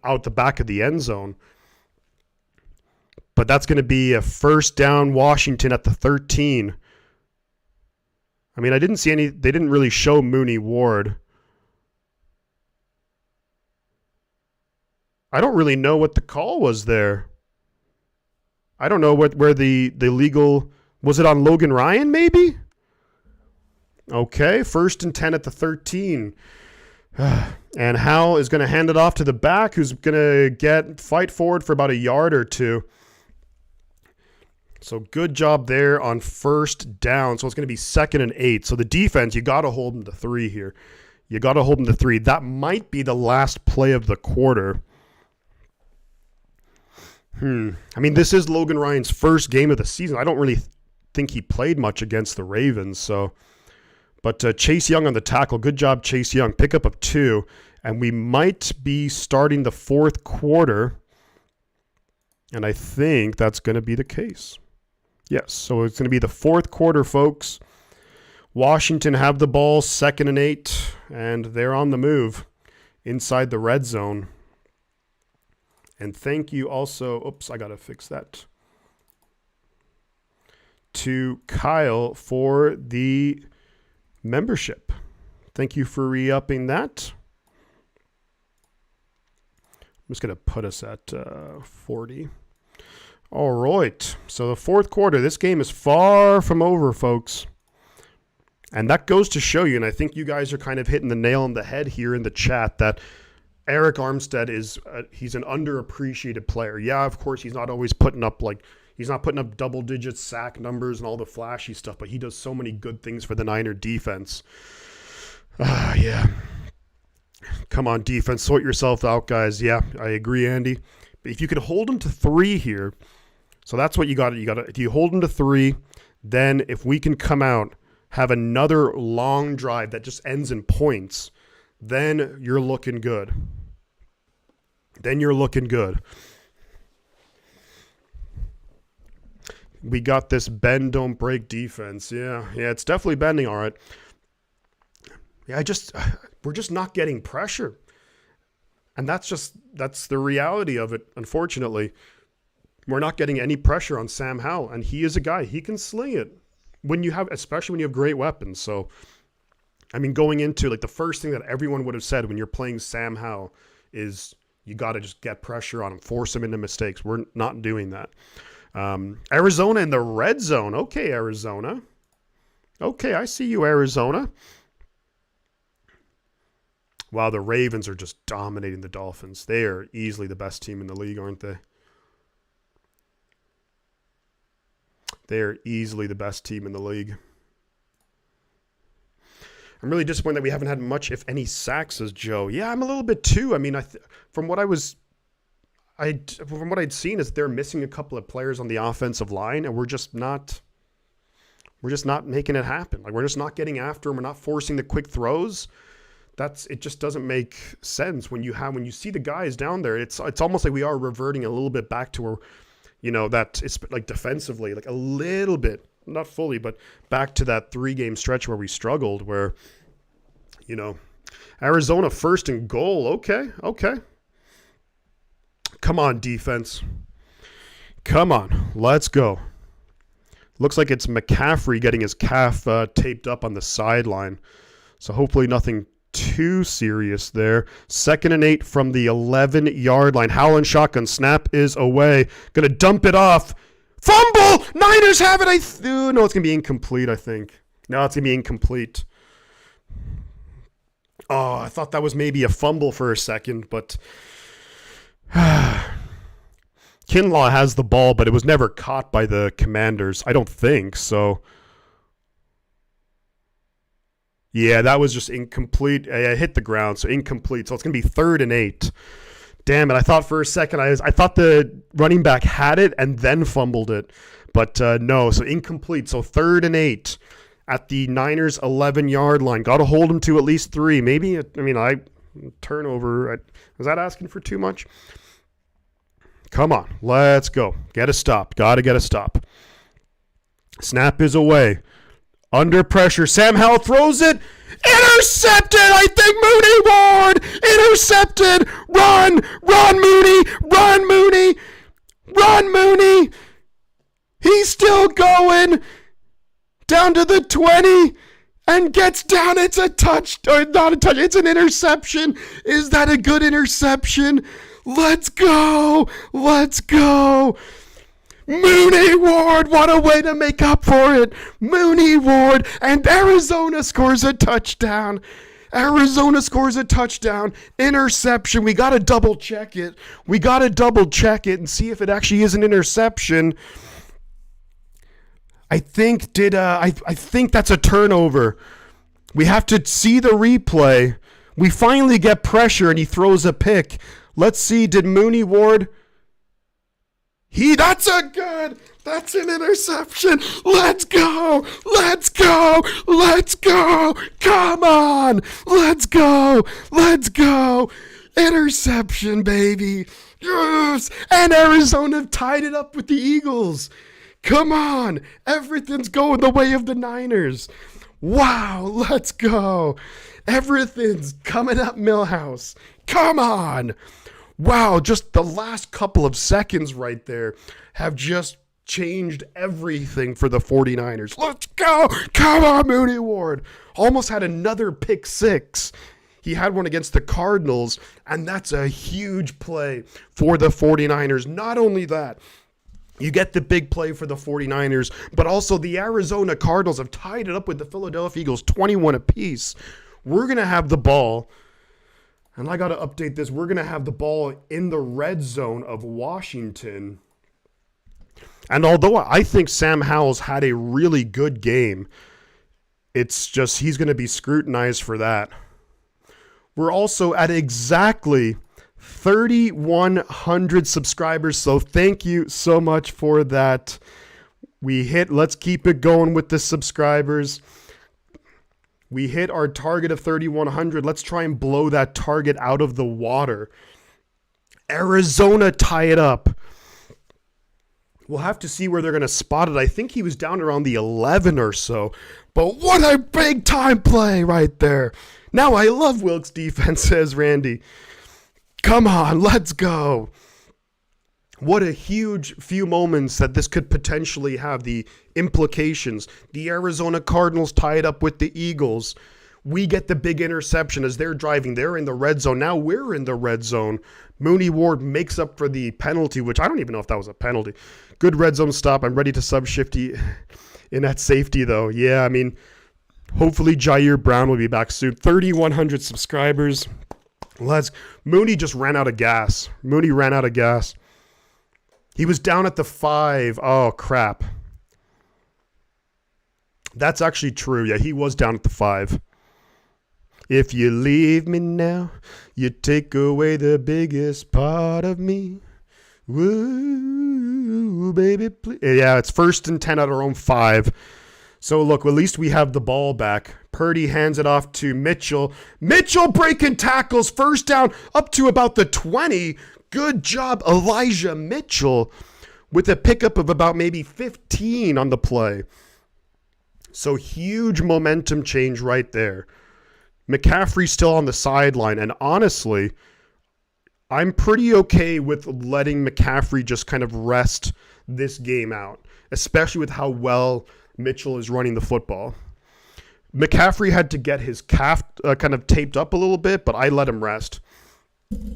out the back of the end zone. But that's going to be a first down Washington at the 13. I mean, they didn't really show Mooney Ward. I don't really know what the call was there. I don't know where the legal, was it on Logan Ryan maybe? Okay, 1st and 10 at the 13. And Hal is going to hand it off to the back, who's going to fight forward for about a yard or two. So good job there on first down. So it's going to be 2nd and 8. So the defense, you got to hold them to 3 here. You got to hold them to 3. That might be the last play of the quarter. I mean, this is Logan Ryan's first game of the season. I don't really think he played much against the Ravens. But Chase Young on the tackle. Good job, Chase Young. Pickup of 2. And we might be starting the 4th quarter. And I think that's going to be the case. Yes, so it's going to be the 4th quarter, folks. Washington have the ball, 2nd and 8. And they're on the move inside the red zone. And thank you also, oops, I got to fix that, to Kyle for the membership. Thank you for re-upping that. I'm just going to put us at 40. All right, so the 4th quarter, this game is far from over, folks. And that goes to show you, and I think you guys are kind of hitting the nail on the head here in the chat, that Eric Armstead he's an underappreciated player. Yeah, of course, he's not always putting up double-digit sack numbers and all the flashy stuff, but he does so many good things for the Niner defense. Yeah. Come on, defense, sort yourself out, guys. Yeah, I agree, Andy. But if you could hold him to 3 here, so that's what you got. If you hold him to 3, then if we can come out, have another long drive that just ends in points, then you're looking good. We got this bend, don't break defense. Yeah, it's definitely bending, all right. Yeah, we're just not getting pressure. And that's the reality of it, unfortunately. We're not getting any pressure on Sam Howell, and he is a guy, he can sling it especially when you have great weapons. So I mean, going into the first thing that everyone would have said when you're playing Sam Howell is you got to just get pressure on him, force him into mistakes. We're not doing that. Arizona in the red zone. Okay, Arizona. Okay, I see you, Arizona. Wow, the Ravens are just dominating the Dolphins. They are easily the best team in the league, aren't they? They are easily the best team in the league. I'm really disappointed that we haven't had much, if any, sacks, says Joe. Yeah, I'm a little bit too. I mean, from what I'd seen is they're missing a couple of players on the offensive line, and we're just not making it happen. We're just not getting after them. We're not forcing the quick throws. It just doesn't make sense when you see the guys down there. It's almost like we are reverting a little bit back to where, that it's like defensively, like a little bit. Not fully, but back to that 3-game stretch where we struggled, where, Arizona 1st and goal. Okay. Come on, defense. Come on. Let's go. Looks like it's McCaffrey getting his calf taped up on the sideline. So hopefully nothing too serious there. 2nd and 8 from the 11-yard line. Howland shotgun. Snap is away. Going to dump it off. Fumble! Niners have it! No, it's going to be incomplete, I think. No, it's going to be incomplete. Oh, I thought that was maybe a fumble for a second, but Kinlaw has the ball, but it was never caught by the Commanders. I don't think, so. Yeah, that was just incomplete. I hit the ground, so incomplete. So it's going to be 3rd and 8. Damn it. I thought for a second, I thought the running back had it and then fumbled it. But no, so incomplete. So 3rd and 8 at the Niners 11-yard line. Got to hold them to at least 3. Maybe, turnover. Was that asking for too much? Come on, let's go. Get a stop. Got to get a stop. Snap is away. Under pressure. Sam Howell throws it. Intercepted, I think. Mooney Ward. Intercepted. Run. Run, Mooney. Run, Mooney. Run, Mooney. He's still going. Down to the 20. And gets down. It's a touch. Or not a touch. It's an interception. Is that a good interception? Let's go. Let's go. Mooney Ward, what a way to make up for it. Mooney Ward, and Arizona scores a touchdown. Arizona scores a touchdown. Interception. We got to double check it. We got to double check it and see if it actually is an interception. I think that's a turnover. We have to see the replay. We finally get pressure and he throws a pick. Let's see, did Mooney Ward... That's an interception. Let's go. Let's go. Let's go. Come on. Let's go. Let's go. Interception, baby. Yes. And Arizona tied it up with the Eagles. Come on. Everything's going the way of the Niners. Wow. Let's go. Everything's coming up, Millhouse. Come on. Wow, just the last couple of seconds right there have just changed everything for the 49ers. Let's go. Come on, Mooney Ward. Almost had another pick six. He had one against the Cardinals, and that's a huge play for the 49ers. Not only that, you get the big play for the 49ers, but also the Arizona Cardinals have tied it up with the Philadelphia Eagles 21 apiece. We're going to have the ball. And I got to update this. We're going to have the ball in the red zone of Washington. And although I think Sam Howell's had a really good game, it's just he's going to be scrutinized for that. We're also at exactly 3,100 subscribers, so thank you so much for that. Let's keep it going with the subscribers. We hit our target of 3,100. Let's try and blow that target out of the water. Arizona tie it up. We'll have to see where they're going to spot it. I think he was down around the 11 or so. But what a big time play right there. Now I love Wilkes' defense, says Randy. Come on, let's go. What a huge few moments that this could potentially have, the implications. The Arizona Cardinals tie it up with the Eagles. We get the big interception as they're driving. They're in the red zone. Now we're in the red zone. Mooney Ward makes up for the penalty, which I don't even know if that was a penalty. Good red zone stop. I'm ready to sub Shifty in at safety, though. Yeah, I mean, hopefully Jair Brown will be back soon. 3,100 subscribers. Mooney just ran out of gas. Mooney ran out of gas. He was down at the 5. Oh, crap. That's actually true. Yeah, he was down at the 5. If you leave me now, you take away the biggest part of me. Woo, baby, please. Yeah, it's 1st and 10 at our own 5. So, look, at least we have the ball back. Purdy hands it off to Mitchell. Mitchell breaking tackles. 1st down up to about the 20. Good job, Elijah Mitchell, with a pickup of about maybe 15 on the play. So huge momentum change right there. McCaffrey still on the sideline, and honestly, I'm pretty okay with letting McCaffrey just kind of rest this game out, especially with how well Mitchell is running the football. McCaffrey had to get his calf kind of taped up a little bit, but I let him rest.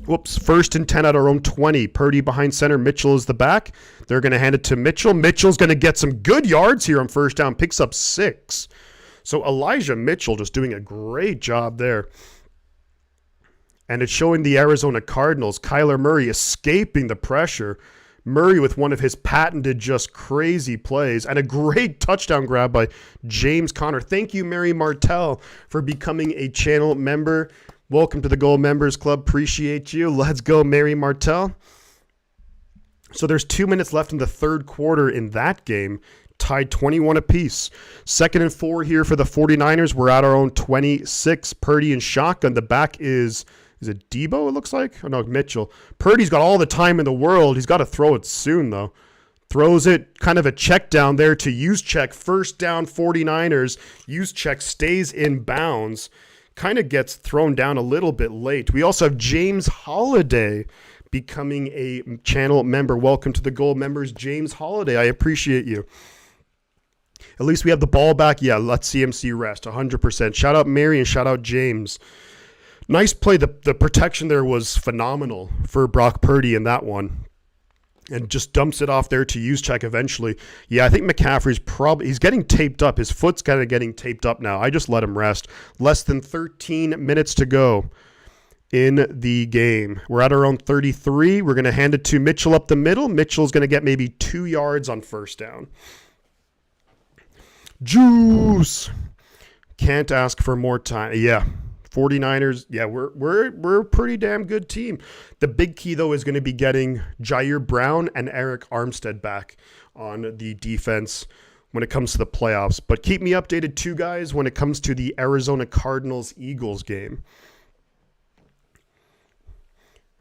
Whoops, 1st and 10 at our own 20. Purdy behind center. Mitchell is the back. They're going to hand it to Mitchell. Mitchell's going to get some good yards here on 1st down. Picks up 6. So Elijah Mitchell just doing a great job there. And it's showing the Arizona Cardinals. Kyler Murray escaping the pressure. Murray with one of his patented just crazy plays. And a great touchdown grab by James Conner. Thank you, Mary Martell, for becoming a channel member. Welcome to the Gold Members Club. Appreciate you. Let's go, Mary Martell. So there's 2 minutes left in the third quarter in that game. Tied 21 apiece. 2nd and 4 here for the 49ers. We're at our own 26. Purdy and shotgun. The back is it Debo, it looks like? Oh, no, Mitchell. Purdy's got all the time in the world. He's got to throw it soon, though. Throws it, kind of a check down there to Juszczyk. First down, 49ers. Juszczyk stays in bounds. Kind of gets thrown down a little bit late. We also have James Holiday becoming a channel member. Welcome to the Gold Members, James Holiday. I appreciate you. At least we have the ball back. Yeah, let CMC rest, 100%. Shout out Mary and shout out James. Nice play. The protection there was phenomenal for Brock Purdy in that one. And just dumps it off there to Juszczyk eventually. Yeah, I think McCaffrey's he's getting taped up. His foot's kind of getting taped up now. I just let him rest. Less than 13 minutes to go in the game. We're at our own 33. We're going to hand it to Mitchell up the middle. Mitchell's going to get maybe 2 yards on first down. Juice. Can't ask for more time. Yeah. 49ers, yeah, we're a pretty damn good team. The big key, though, is going to be getting Jair Brown and Eric Armstead back on the defense when it comes to the playoffs. But keep me updated, too, guys, when it comes to the Arizona Cardinals-Eagles game.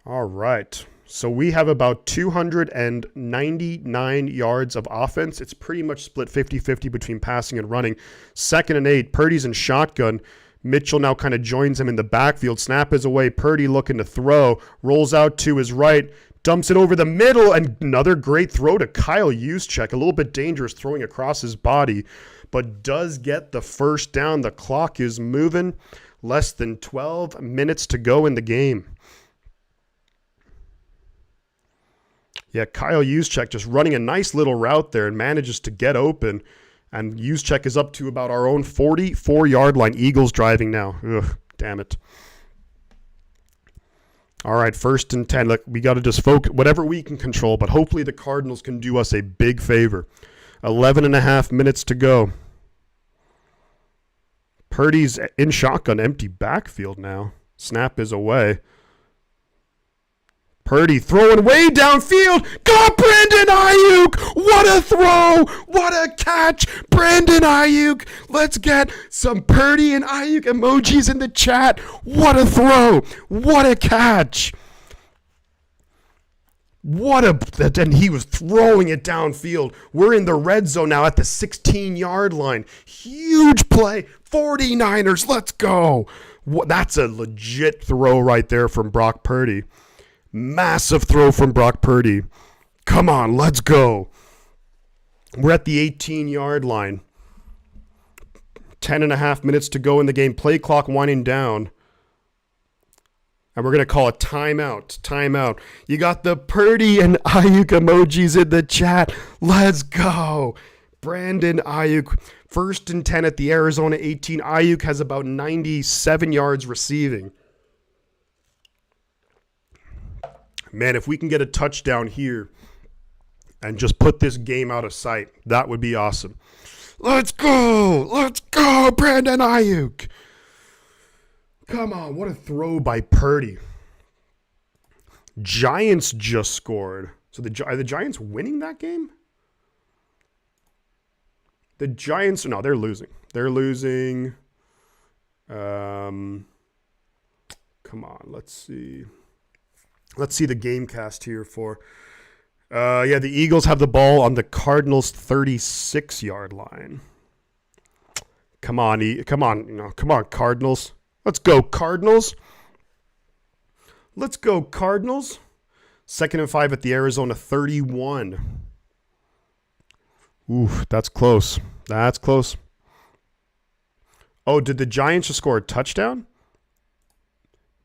All right. So we have about 299 yards of offense. It's pretty much split 50-50 between passing and running. 2nd and 8, Purdy's in shotgun. Mitchell now kind of joins him in the backfield. Snap is away. Purdy looking to throw. Rolls out to his right. Dumps it over the middle. And another great throw to Kyle Juszczyk. A little bit dangerous throwing across his body. But does get the first down. The clock is moving. Less than 12 minutes to go in the game. Yeah, Kyle Juszczyk just running a nice little route there and manages to get open. And Juszczyk is up to about our own 44-yard line. Eagles driving now. Ugh, damn it. All right, 1st and 10. Look, we got to just focus whatever we can control, but hopefully the Cardinals can do us a big favor. 11 and a half minutes to go. Purdy's in shotgun, empty backfield now. Snap is away. Purdy throwing way downfield. Go, Brandon Ayuk! What a throw! What a catch! Brandon Ayuk! Let's get some Purdy and Ayuk emojis in the chat. What a throw! What a catch! And he was throwing it downfield. We're in the red zone now at the 16-yard line. Huge play. 49ers, let's go. That's a legit throw right there from Brock Purdy. Massive throw from Brock Purdy. Come on, let's go. We're at the 18-yard line. 10 and a half minutes to go in the game. Play clock winding down. And we're going to call a timeout. Timeout. You got the Purdy and Ayuk emojis in the chat. Let's go. Brandon Ayuk. 1st and 10 at the Arizona 18. Ayuk has about 97 yards receiving. Man, if we can get a touchdown here and just put this game out of sight, that would be awesome. Let's go! Let's go, Brandon Ayuk! Come on, what a throw by Purdy. Giants just scored. So are the Giants winning that game? The Giants, no, they're losing. They're losing. Come on, let's see. Let's see the game cast here for. The Eagles have the ball on the Cardinals' 36-yard line. Come on, come on, Cardinals. Let's go, Cardinals. Let's go, Cardinals. 2nd and 5 at the Arizona 31. Oof, that's close. That's close. Oh, did the Giants just score a touchdown?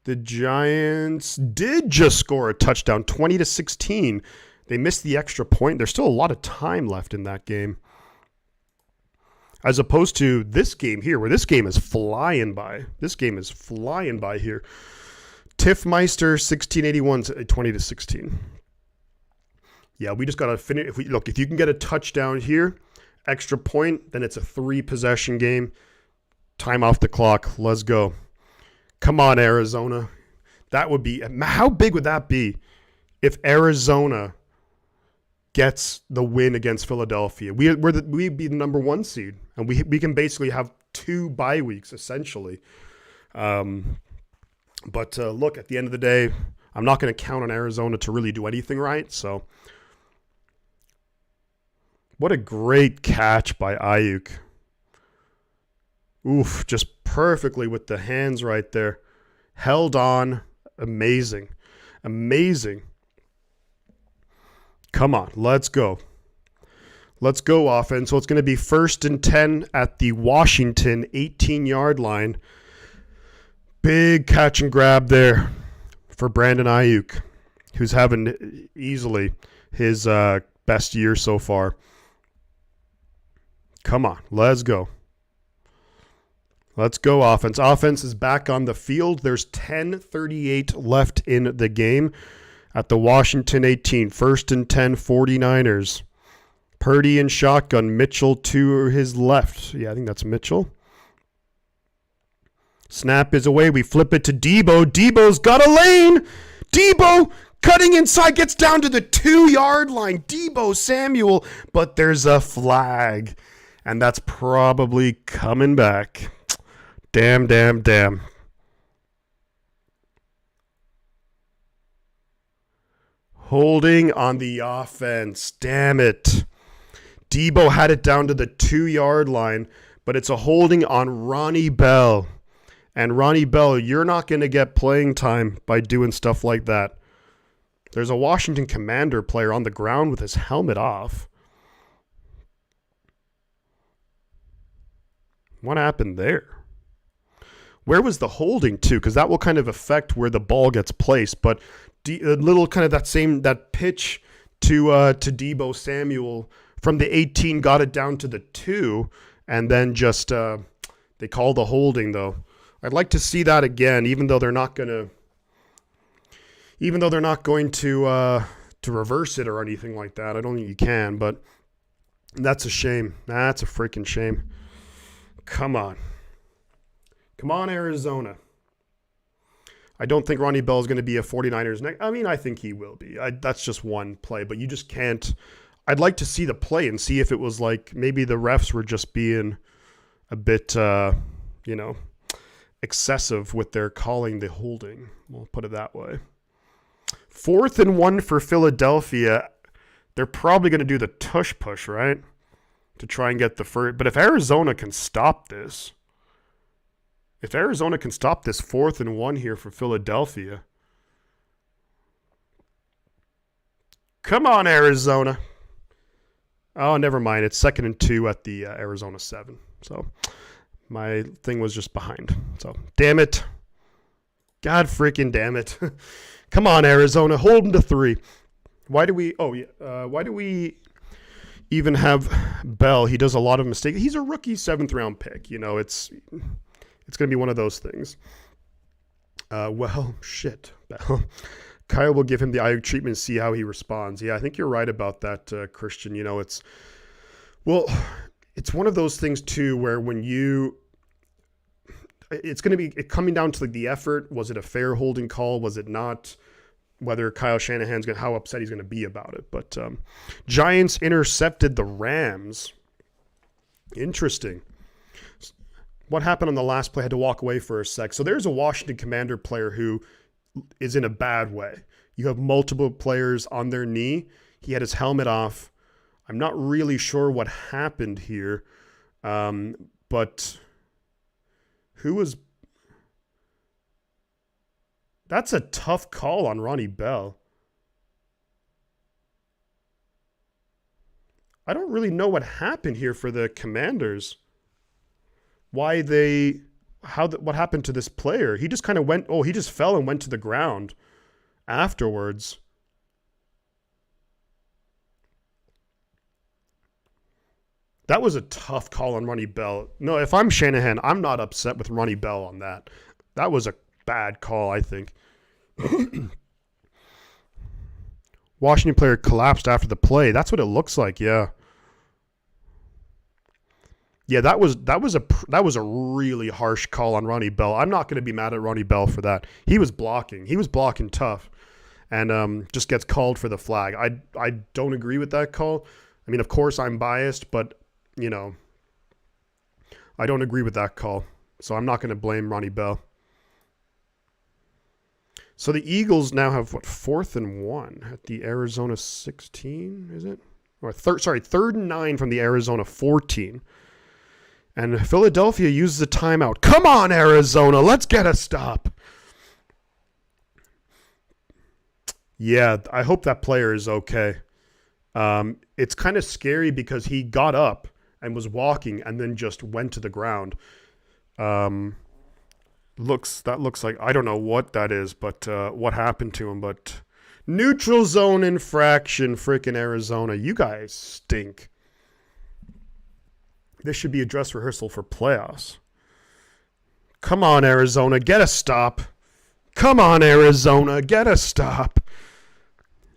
The Giants did just score a touchdown, 20-16. They missed the extra point. There's still a lot of time left in that game. As opposed to this game here, where this game is flying by. This game is flying by here. Tiffmeister, 1681, 20-16. Yeah, we just got to finish. If you can get a touchdown here, extra point, then it's a 3-possession game. Time off the clock. Let's go. Come on, Arizona. That would be, how big would that be if Arizona gets the win against Philadelphia? We'd be the number 1 seed, and we can basically have 2 bye weeks essentially. But look, at the end of the day, I'm not going to count on Arizona to really do anything right. So, what a great catch by Ayuk. Oof, just perfectly with the hands right there. Held on. Amazing. Amazing. Come on, let's go. Let's go, offense. So it's going to be 1st and 10 at the Washington 18-yard line. Big catch and grab there for Brandon Ayuk, who's having easily his best year so far. Come on, let's go. Let's go, offense. Offense is back on the field. There's 10:38 left in the game at the Washington 18. 1st and 10, 49ers. Purdy in shotgun. Mitchell to his left. Yeah, I think that's Mitchell. Snap is away. We flip it to Debo. Debo's got a lane. Debo cutting inside, gets down to the 2-yard line. Debo Samuel, but there's a flag, and that's probably coming back. Damn, damn, damn. Holding on the offense. Damn it. Debo had it down to the 2-yard line, but it's a holding on Ronnie Bell. And Ronnie Bell, you're not going to get playing time by doing stuff like that. There's a Washington Commander player on the ground with his helmet off. What happened there? Where was the holding to? Because that will kind of affect where the ball gets placed. But a little kind of that pitch to Debo Samuel from the 18 got it down to the 2, and then just they call the holding though. I'd like to see that again, even though they're not going to reverse it or anything like that. I don't think you can, but that's a shame. That's a freaking shame. Come on. Come on, Arizona. I don't think Ronnie Bell is going to be a 49ers next. I mean, I think he will be. That's just one play, but you just can't. I'd like to see the play and see if it was like maybe the refs were just being a bit, excessive with their calling the holding. We'll put it that way. 4th and 1 for Philadelphia. They're probably going to do the tush push, right? To try and get the first. But if Arizona can stop this, 4th and 1 here for Philadelphia. Come on, Arizona. Oh, never mind. It's 2nd and 2 at the Arizona 7. So my thing was just behind. So damn it. God freaking damn it. Come on, Arizona. Hold them to 3. Why do we even have Bell? He does a lot of mistakes. He's a rookie 7th round pick. It's going to be one of those things. Well, shit, Bell. Kyle will give him the Ayuk treatment and see how he responds. Yeah, I think you're right about that, Christian. It's one of those things too where it's going to be coming down to like the effort. Was it a fair holding call? Was it not? Whether Kyle Shanahan's how upset he's going to be about it. But Giants intercepted the Rams. Interesting. What happened on the last play? I had to walk away for a sec. So there's a Washington Commander player who is in a bad way. You have multiple players on their knee. He had his helmet off. I'm not really sure what happened here. But who was... That's a tough call on Ronnie Bell. I don't really know what happened here for the Commanders. What happened to this player? He just kind of he just fell and went to the ground afterwards. That was a tough call on Ronnie Bell. No, if I'm Shanahan, I'm not upset with Ronnie Bell on that. That was a bad call, I think. Washington player collapsed after the play. That's what it looks like, yeah. Yeah, that was a really harsh call on Ronnie Bell. I'm not going to be mad at Ronnie Bell for that. He was blocking. He was blocking tough, and just gets called for the flag. I don't agree with that call. I mean, of course I'm biased, but you know, I don't agree with that call. So I'm not going to blame Ronnie Bell. So the Eagles now have what, 4th and 1 at the Arizona 16, is it? Or 3rd and 9 from the Arizona 14. And Philadelphia uses a timeout. Come on, Arizona, let's get a stop. Yeah, I hope that player is okay. It's kind of scary because he got up and was walking and then just went to the ground. Looks like, I don't know what that is, but what happened to him. But neutral zone infraction, freaking Arizona. You guys stink. This should be a dress rehearsal for playoffs. Come on, Arizona, get a stop. Come on, Arizona, get a stop.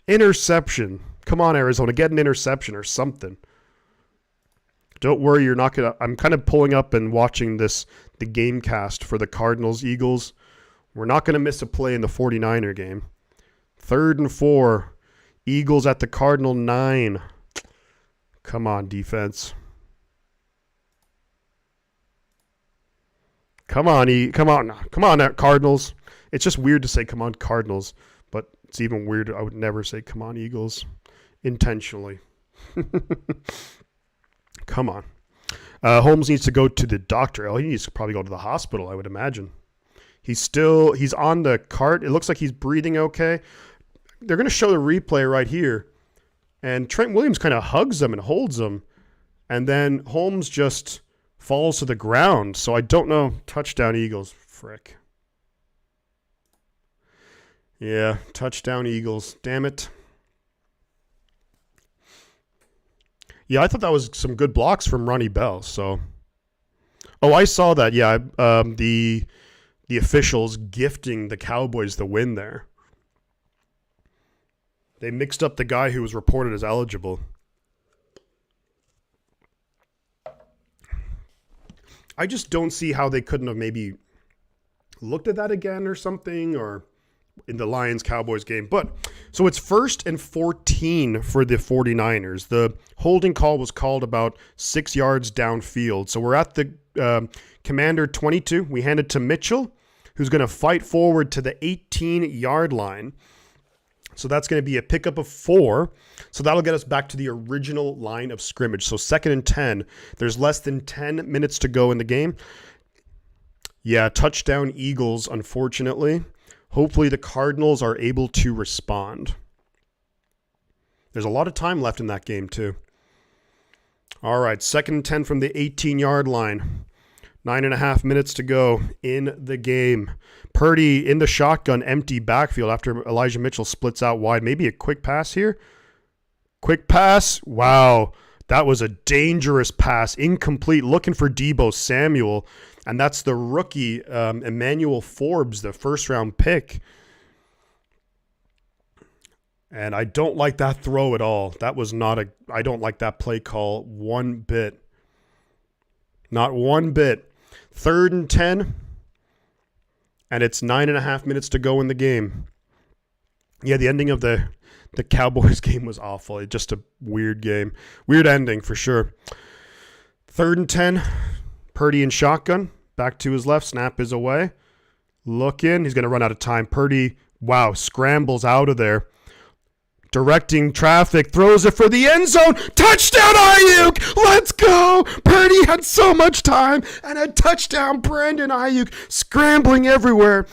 Interception. Come on, Arizona, get an interception or something. Don't worry, you're not going to... I'm kind of pulling up and watching the game cast for the Cardinals-Eagles. We're not going to miss a play in the 49er game. 3rd and 4. Eagles at the Cardinal 9. Come on, defense. Come on, Cardinals. It's just weird to say, come on, Cardinals. But it's even weirder. I would never say, come on, Eagles. Intentionally. Come on. Holmes needs to go to the doctor. Oh, he needs to probably go to the hospital, I would imagine. He's on the cart. It looks like he's breathing okay. They're going to show the replay right here. And Trent Williams kind of hugs him and holds him. And then Holmes just falls to the ground. So I don't know. Touchdown Eagles. Frick. Yeah, touchdown Eagles. Damn it. Yeah, I thought that was some good blocks from Ronnie Bell. So, I saw that. Yeah, the officials gifting the Cowboys the win there. They mixed up the guy who was reported as eligible. I just don't see how they couldn't have maybe looked at that again or something, or in the Lions-Cowboys game. But so it's 1st and 14 for the 49ers. The holding call was called about 6 yards downfield. So we're at the Commander 22. We hand it to Mitchell, who's going to fight forward to the 18-yard line. So that's going to be a pickup of 4. So that'll get us back to the original line of scrimmage. So 2nd and 10. There's less than 10 minutes to go in the game. Yeah, touchdown Eagles, unfortunately. Hopefully the Cardinals are able to respond. There's a lot of time left in that game, too. All right, 2nd and 10 from the 18-yard line. 9.5 minutes to go in the game. Purdy in the shotgun, empty backfield after Elijah Mitchell splits out wide. Maybe a quick pass here. Quick pass. Wow, that was a dangerous pass. Incomplete. Looking for Deebo Samuel. And that's the rookie, Emmanuel Forbes, the first-round pick. And I don't like that throw at all. I don't like that play call one bit. Not one bit. 3rd and 10. And it's 9.5 minutes to go in the game. Yeah, the ending of the Cowboys game was awful. It's just a weird game. Weird ending for sure. 3rd and 10. Purdy in shotgun. Back to his left. Snap is away. Look in. He's going to run out of time. Purdy, wow, scrambles out of there. Directing traffic. Throws it for the end zone. Touchdown, Ayuk! Let's go! Purdy had so much time. And a touchdown, Brandon Ayuk. Scrambling everywhere.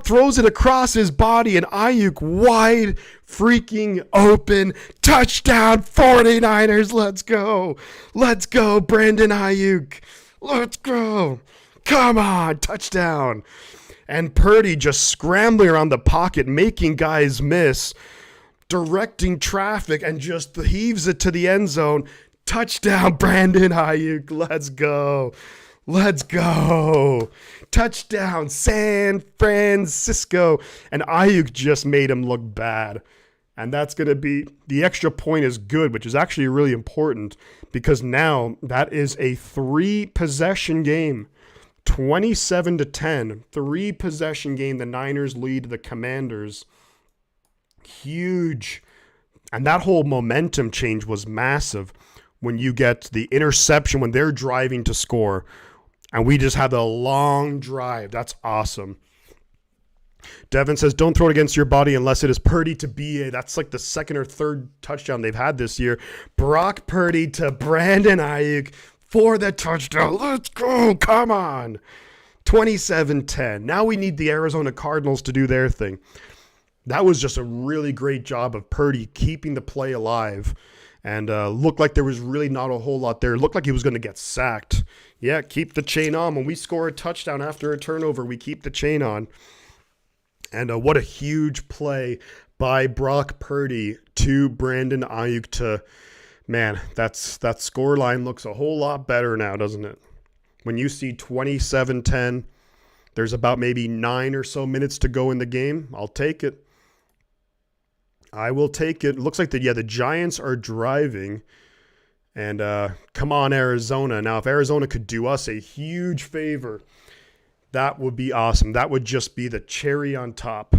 Throws it across his body. And Ayuk wide freaking open. Touchdown, 49ers. Let's go. Let's go, Brandon Ayuk. Let's go. Come on, touchdown. And Purdy just scrambling around the pocket, making guys miss, directing traffic, and just heaves it to the end zone. Touchdown, Brandon Ayuk. Let's go. Let's go. Touchdown, San Francisco. And Ayuk just made him look bad. And that's going to be, the extra point is good, which is actually really important. because now that is a 3-possession game. 27-10, 3-possession game. The Niners lead the Commanders. Huge. And that whole momentum change was massive when you get the interception when they're driving to score. And we just have a long drive. That's awesome. Devin says, don't throw it against your body unless it is Purdy to BA. That's like the second or third touchdown they've had this year. Brock Purdy to Brandon Ayuk for the touchdown. Let's go. Come on. 27-10. Now we need the Arizona Cardinals to do their thing. That was just a really great job of Purdy keeping the play alive. And looked like there was really not a whole lot there. It looked like he was going to get sacked. Yeah, keep the chain on. When we score a touchdown after a turnover, we keep the chain on. And what a huge play by Brock Purdy to Brandon Ayuk to, man, that score line looks a whole lot better now, doesn't it? When you see 27-10, there's about maybe 9 or so minutes to go in the game. I'll take it. I will take it. Looks like the Giants are driving. And come on, Arizona. Now, if Arizona could do us a huge favor, that would be awesome. That would just be the cherry on top.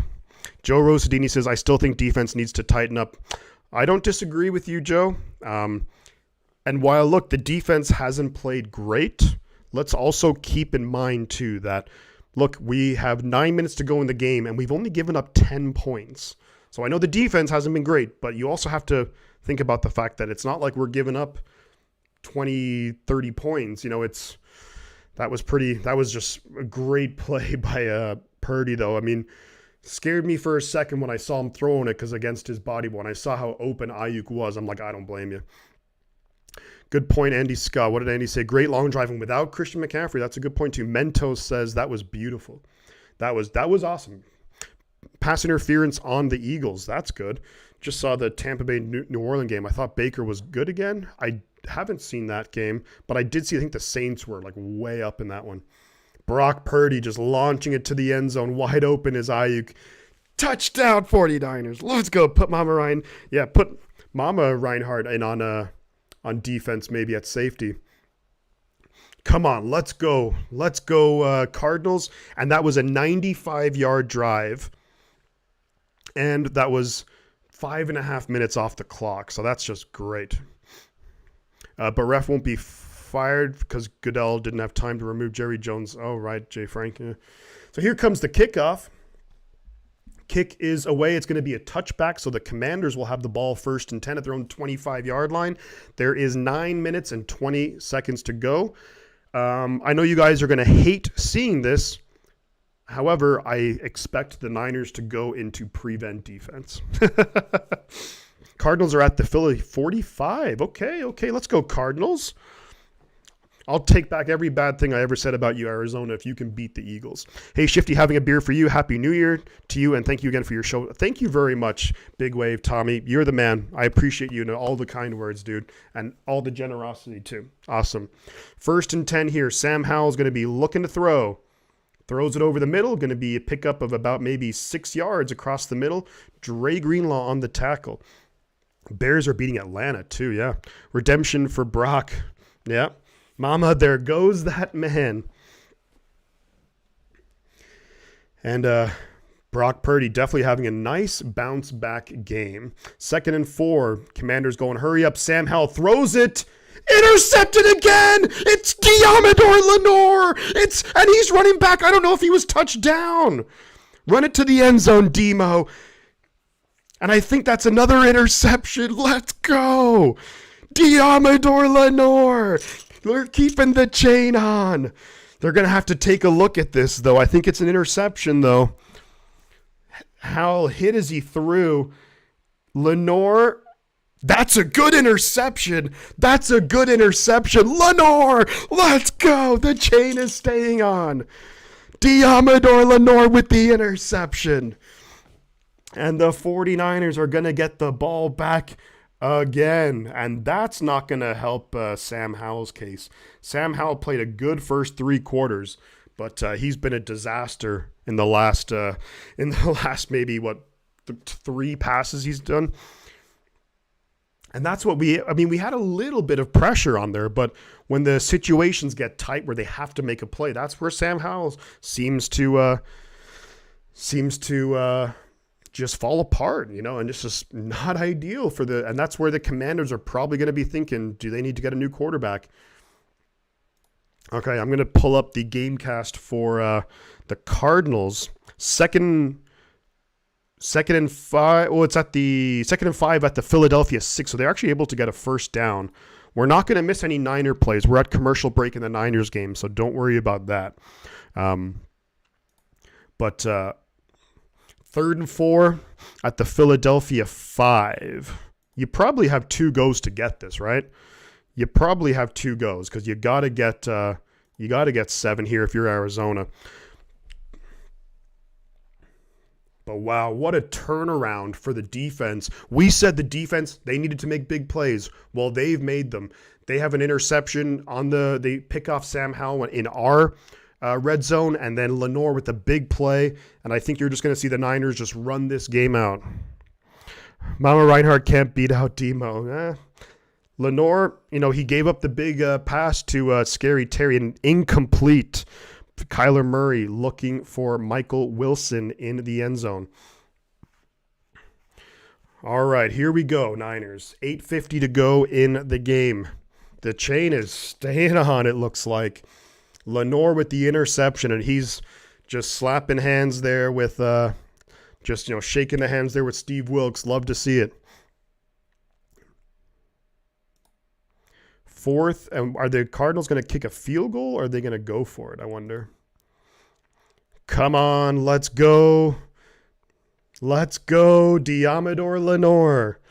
Joe Rosadini says, I still think defense needs to tighten up. I don't disagree with you, Joe. And while, look, the defense hasn't played great, let's also keep in mind, too, that, look, we have 9 minutes to go in the game, and we've only given up 10 points. So I know the defense hasn't been great, but you also have to think about the fact that it's not like we're giving up 20, 30 points. You know, that was just a great play by Purdy, though. I mean, scared me for a second when I saw him throwing it because against his body. When I saw how open Ayuk was, I'm like, I don't blame you. Good point, Andy Scott. What did Andy say? Great long driving without Christian McCaffrey. That's a good point, too. Mentos says that was beautiful. That was awesome. Pass interference on the Eagles. That's good. Just saw the Tampa Bay New Orleans game. I thought Baker was good again. I haven't seen that game, but I did see, I think the Saints were like way up in that one. Brock Purdy just launching it to the end zone. Wide open is Ayuk. Touchdown 49ers. Let's go. Put Mama Reinhardt in on defense, maybe at safety. Come on, let's go. Let's go, Cardinals. And that was a 95-yard drive. And that was 5.5 minutes off the clock. So that's just great. But ref won't be fired because Goodell didn't have time to remove Jerry Jones. Oh, right, Jay Frank. Yeah. So here comes the kickoff. Kick is away. It's going to be a touchback, so the Commanders will have the ball 1st and 10 at their own 25-yard line. There is 9 minutes and 20 seconds to go. I know you guys are going to hate seeing this. However, I expect the Niners to go into prevent defense. Cardinals are at the Philly 45. Okay, let's go Cardinals. I'll take back every bad thing I ever said about you, Arizona, if you can beat the Eagles. Hey, Shifty, having a beer for you. Happy New Year to you, and thank you again for your show. Thank you very much, Big Wave Tommy. You're the man. I appreciate you and all the kind words, dude, and all the generosity, too. Awesome. 1st and 10 here. Sam Howell's going to be looking to throw. Throws it over the middle. Going to be a pickup of about maybe 6 yards across the middle. Dre Greenlaw on the tackle. Bears are beating Atlanta, too, yeah. Redemption for Brock. Yeah. Mama, there goes that man. And Brock Purdy definitely having a nice bounce back game. 2nd and 4. Commanders going, hurry up. Sam Howell throws it. Intercepted again. It's Diamador Lenore. And he's running back. I don't know if he was touched down. Run it to the end zone, Demo. And I think that's another interception. Let's go. Diamador Lenore. They're keeping the chain on. They're going to have to take a look at this, though. I think it's an interception, though. Howell hit as he threw. Lenore, that's a good interception. That's a good interception. Lenore, let's go. The chain is staying on. Diamador Lenore with the interception. And the 49ers are going to get the ball back again, and that's not going to help Sam Howell's case. Sam Howell played a good first 3 quarters, but he's been a disaster in the last maybe 3 passes he's done. And that's what we had a little bit of pressure on there, but when the situations get tight where they have to make a play, that's where Sam Howell seems to just fall apart, and it's just not ideal and that's where the Commanders are probably going to be thinking, do they need to get a new quarterback? Okay, I'm going to pull up the Gamecast for the Cardinals. Second and 5. Well, it's at the 2nd and 5 at the Philadelphia 6, so they're actually able to get a first down. We're not going to miss any Niner plays. We're at commercial break in the Niners game, so don't worry about that. But 3rd and 4 at the Philadelphia 5. You probably have 2 goes to get this, right? You probably have 2 goes because you got to get 7 here if you're Arizona. But wow, what a turnaround for the defense. We said the defense, they needed to make big plays. Well, they've made them. They have an interception they pick off Sam Howell in our red zone, and then Lenore with a big play. And I think you're just going to see the Niners just run this game out. Mama Reinhardt can't beat out Demo. Lenore, he gave up the big pass to Scary Terry, and incomplete. Kyler Murray looking for Michael Wilson in the end zone. All right, here we go, Niners. 8:50 to go in the game. The chain is staying on, it looks like. Lenore with the interception, and he's just slapping hands there with, shaking the hands there with Steve Wilkes. Love to see it. 4th, and are the Cardinals going to kick a field goal, or are they going to go for it, I wonder? Come on, let's go. Let's go, Diamador Lenore.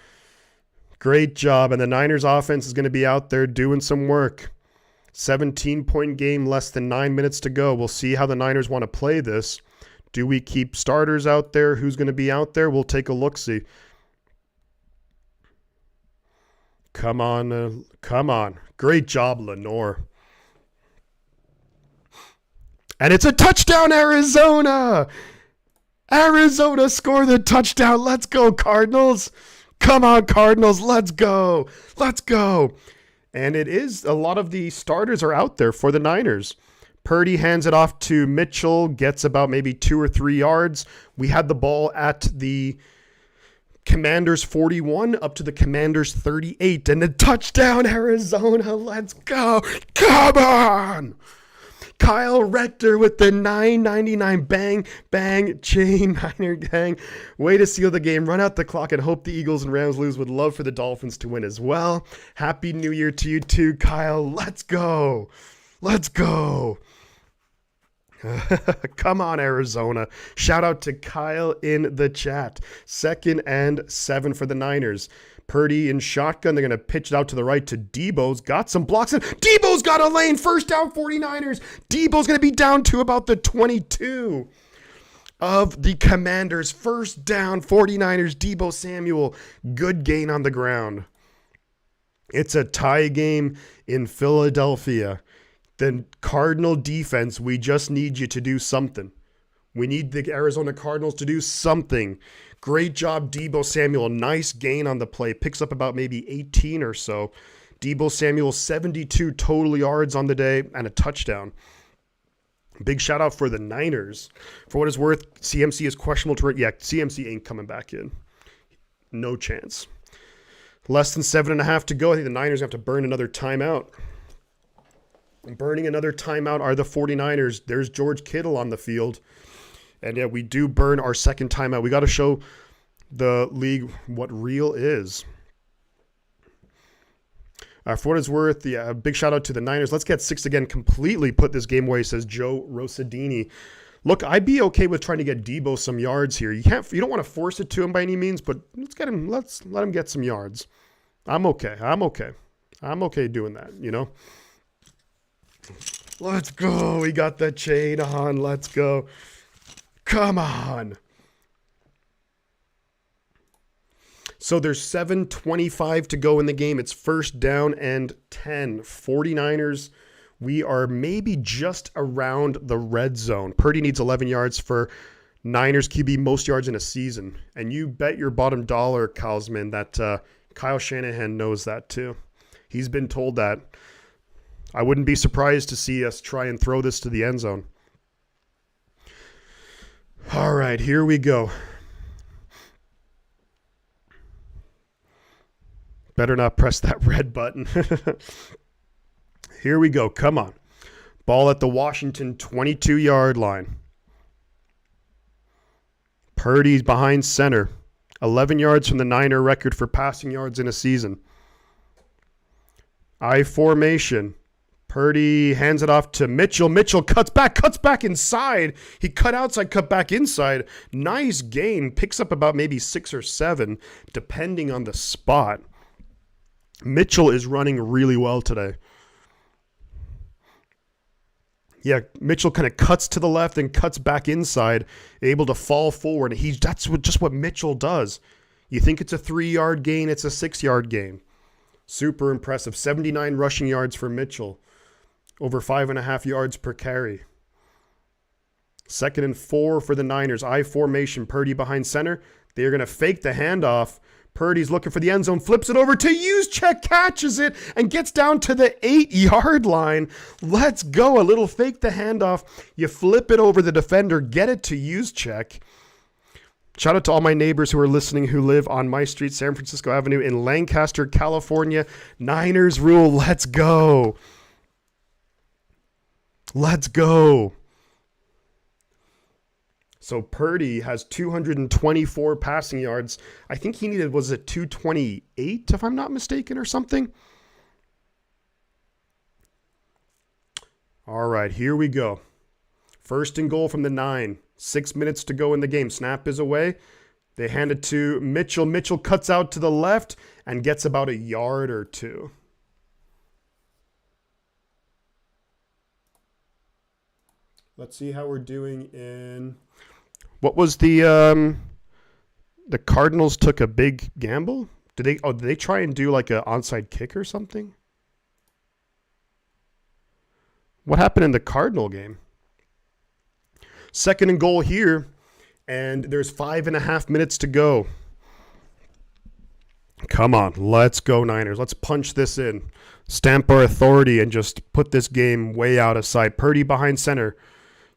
Great job, and the Niners offense is going to be out there doing some work. 17-point game, less than 9 minutes to go. We'll see how the Niners want to play this. Do we keep starters out there? Who's going to be out there? We'll take a look-see. Come on. Great job, Lenore. And it's a touchdown, Arizona! Arizona score the touchdown. Let's go, Cardinals. Come on, Cardinals. Let's go. And it is, a lot of the starters are out there for the Niners. Purdy hands it off to Mitchell, gets about maybe 2 or 3 yards. We had the ball at the Commanders 41 up to the Commanders 38, and a touchdown, Arizona. Let's go. Come on. Kyle Rector with the $9.99 bang, bang, chain Niner gang. Way to seal the game. Run out the clock and hope the Eagles and Rams lose. Would love for the Dolphins to win as well. Happy New Year to you too, Kyle. Let's go. Come on, Arizona. Shout out to Kyle in the chat. 2nd and 7 for the Niners. Purdy in shotgun. They're going to pitch it out to the right to Debo's. Got some blocks. And Debo's got a lane. First down, 49ers. Debo's going to be down to about the 22 of the Commanders. First down, 49ers. Debo Samuel. Good gain on the ground. It's a tie game in Philadelphia. The Cardinal defense, we just need you to do something. We need the Arizona Cardinals to do something. Great job, Debo Samuel. Nice gain on the play. Picks up about maybe 18 or so. Debo Samuel, 72 total yards on the day and a touchdown. Big shout out for the Niners. For what it's worth, CMC is questionable to... Yeah, CMC ain't coming back in. No chance. Less than 7.5 to go. I think the Niners have to burn another timeout. Burning another timeout are the 49ers. There's George Kittle on the field. And yeah, we do burn our second timeout. We got to show the league what real is. For what it's worth, big shout out to the Niners. Let's get 6 again. Completely put this game away, says Joe Rosadini. Look, I'd be okay with trying to get Debo some yards here. You don't want to force it to him by any means, but let's let him get some yards. I'm okay doing that, Let's go. We got the chain on. Let's go. Come on. So there's 7:25 to go in the game. It's first down and 10. 49ers, we are maybe just around the red zone. Purdy needs 11 yards for Niners QB most yards in a season. And you bet your bottom dollar, Kalsman, that Kyle Shanahan knows that too. He's been told that. I wouldn't be surprised to see us try and throw this to the end zone. All right, here we go. Better not press that red button. Here we go. Come on. Ball at the Washington 22-yard line. Purdy's behind center. 11 yards from the Niner record for passing yards in a season. I formation. Purdy hands it off to Mitchell. Mitchell cuts back inside. He cut outside, cut back inside. Nice gain. Picks up about maybe 6 or 7, depending on the spot. Mitchell is running really well today. Yeah, Mitchell kind of cuts to the left and cuts back inside, able to fall forward. That's just what Mitchell does. You think it's a 3-yard gain, it's a 6-yard gain. Super impressive. 79 rushing yards for Mitchell. Over 5.5 yards per carry. 2nd and 4 for the Niners. I formation. Purdy behind center. They're going to fake the handoff. Purdy's looking for the end zone, flips it over to Juszczyk, catches it, and gets down to the 8-yard line. Let's go. A little fake the handoff. You flip it over the defender, get it to Juszczyk. Shout out to all my neighbors who are listening who live on my street, San Francisco Avenue in Lancaster, California. Niners rule. Let's go. Let's go. So Purdy has 224 passing yards. I think he needed, was it 228 if I'm not mistaken or something? All right, here we go. 1st and goal from the 9. 6 minutes to go in the game. Snap is away. They hand it to Mitchell. Mitchell cuts out to the left and gets about a yard or 2. Let's see how we're doing in... What was the Cardinals took a big gamble? Did they try and do like an onside kick or something? What happened in the Cardinal game? 2nd and goal here, and there's 5.5 minutes to go. Come on, let's go Niners. Let's punch this in. Stamp our authority and just put this game way out of sight. Purdy behind center.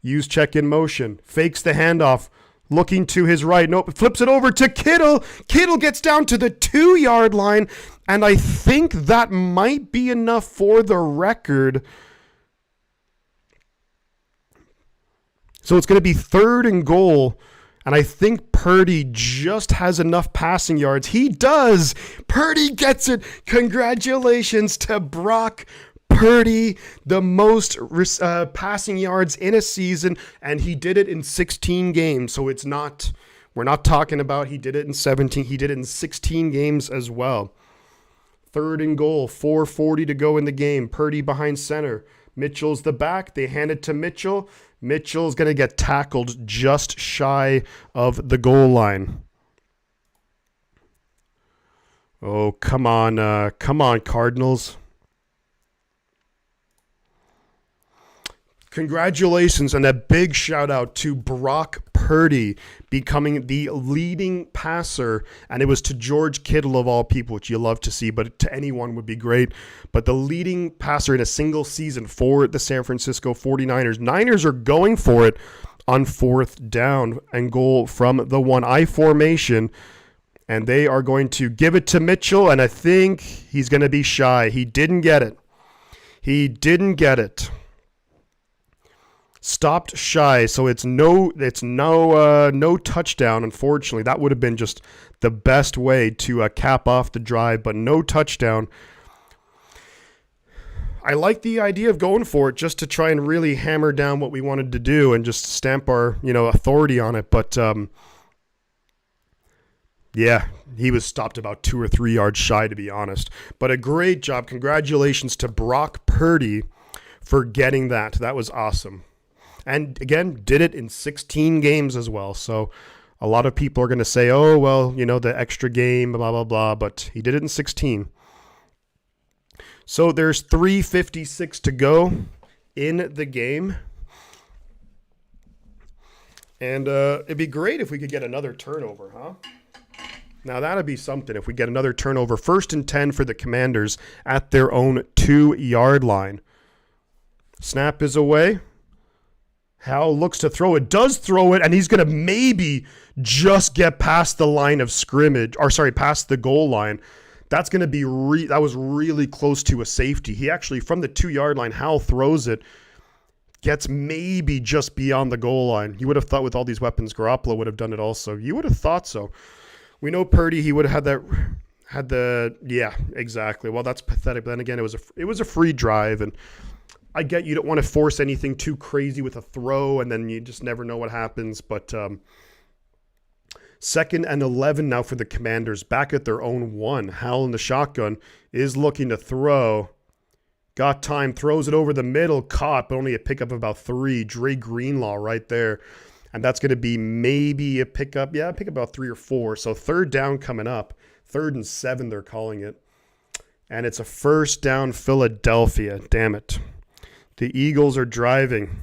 Juszczyk in motion. Fakes the handoff. Looking to his right. Nope. Flips it over to Kittle. Kittle gets down to the 2-yard line. And I think that might be enough for the record. So it's going to be 3rd and goal. And I think Purdy just has enough passing yards. He does. Purdy gets it. Congratulations to Brock Purdy, the most passing yards in a season, and he did it in 16 games. So we're not talking about he did it in 17. He did it in 16 games as well. 3rd and goal, 4:40 to go in the game. Purdy behind center. Mitchell's the back. They hand it to Mitchell. Mitchell's going to get tackled just shy of the goal line. Oh, come on, Cardinals. Congratulations and a big shout out to Brock Purdy becoming the leading passer. And it was to George Kittle of all people, which you love to see, but to anyone would be great. But the leading passer in a single season for the San Francisco 49ers. Niners are going for it on 4th down and goal from the 1 I formation. And they are going to give it to Mitchell. And I think he's going to be shy. He didn't get it. Stopped shy, so it's no touchdown. Unfortunately, that would have been just the best way to cap off the drive, but no touchdown. I like the idea of going for it just to try and really hammer down what we wanted to do and just stamp our authority on it. But yeah, he was stopped about 2 or 3 yards shy, to be honest. But a great job. Congratulations to Brock Purdy for getting that. That was awesome. And again, did it in 16 games as well. So a lot of people are going to say, oh, well, the extra game, blah, blah, blah. But he did it in 16. So there's 3:56 to go in the game. And it'd be great if we could get another turnover, huh? Now that'd be something if we get another turnover. 1st and 10 for the Commanders at their own 2-yard line. Snap is away. Howell looks to throw it, does throw it, and he's going to maybe just get past the line of scrimmage, or sorry, past the goal line. That's going to be, that was really close to a safety. He actually, from the 2-yard line, Howell throws it, gets maybe just beyond the goal line. You would have thought with all these weapons, Garoppolo would have done it also. You would have thought so. We know Purdy, he would have had yeah, exactly. Well, that's pathetic. But then again, it was a free drive, and I get you don't want to force anything too crazy with a throw, and then you just never know what happens. But 2nd and 11 now for the Commanders, back at their own 1. Howell in the shotgun is looking to throw. Got time, throws it over the middle, caught, but only a pickup of about 3. Dre Greenlaw right there. And that's going to be maybe a pickup. Yeah, pick about 3 or 4. So 3rd down coming up. 3rd and 7, they're calling it. And it's a 1st down Philadelphia. Damn it. The Eagles are driving.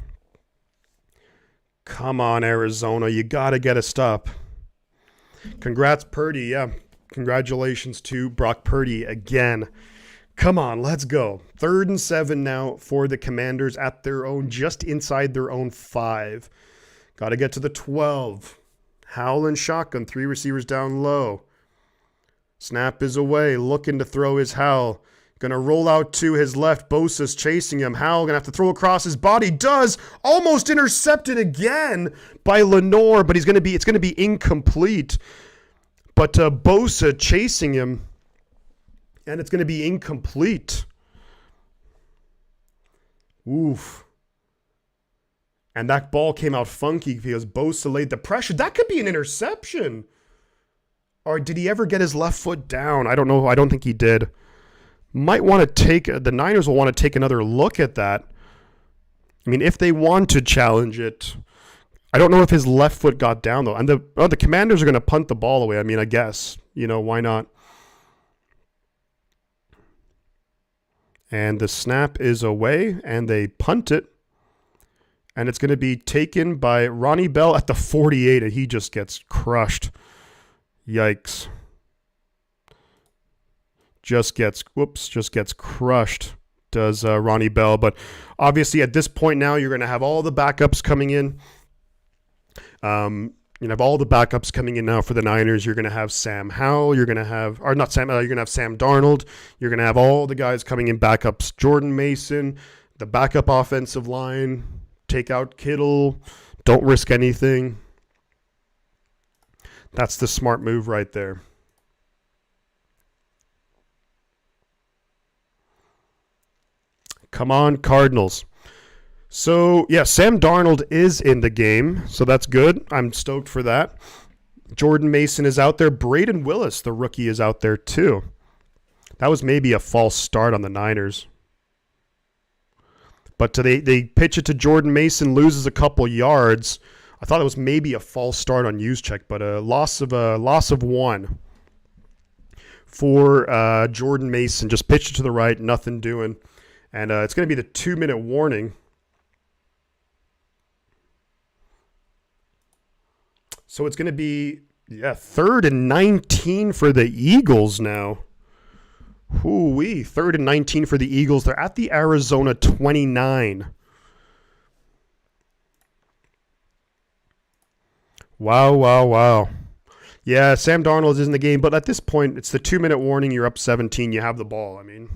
Come on, Arizona. You got to get a stop. Congrats, Purdy. Yeah, congratulations to Brock Purdy again. Come on, let's go. 3rd and 7 now for the Commanders at their own, just inside their own 5. Got to get to the 12. Howell and shotgun, 3 receivers down low. Snap is away, looking to throw his Howell. Going to roll out to his left. Bosa's chasing him. Howell going to have to throw across his body. Does. Almost intercepted again by Lenore, but it's going to be incomplete. But Bosa chasing him, and it's going to be incomplete. Oof. And that ball came out funky because Bosa laid the pressure. That could be an interception. Or did he ever get his left foot down? I don't know. I don't think he did. Might want to the Niners will want to take another look at that. I mean, if they want to challenge it, I don't know if his left foot got down, though. And the Commanders are going to punt the ball away. I mean, I guess. Why not? And the snap is away, and they punt it. And it's going to be taken by Ronnie Bell at the 48, and he just gets crushed. Yikes. Just gets crushed, does Ronnie Bell. But obviously at this point now, you're going to have all the backups coming in. You have all the backups coming in now for the Niners. You're going to have Sam Howell. You're going to have, or not Sam, you're going to have Sam Darnold. You're going to have all the guys coming in backups. Jordan Mason, the backup offensive line. Take out Kittle. Don't risk anything. That's the smart move right there. Come on, Cardinals. So, yeah, Sam Darnold is in the game, so that's good. I'm stoked for that. Jordan Mason is out there. Braden Willis, the rookie, is out there too. That was maybe a false start on the Niners. But they pitch it to Jordan Mason, loses a couple yards. I thought it was maybe a false start on Juszczyk, but a loss of 1 for Jordan Mason. Just pitched it to the right, nothing doing. And it's going to be the 2-minute warning. So it's going to be, 3rd and 19 for the Eagles now. Hoo-wee, 3rd and 19 for the Eagles. They're at the Arizona 29. Wow. Yeah, Sam Darnold is in the game, but at this point, it's the 2-minute warning. You're up 17. You have the ball. I mean,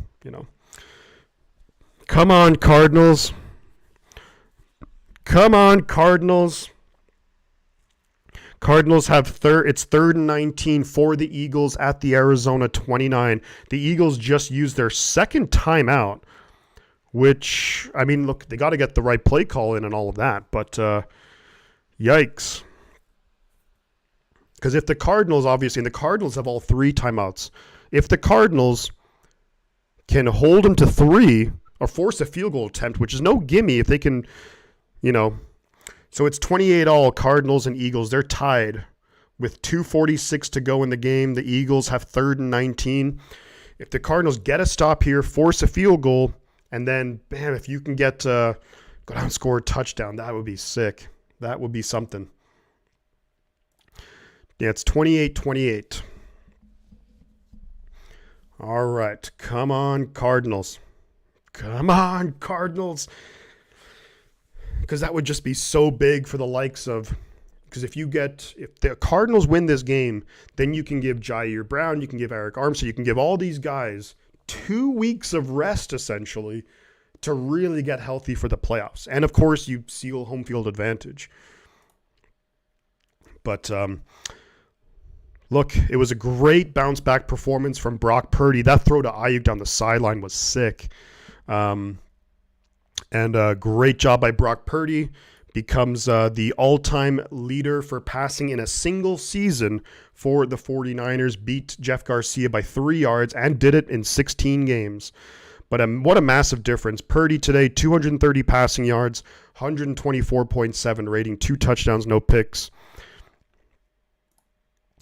Come on, Cardinals. Come on, Cardinals. Cardinals have it's 3rd and 19 for the Eagles at the Arizona 29. The Eagles just used their second timeout, which, I mean, look, they got to get the right play call in and all of that, but yikes. Because if the Cardinals, obviously, and the Cardinals have all 3 timeouts, if the Cardinals can hold them to 3 or force a field goal attempt, which is no gimme if they can, So it's 28 all, Cardinals and Eagles. They're tied with 2:46 to go in the game. The Eagles have 3rd and 19. If the Cardinals get a stop here, force a field goal, and then, bam, if you can go down and score a touchdown, that would be sick. That would be something. Yeah, it's 28-28. All right. Come on, Cardinals. Come on, Cardinals. Because that would just be so big for the likes of... Because if the Cardinals win this game, then you can give Jair Brown, you can give Eric Armstead, you can give all these guys 2 weeks of rest, essentially, to really get healthy for the playoffs. And, of course, you seal home field advantage. But, look, it was a great bounce-back performance from Brock Purdy. That throw to Ayuk down the sideline was sick. And a great job by Brock Purdy. Becomes the all-time leader for passing in a single season for the 49ers. Beat Jeff Garcia by 3 yards and did it in 16 games. But what a massive difference. Purdy today, 230 passing yards, 124.7 rating, 2 touchdowns, no picks.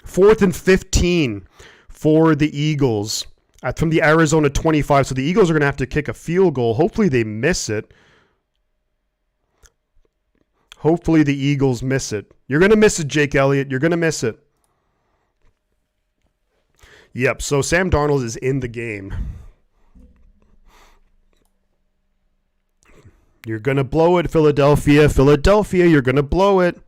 4th and 15 for the Eagles from the Arizona 25. So the Eagles are going to have to kick a field goal. Hopefully they miss it. Hopefully the Eagles miss it. You're going to miss it, Jake Elliott. You're going to miss it. Yep, so Sam Darnold is in the game. You're going to blow it, Philadelphia. Philadelphia, you're going to blow it.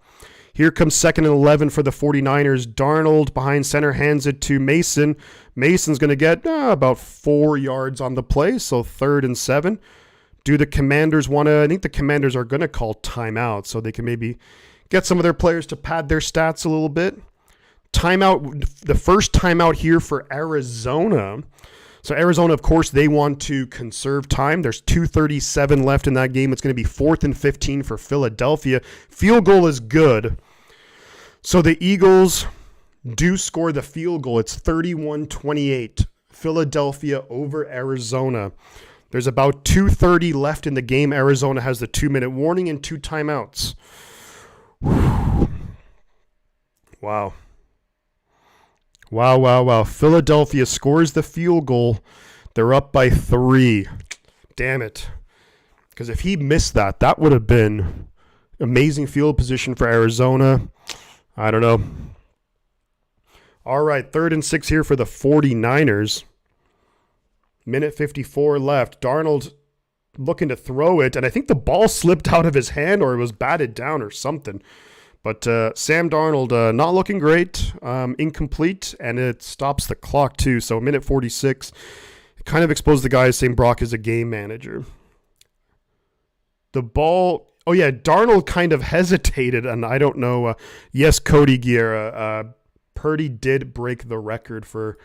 Here comes 2nd and 11 for the 49ers. Darnold behind center hands it to Mason. Mason's going to get about 4 yards on the play, so 3rd and 7. Do the Commanders want to... I think the Commanders are going to call timeout so they can maybe get some of their players to pad their stats a little bit. Timeout, the first timeout here for Arizona. So Arizona, of course, they want to conserve time. There's 2:37 left in that game. It's going to be 4th and 15 for Philadelphia. Field goal is good. So the Eagles do score the field goal. It's 31-28. Philadelphia over Arizona. There's about 2:30 left in the game. Arizona has the 2-minute warning and 2 timeouts. Wow. Wow. Philadelphia scores the field goal. They're up by 3. Damn it. Because if he missed that, that would have been amazing field position for Arizona. I don't know. All right, 3rd and 6 here for the 49ers. Minute 54 left. Darnold looking to throw it, and I think the ball slipped out of his hand or it was batted down or something. But Sam Darnold not looking great, incomplete, and it stops the clock too. So minute 46, it kind of exposed the guy saying Brock is a game manager. The ball, oh yeah, Darnold kind of hesitated, and I don't know. Yes, Cody Guerra, Purdy did break the record for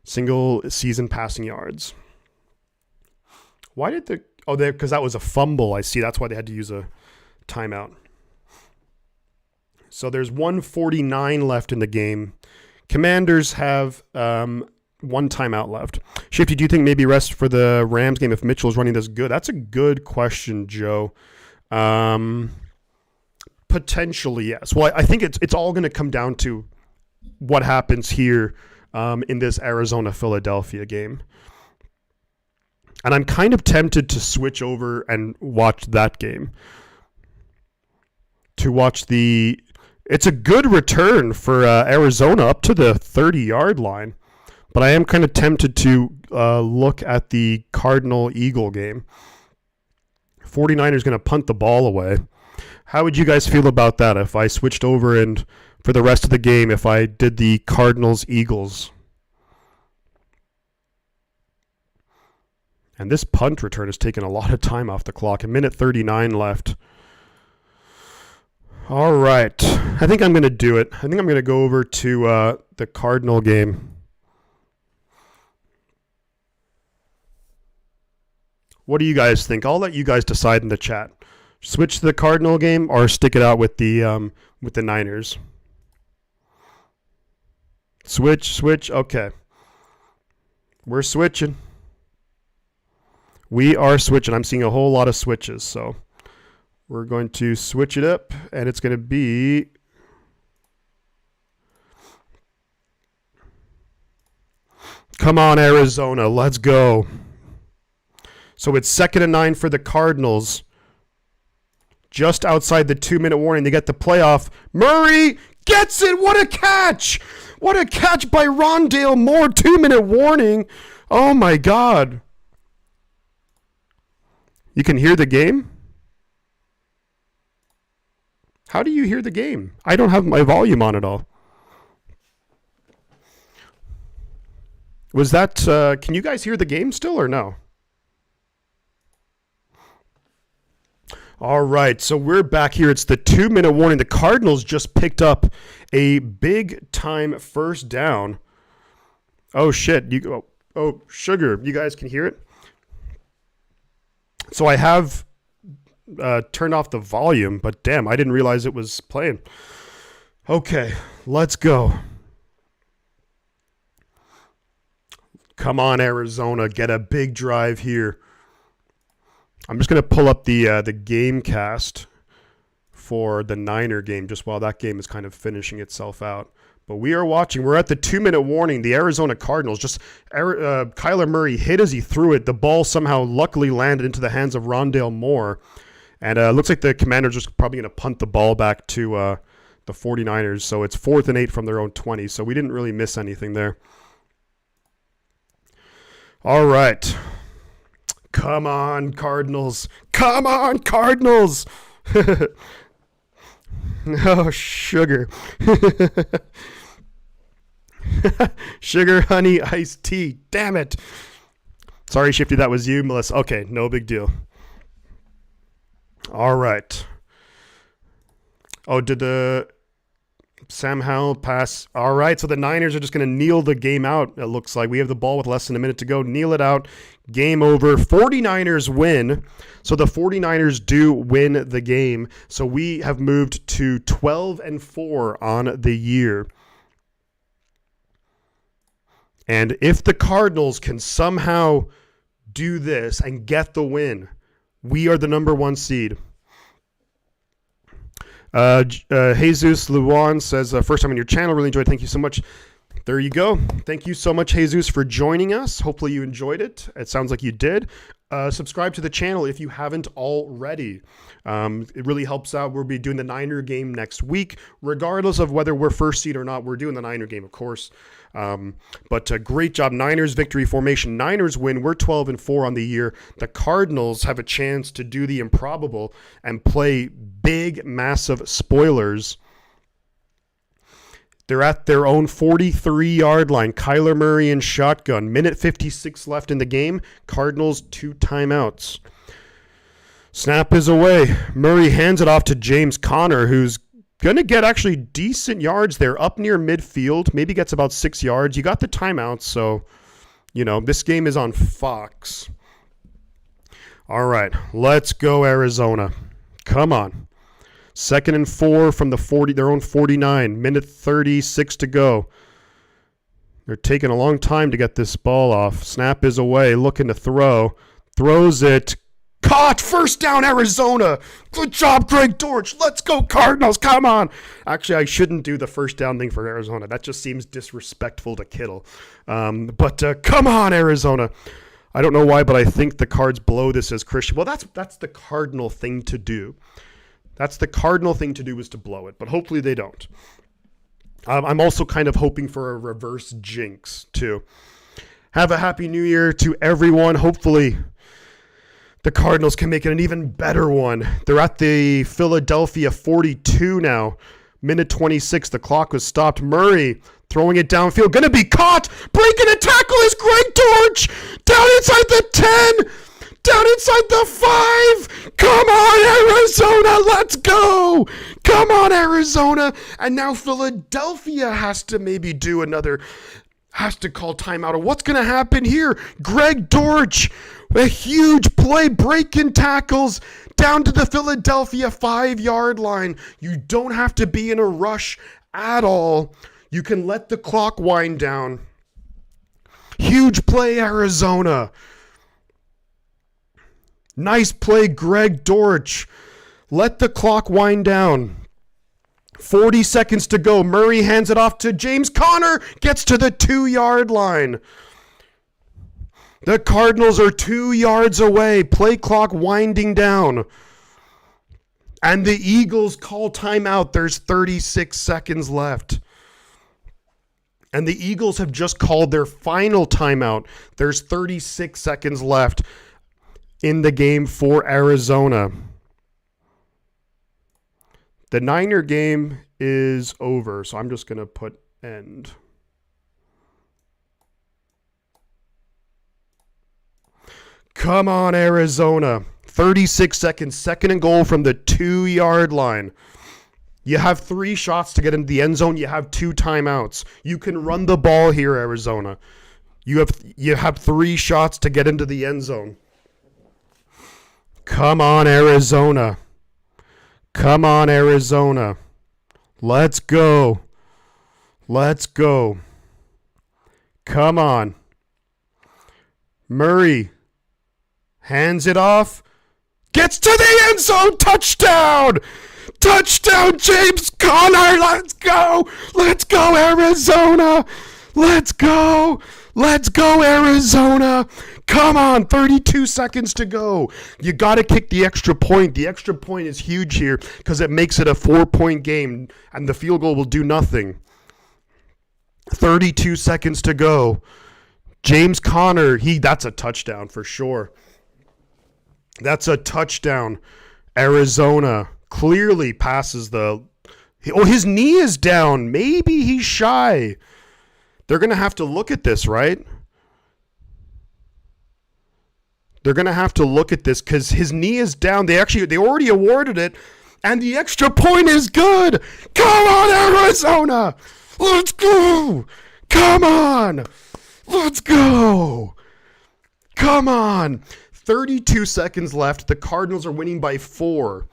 single season passing yards. Why did because that was a fumble, I see. That's why they had to use a timeout. So there's 1:49 left in the game. Commanders have 1 timeout left. Shifty, do you think maybe rest for the Rams game if Mitchell's running this good? That's a good question, Joe. Potentially, yes. Well, I think it's all going to come down to what happens here in this Arizona-Philadelphia game. And I'm kind of tempted to switch over and watch that game. To watch it's a good return for Arizona up to the 30-yard line. But I am kind of tempted to look at the Cardinal-Eagle game. 49ers going to punt the ball away. How would you guys feel about that if I switched over and for the rest of the game if I did the Cardinals-Eagles? And this punt return has taken a lot of time off the clock. A minute 39 left. All right. I think I'm going to do it. I think I'm going to go over to the Cardinal game. What do you guys think? I'll let you guys decide in the chat. Switch to the Cardinal game or stick it out with the Niners. Switch. Okay. We're switching. We are switching. I'm seeing a whole lot of switches, so we're going to switch it up, and it's going to be come on, Arizona. Let's go. So it's 2nd and 9 for the Cardinals. Just outside the 2-minute warning. They get the playoff. Murray gets it. What a catch. What a catch by Rondale Moore. 2-minute warning. Oh my God. You can hear the game? How do you hear the game? I don't have my volume on at all. Was that, can you guys hear the game still or no? All right, so we're back here. It's the 2-minute warning. The Cardinals just picked up a big time first down. Oh shit, oh sugar, you guys can hear it? So I have turned off the volume, but damn, I didn't realize it was playing. Okay, let's go. Come on, Arizona, get a big drive here. I'm just going to pull up the game cast for the Niner game just while that game is kind of finishing itself out. But we are watching. We're at the 2-minute warning. The Arizona Cardinals, Kyler Murray hit as he threw it. The ball somehow luckily landed into the hands of Rondale Moore. And it looks like the Commanders are probably going to punt the ball back to the 49ers. So it's 4th and 8 from their own 20. So we didn't really miss anything there. All right. Come on, Cardinals. Come on, Cardinals. Oh, sugar. Sugar, honey, iced tea. Damn it. Sorry, Shifty, that was you, Melissa. Okay, no big deal. All right. Oh, did the Sam Howell pass? All right, so the Niners are just going to kneel the game out, it looks like. We have the ball with less than a minute to go. Kneel it out. Game over. 49ers win. So the 49ers do win the game. So we have moved to 12-4 on the year. And if the Cardinals can somehow do this and get the win, we are the number 1 seed. Jesus Luan says, first time on your channel, really enjoyed it. Thank you so much. There you go. Thank you so much, Jesus, for joining us. Hopefully you enjoyed it. It sounds like you did. Subscribe to the channel if you haven't already. It really helps out. We'll be doing the Niner game next week. Regardless of whether we're first seed or not, we're doing the Niner game, of course. But great job. Niners victory formation. Niners win. We're 12-4 on the year. The Cardinals have a chance to do the improbable and play big, massive spoilers. They're at their own 43-yard line. Kyler Murray in shotgun. Minute 56 left in the game. Cardinals 2 timeouts. Snap is away. Murray hands it off to James Conner, who's going to get actually decent yards there, up near midfield. Maybe gets about 6 yards. You got the timeouts, so, this game is on Fox. All right, let's go, Arizona. Come on. 2nd and 4 from their own 49. Minute 36 to go. They're taking a long time to get this ball off. Snap is away, looking to throw. Throws it. Caught! First down, Arizona! Good job, Greg Dortch! Let's go, Cardinals! Come on! Actually, I shouldn't do the first down thing for Arizona. That just seems disrespectful to Kittle. But come on, Arizona! I don't know why, but I think the Cards blow this as Christian. Well, that's the Cardinal thing to do. That's the Cardinal thing to do, is to blow it. But hopefully they don't. I'm also kind of hoping for a reverse jinx, too. Have a happy new year to everyone. Hopefully the Cardinals can make it an even better one. They're at the Philadelphia 42 now. Minute 26. The clock was stopped. Murray throwing it downfield. Going to be caught. Breaking a tackle is Greg Dortch. Down inside the 10. Down inside the 5. Come on, Arizona. Let's go. Come on, Arizona. And now Philadelphia has to maybe do has to call timeout. Or what's going to happen here? Greg Dortch, a huge play, breaking tackles down to the Philadelphia 5-yard line. You don't have to be in a rush at all. You can let the clock wind down. Huge play, Arizona. Nice play, Greg Dortch. Let the clock wind down. 40 seconds to go. Murray hands it off to James Conner. Gets to the 2-yard line. The Cardinals are 2 yards away. Play clock winding down. And the Eagles call timeout. There's 36 seconds left. And the Eagles have just called their final timeout. There's 36 seconds left in the game for Arizona. The Niner game is over, so I'm just going to put end. Come on, Arizona. 36 seconds, second and goal from the 2-yard line. You have 3 shots to get into the end zone. You have 2 timeouts. You can run the ball here, Arizona. You have 3 shots to get into the end zone. Come on, Arizona. Come on, Arizona. Let's go. Let's go. Come on. Murray hands it off. Gets to the end zone. Touchdown. Touchdown, James Conner. Let's go. Let's go, Arizona. Let's go. Let's go, Arizona. Come on, 32 seconds to go. You got to kick the extra point. The extra point is huge here because it makes it a 4-point game, and the field goal will do nothing. 32 seconds to go. James Conner, that's a touchdown for sure. That's a touchdown. Arizona clearly passes his knee is down. Maybe he's shy. They're going to have to look at this, right? They're going to have to look at this because his knee is down. They already awarded it, and the extra point is good. Come on, Arizona. Let's go. Come on. Let's go. Come on. 32 seconds left. The Cardinals are winning by 4.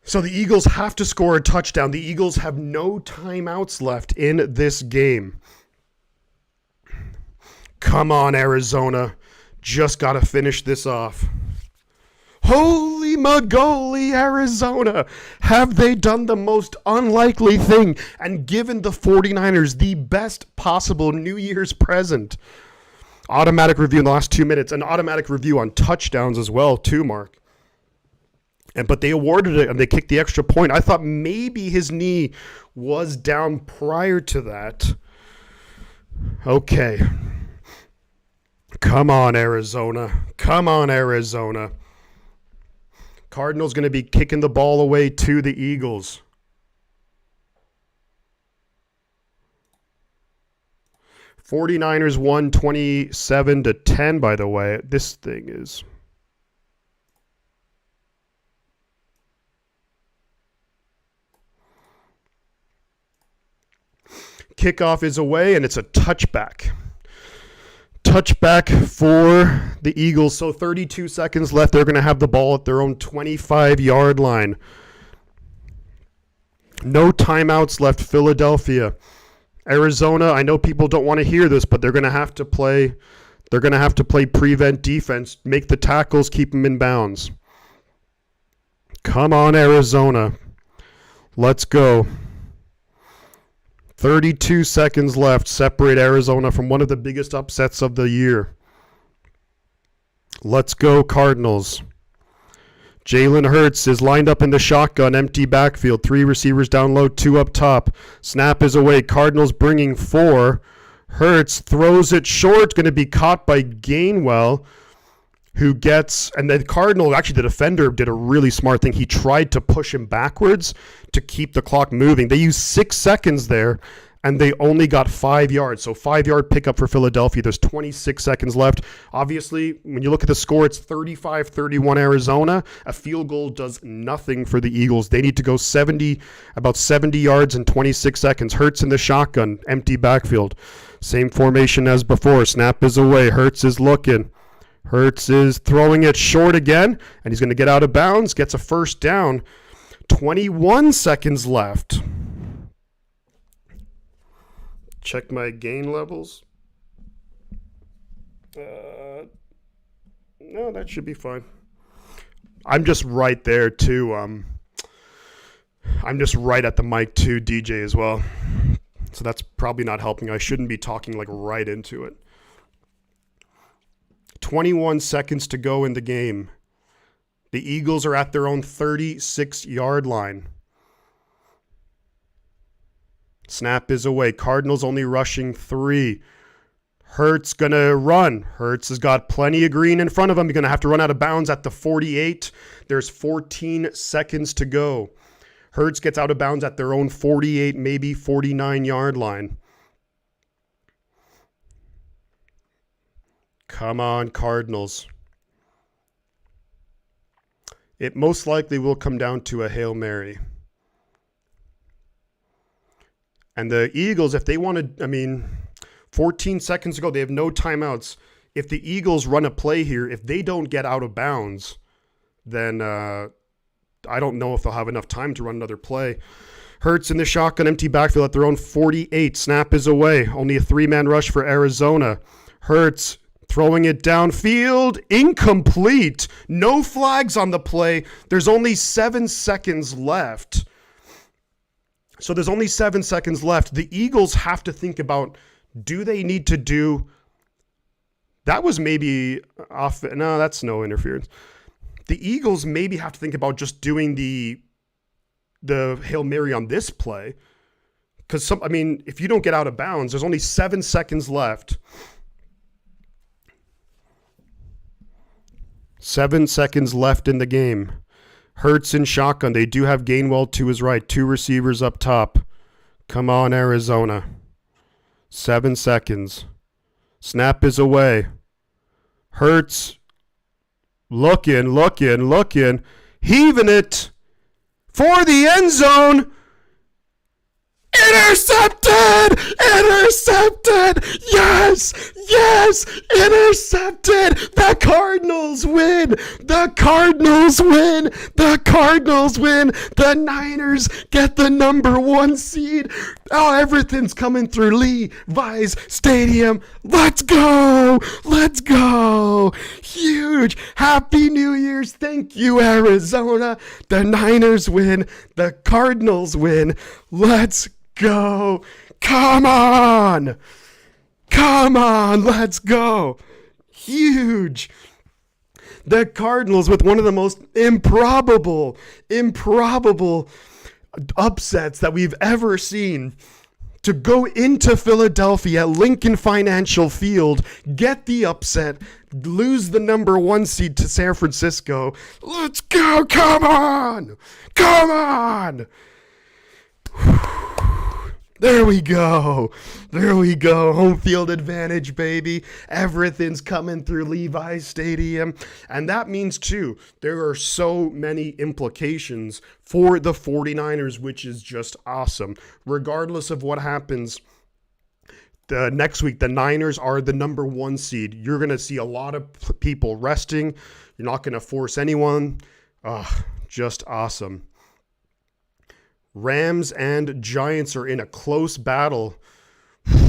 So the Eagles have to score a touchdown. The Eagles have no timeouts left in this game. Come on, Arizona. Just got to finish this off. Holy mogoly, Arizona. Have they done the most unlikely thing and given the 49ers the best possible New Year's present? Automatic review in the last 2 minutes. An automatic review on touchdowns as well, too, Mark. But they awarded it and they kicked the extra point. I thought maybe his knee was down prior to that. Okay. Come on, Arizona. Come on, Arizona. Cardinals going to be kicking the ball away to the Eagles. '49ers won 27-10, by the way. This thing is... Kickoff is away, and it's a touchback. Touchback for the Eagles. So 32 seconds left. They're going to have the ball at their own 25-yard line. No timeouts left, Philadelphia. Arizona, I know people don't want to hear this, but they're going to have to play. They're going to have to play prevent defense, make the tackles, keep them in bounds. Come on, Arizona. Let's go. 32 seconds left. Separate Arizona from one of the biggest upsets of the year. Let's go, Cardinals. Jalen Hurts is lined up in the shotgun, empty backfield. 3 receivers down low, 2 up top. Snap is away. Cardinals bringing 4. Hurts throws it short. Going to be caught by Gainwell, who gets... And the Cardinal, actually the defender, did a really smart thing. He tried to push him backwards to keep the clock moving. They used 6 seconds there, and they only got 5 yards. So 5-yard pickup for Philadelphia. There's 26 seconds left. Obviously, when you look at the score, it's 35-31 Arizona. A field goal does nothing for the Eagles. They need to go about 70 yards in 26 seconds. Hurts in the shotgun, empty backfield. Same formation as before. Snap is away. Hurts is looking. Hurts is throwing it short again, and he's going to get out of bounds, gets a first down. 21 seconds left. Check my gain levels. No, that should be fine. I'm just right there, too. I'm just right at the mic, too, DJ, as well. So that's probably not helping. I shouldn't be talking, like, right into it. 21 seconds to go in the game. The Eagles are at their own 36-yard line. Snap is away. Cardinals only rushing 3. Hurts going to run. Hurts has got plenty of green in front of him. He's going to have to run out of bounds at the 48. There's 14 seconds to go. Hurts gets out of bounds at their own 48, maybe 49-yard line. Come on, Cardinals. It most likely will come down to a Hail Mary. And the Eagles, if they want to, 14 seconds ago, they have no timeouts. If the Eagles run a play here, if they don't get out of bounds, then I don't know if they'll have enough time to run another play. Hurts in the shotgun, empty backfield at their own 48. Snap is away. Only a 3-man rush for Arizona. Hurts throwing it downfield. Incomplete. No flags on the play. There's only 7 seconds left. So there's only 7 seconds left. The Eagles have to think about, do they need to do... That was maybe off... No, that's no interference. The Eagles maybe have to think about just doing the Hail Mary on this play. Because, if you don't get out of bounds, there's only 7 seconds left. 7 seconds left in the game. Hurts in shotgun. They do have Gainwell to his right. 2 receivers up top. Come on, Arizona. 7 seconds. Snap is away. Hurts looking. Heaving it for the end zone. Intercepted! Yes! Intercepted! The Cardinals win! The Niners get the number 1 seed. Oh, everything's coming through Levi's Stadium. Let's go! Huge! Happy New Year's. Thank you, Arizona. The Niners win. The Cardinals win. Let's go. Come on, let's go. Huge. The Cardinals with one of the most improbable upsets that we've ever seen, to go into Philadelphia at Lincoln Financial Field, get the upset, lose the number 1 seed to San Francisco. Let's go. Come on. There we go. Home field advantage, baby. Everything's coming through Levi's Stadium. And that means, too, there are so many implications for the 49ers, which is just awesome. Regardless of what happens next week, the Niners are the number 1 seed. You're going to see a lot of people resting. You're not going to force anyone. Just awesome. Rams and Giants are in a close battle.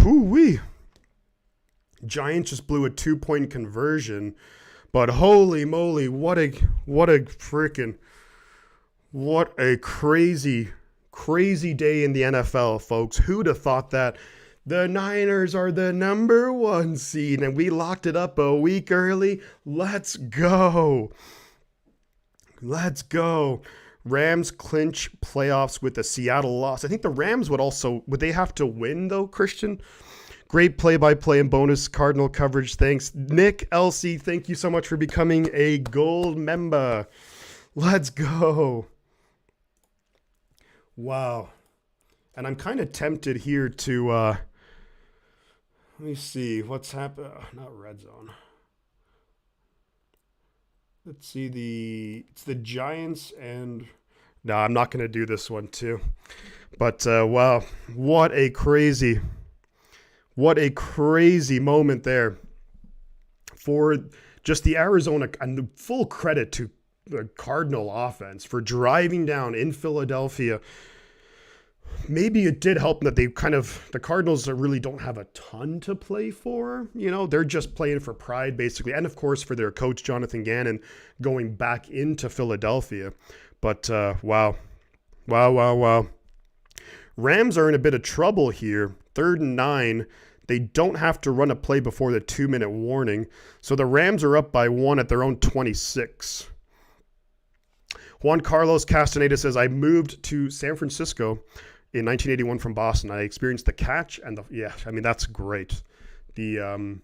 Whoo-wee. Giants just blew a 2-point conversion. But holy moly, what a crazy day in the NFL, folks. Who'd have thought that? The Niners are the number 1 seed, and we locked it up a week early. Let's go. Rams clinch playoffs with a Seattle loss. I think the Rams would they have to win though, Christian? Great play-by-play and bonus Cardinal coverage. Thanks. Nick Elsie, thank you so much for becoming a gold member. Let's go. Wow. And I'm kind of tempted here to, let me see what's happened. Not red zone. Let's see it's the Giants and... No, I'm not going to do this one too. But, wow, what a crazy moment there for just the Arizona, and full credit to the Cardinal offense for driving down in Philadelphia. Maybe it did help that the Cardinals really don't have a ton to play for. They're just playing for pride, basically. And, of course, for their coach, Jonathan Gannon, going back into Philadelphia. But, wow. Rams are in a bit of trouble here. 3rd and 9. They don't have to run a play before the 2-minute warning. So the Rams are up by 1 at their own 26. Juan Carlos Castaneda says, I moved to San Francisco in 1981 from Boston. I experienced the catch and that's great. The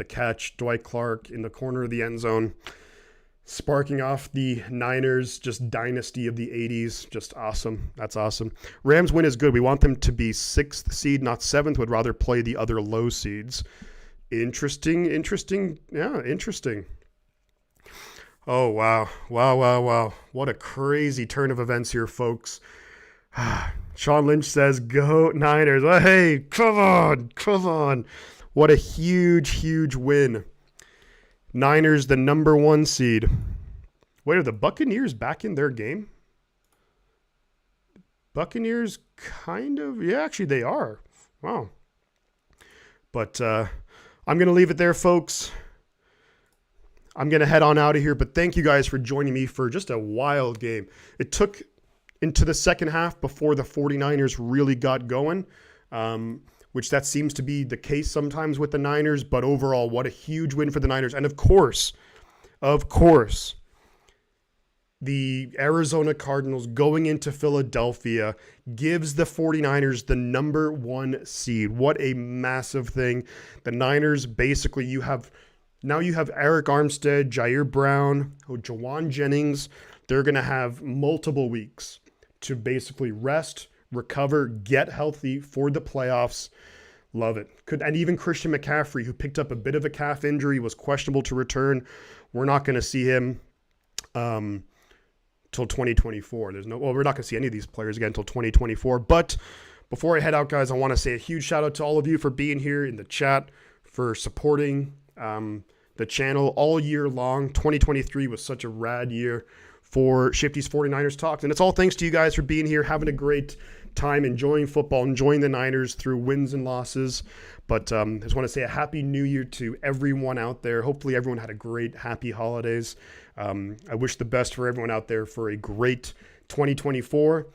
catch, Dwight Clark in the corner of the end zone, sparking off the Niners, just dynasty of the 80s. Just awesome. That's awesome. Rams win is good. We want them to be 6th seed, not 7th. Would rather play the other low seeds. Interesting. Yeah, interesting. Oh, wow. What a crazy turn of events here, folks. Sean Lynch says, go Niners. Oh, hey, come on. What a huge win. Niners, the number 1 seed. Wait, are the Buccaneers back in their game? Buccaneers kind of, yeah, actually they are. Wow. But I'm going to leave it there, folks. I'm going to head on out of here, but thank you guys for joining me for just a wild game. It took into the second half before the 49ers really got going, which that seems to be the case sometimes with the Niners, but overall, what a huge win for the Niners. And of course, the Arizona Cardinals going into Philadelphia gives the 49ers the number 1 seed. What a massive thing. The Niners, basically, you have Eric Armstead, Jair Brown, Jawan Jennings. They're going to have multiple weeks to basically rest, recover, get healthy for the playoffs. Love it. And even Christian McCaffrey, who picked up a bit of a calf injury, was questionable to return. We're not going to see him till 2024. We're not going to see any of these players again until 2024. But before I head out, guys, I want to say a huge shout out to all of you for being here in the chat, for supporting the channel all year long. 2023 was such a rad year for Shifty's 49ers Talks. And it's all thanks to you guys for being here, having a great time, enjoying football, enjoying the Niners through wins and losses. But I just want to say a happy new year to everyone out there. Hopefully everyone had a great, happy holidays. I wish the best for everyone out there for a great 2024.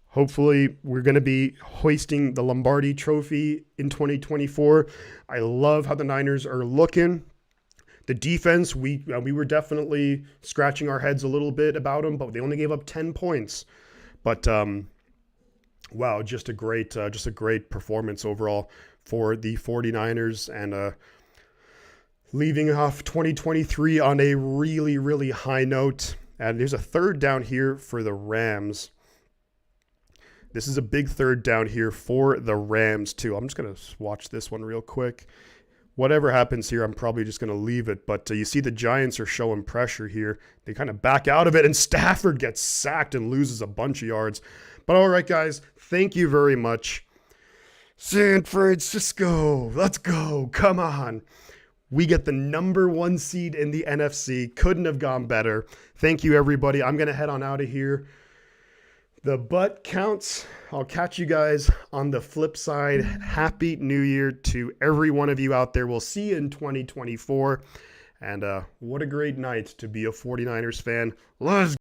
Hopefully we're going to be hoisting the Lombardi Trophy in 2024. I love how the Niners are looking. The defense, we were definitely scratching our heads a little bit about them, but they only gave up 10 points. But wow, just a great performance overall for the 49ers, and leaving off 2023 on a really high note. And there's a third down here for the Rams. This is a big third down here for the Rams too. I'm just going to watch this one real quick. Whatever happens here, I'm probably just going to leave it. But you see the Giants are showing pressure here. They kind of back out of it, and Stafford gets sacked and loses a bunch of yards. But all right, guys, thank you very much. San Francisco, let's go. Come on. We get the number 1 seed in the NFC. Couldn't have gone better. Thank you, everybody. I'm going to head on out of here. The butt counts. I'll catch you guys on the flip side. Happy New Year to every one of you out there. We'll see you in 2024. And what a great night to be a 49ers fan. Let's